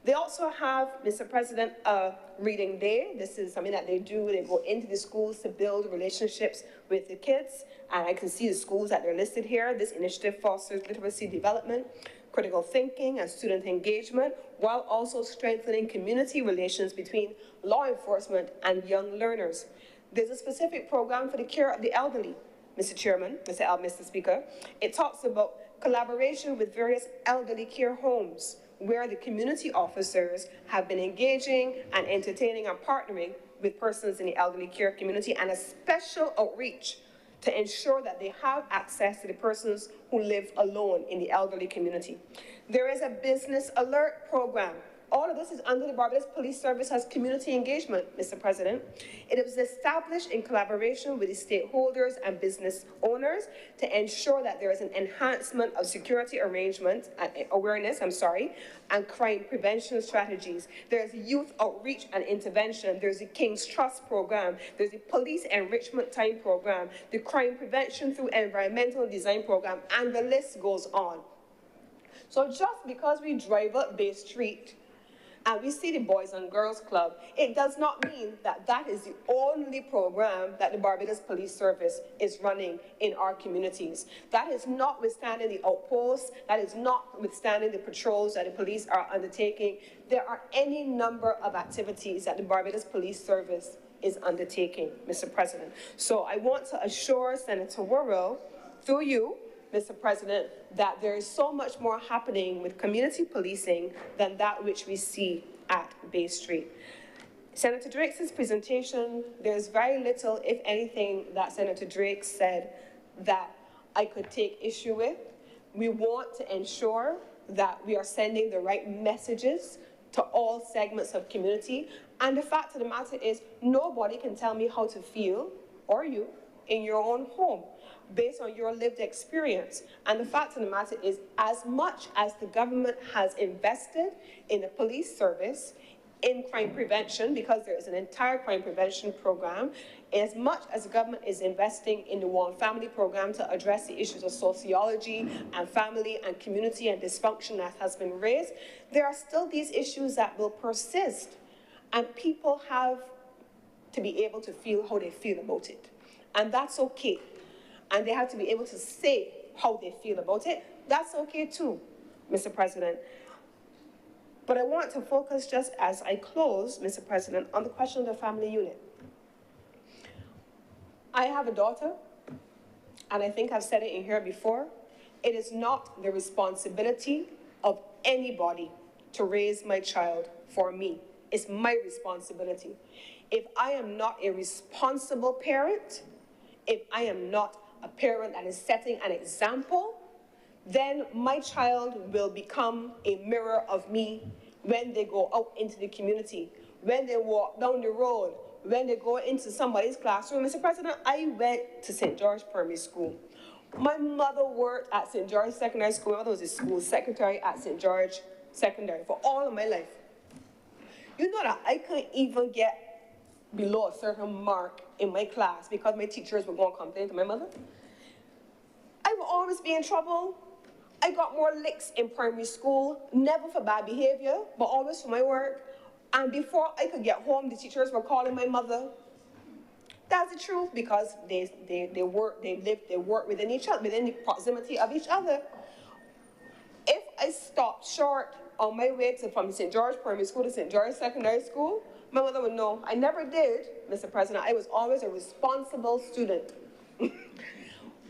They also have, Mr. President, a reading day. This is something that they do. They go into the schools to build relationships with the kids. And I can see the schools that they're listed here. This initiative fosters literacy development, critical thinking, and student engagement, while also strengthening community relations between law enforcement and young learners. There's a specific program for the care of the elderly, Mr. Chairman, Mr. Speaker. It talks about collaboration with various elderly care homes, where the community officers have been engaging and entertaining and partnering with persons in the elderly care community, and a special outreach to ensure that they have access to the persons who live alone in the elderly community. There is a business alert program. All of this is under the Barbados Police Service as community engagement, Mr. President. It was established in collaboration with the stakeholders and business owners to ensure that there is an enhancement of security awareness, and crime prevention strategies. There's youth outreach and intervention. There's the King's Trust program. There's the police enrichment time program, the crime prevention through environmental design program, and the list goes on. So just because we drive up Bay Street and we see the Boys and Girls Club, it does not mean that that is the only program that the Barbados Police Service is running in our communities. That is notwithstanding the outposts, that is notwithstanding the patrols that the police are undertaking. There are any number of activities that the Barbados Police Service is undertaking, Mr. President. So I want to assure Senator Worrell, through you, Mr. President, that there is so much more happening with community policing than that which we see at Bay Street. Senator Drake's presentation, there's very little, if anything, that Senator Drake said that I could take issue with. We want to ensure that we are sending the right messages to all segments of community. And the fact of the matter is, nobody can tell me how to feel, or you, in your own home, based on your lived experience. And the fact of the matter is, as much as the government has invested in the police service, in crime prevention, because there is an entire crime prevention program, as much as the government is investing in the One Family program to address the issues of sociology and family and community and dysfunction that has been raised, there are still these issues that will persist. And people have to be able to feel how they feel about it. And that's okay. And they have to be able to say how they feel about it. That's okay too, Mr. President. But I want to focus, just as I close, Mr. President, on the question of the family unit. I have a daughter, and I think I've said it in here before. It is not the responsibility of anybody to raise my child for me. It's my responsibility. If I am not a responsible parent, if I am not a parent that is setting an example, then my child will become a mirror of me when they go out into the community, when they walk down the road, when they go into somebody's classroom. Mr. President, I went to St. George Primary School. My mother worked at St. George Secondary School. My mother was the school secretary at St. George Secondary for all of my life. You know that I couldn't even get below a certain mark in my class because my teachers were going to complain to my mother. I would always be in trouble. I got more licks in primary school, never for bad behavior, but always for my work. And before I could get home, the teachers were calling my mother. That's the truth, because they work within each other, within the proximity of each other. If I stopped short on my way from St. George Primary School to St. George Secondary School, my mother would know. I never did, Mr. President. I was always a responsible student.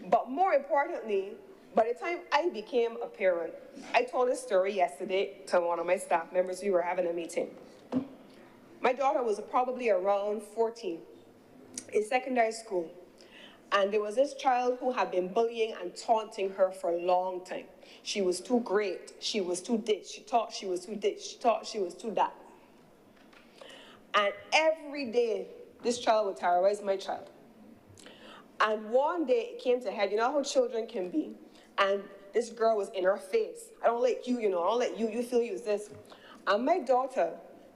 But more importantly, by the time I became a parent, I told a story yesterday to one of my staff members. We were having a meeting. My daughter was probably around 14 in secondary school. And there was this child who had been bullying and taunting her for a long time. She was too great. She was too this. She thought she was too this. She thought she was too that. And every day, this child would terrorize my child. And one day, it came to head. You know how children can be? And this girl was in her face. I don't let you, I don't let you feel you this. And my daughter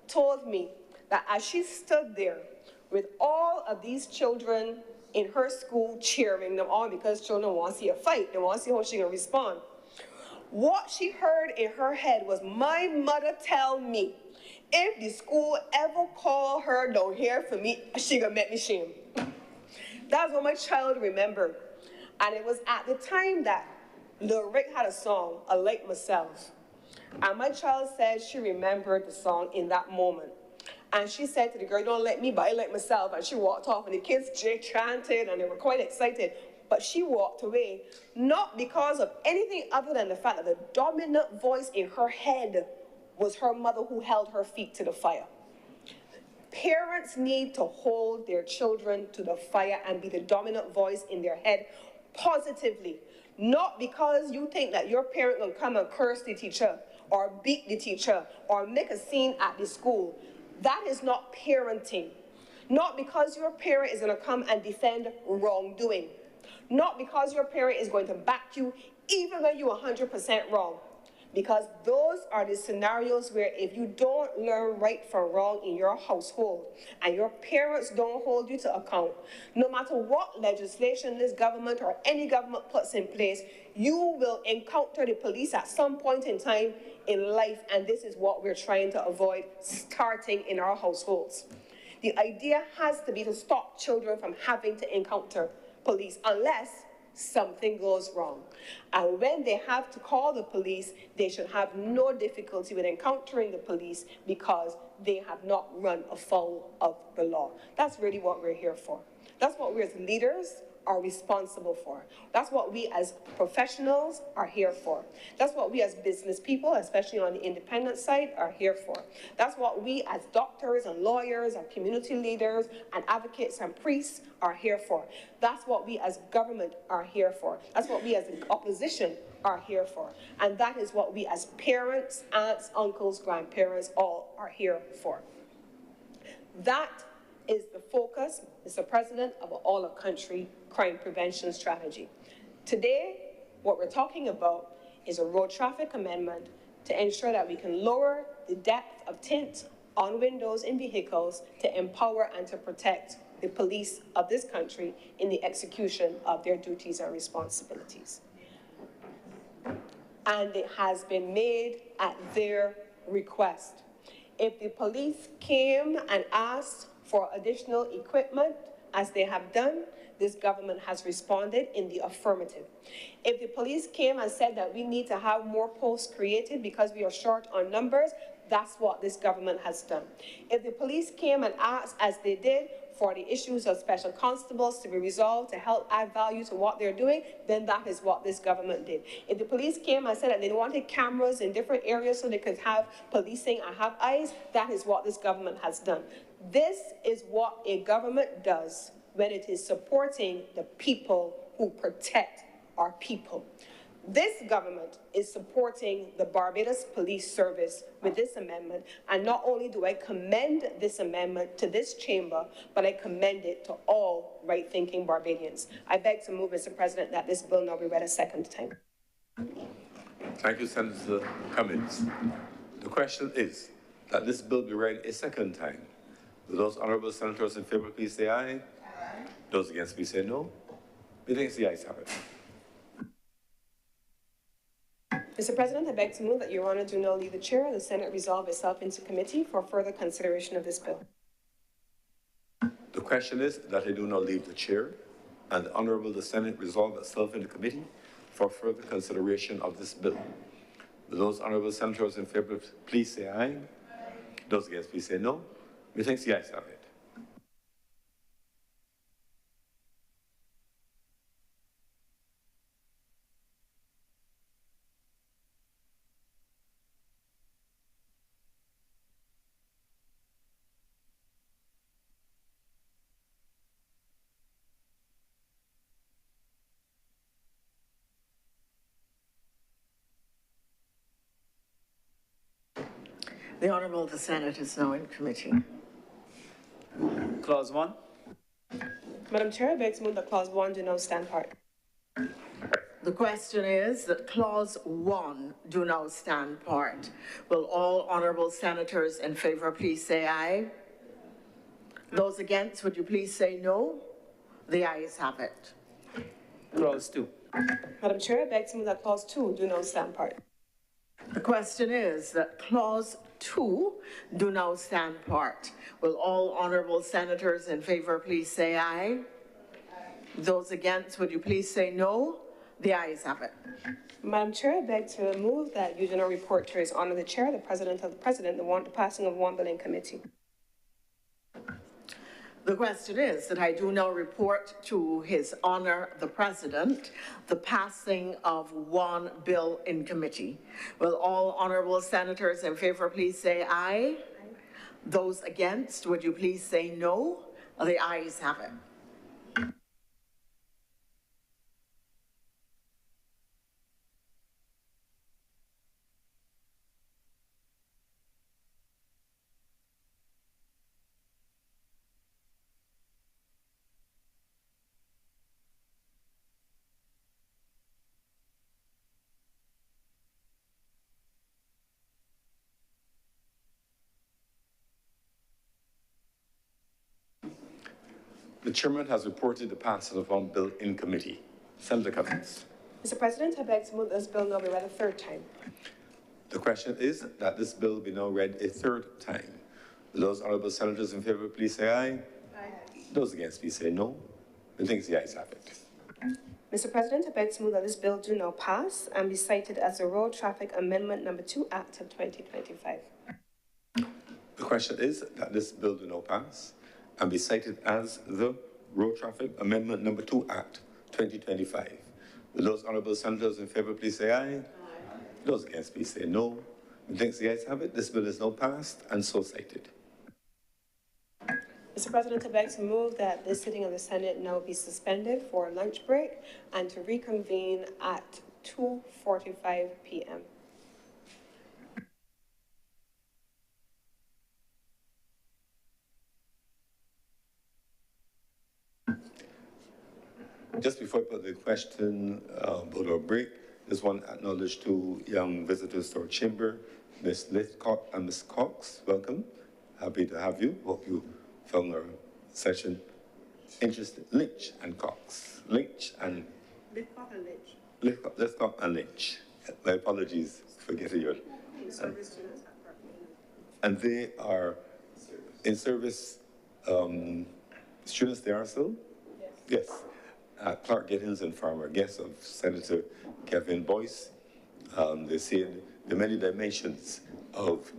told me that as she stood there with all of these children in her school cheering them on, because children want to see a fight, they want to see how she's going to respond. What she heard in her head was, my mother tell me, if the school ever call her down here for me, she gonna make me shame. That's what my child remembered. And it was at the time that Lil Rick had a song, I Like Myself. And my child said she remembered the song in that moment. And she said to the girl, don't let me, but I like myself. And she walked off, and the kids chanted, and they were quite excited. But she walked away, not because of anything other than the fact that the dominant voice in her head was her mother who held her feet to the fire. Parents need to hold their children to the fire and be the dominant voice in their head positively. Not because you think that your parent will come and curse the teacher or beat the teacher or make a scene at the school. That is not parenting. Not because your parent is going to come and defend wrongdoing. Not because your parent is going to back you even when you're 100% wrong. Because those are the scenarios where if you don't learn right from wrong in your household and your parents don't hold you to account, no matter what legislation this government or any government puts in place, you will encounter the police at some point in time in life, and this is what we're trying to avoid, starting in our households. The idea has to be to stop children from having to encounter police unless something goes wrong. And when they have to call the police, they should have no difficulty with encountering the police because they have not run afoul of the law. That's really what we're here for. That's what we as leaders are responsible for. That's what we as professionals are here for. That's what we as business people, especially on the independent side, are here for. That's what we as doctors and lawyers and community leaders and advocates and priests are here for. That's what we as government are here for. That's what we as the opposition are here for. And that is what we as parents, aunts, uncles, grandparents, all are here for. That is the focus, Mr. President, of an all-of-country crime prevention strategy. Today, what we're talking about is a road traffic amendment to ensure that we can lower the depth of tint on windows in vehicles to empower and to protect the police of this country in the execution of their duties and responsibilities. And it has been made at their request. If the police came and asked for additional equipment, as they have done, this government has responded in the affirmative. If the police came and said that we need to have more posts created because we are short on numbers, that's what this government has done. If the police came and asked, as they did, for the issues of special constables to be resolved to help add value to what they're doing, then that is what this government did. If the police came and said that they wanted cameras in different areas so they could have policing and have eyes, that is what this government has done. This is what a government does when it is supporting the people who protect our people. This government is supporting the Barbados Police Service with this amendment, and not only do I commend this amendment to this chamber, but I commend it to all right-thinking Barbadians. I beg to move, Mr. President, that this bill now be read a second time. Thank you, Senator Cummings. The question is that this bill be read a second time. Will those honorable senators in favor, please say aye. Aye. Those against, please say no. Methinks the ayes have it. Mr. President, I beg to move that Your Honor do not leave the chair and the Senate resolve itself into committee for further consideration of this bill. The question is that I do not leave the chair and the Honorable the Senate resolve itself into committee for further consideration of this bill. Will those honorable senators in favor, please say aye. Aye. Those against, please say no. Methinks the ayes have it. The Honourable the Senate is now in committee. Clause 1. Madam Chair, I beg to move that Clause 1 do now stand part. The question is that Clause 1 do now stand part. Will all honourable senators in favour please say aye? Those against, would you please say no? The ayes have it. Clause 2. Madam Chair, I beg to move that clause 2 do now stand part. The question is that clause 2 do now stand part. Will all honorable senators in favor please say aye? Those against, would you please say no? The ayes have it. Madam Chair, I beg to move that you do not report to His Honor the Chair, the President of the President, the passing of one bill in committee. The question is that I do now report to His Honor the President the passing of one bill in committee. Will all honorable senators in favor please say aye? Those against, would you please say no? The ayes have it. The chairman has reported the passing of one bill in committee. Senator Cummings. Mr. President, I beg to move this bill now be read a third time. The question is that this bill be now read a third time. Those honorable senators in favor, please say aye. Aye. Those against, please say no. I think the ayes have it. Mr. President, I beg to move that this bill do now pass and be cited as the Road Traffic Amendment Number 2 Act of 2025. The question is that this bill do now pass and be cited as the Road Traffic Amendment Number 2 Act 2025. Will those honorable senators in favor please say aye? Aye. Those against please say no. I think the ayes have it. This bill is now passed and so cited. Mr. President, I beg to move that this sitting of the Senate now be suspended for a lunch break and to reconvene at 2:45 p.m. Just before I put the question about our break, just want to acknowledge two young visitors to our chamber, Ms. Lithcott and Ms. Cox. Welcome. Happy to have you. Hope you found our session interesting. Lynch and Cox. Lynch and... Lithcott and Lynch. Lithcott and Lynch. My apologies for getting your... And they are in service students they are still? Yes. Clark Gittins and former guest of Senator Kevin Boyce. They see the many dimensions of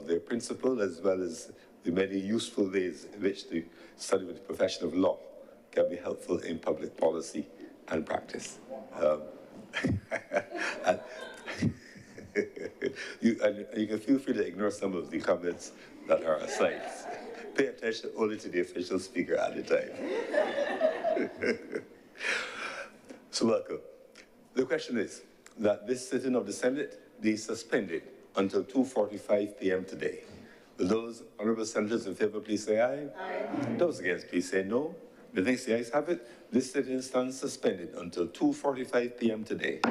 their principle as well as the many useful ways in which the study with the profession of law can be helpful in public policy and practice. And you can feel free to ignore some of the comments that are aside. Pay attention only to the official speaker at the time. So welcome. The question is that this sitting of the Senate be suspended until 2:45 p.m. today. Will those honorable senators in favor please say aye? Aye. Those against please say no. The next ayes have it. This sitting stands suspended until 2:45 p.m. today.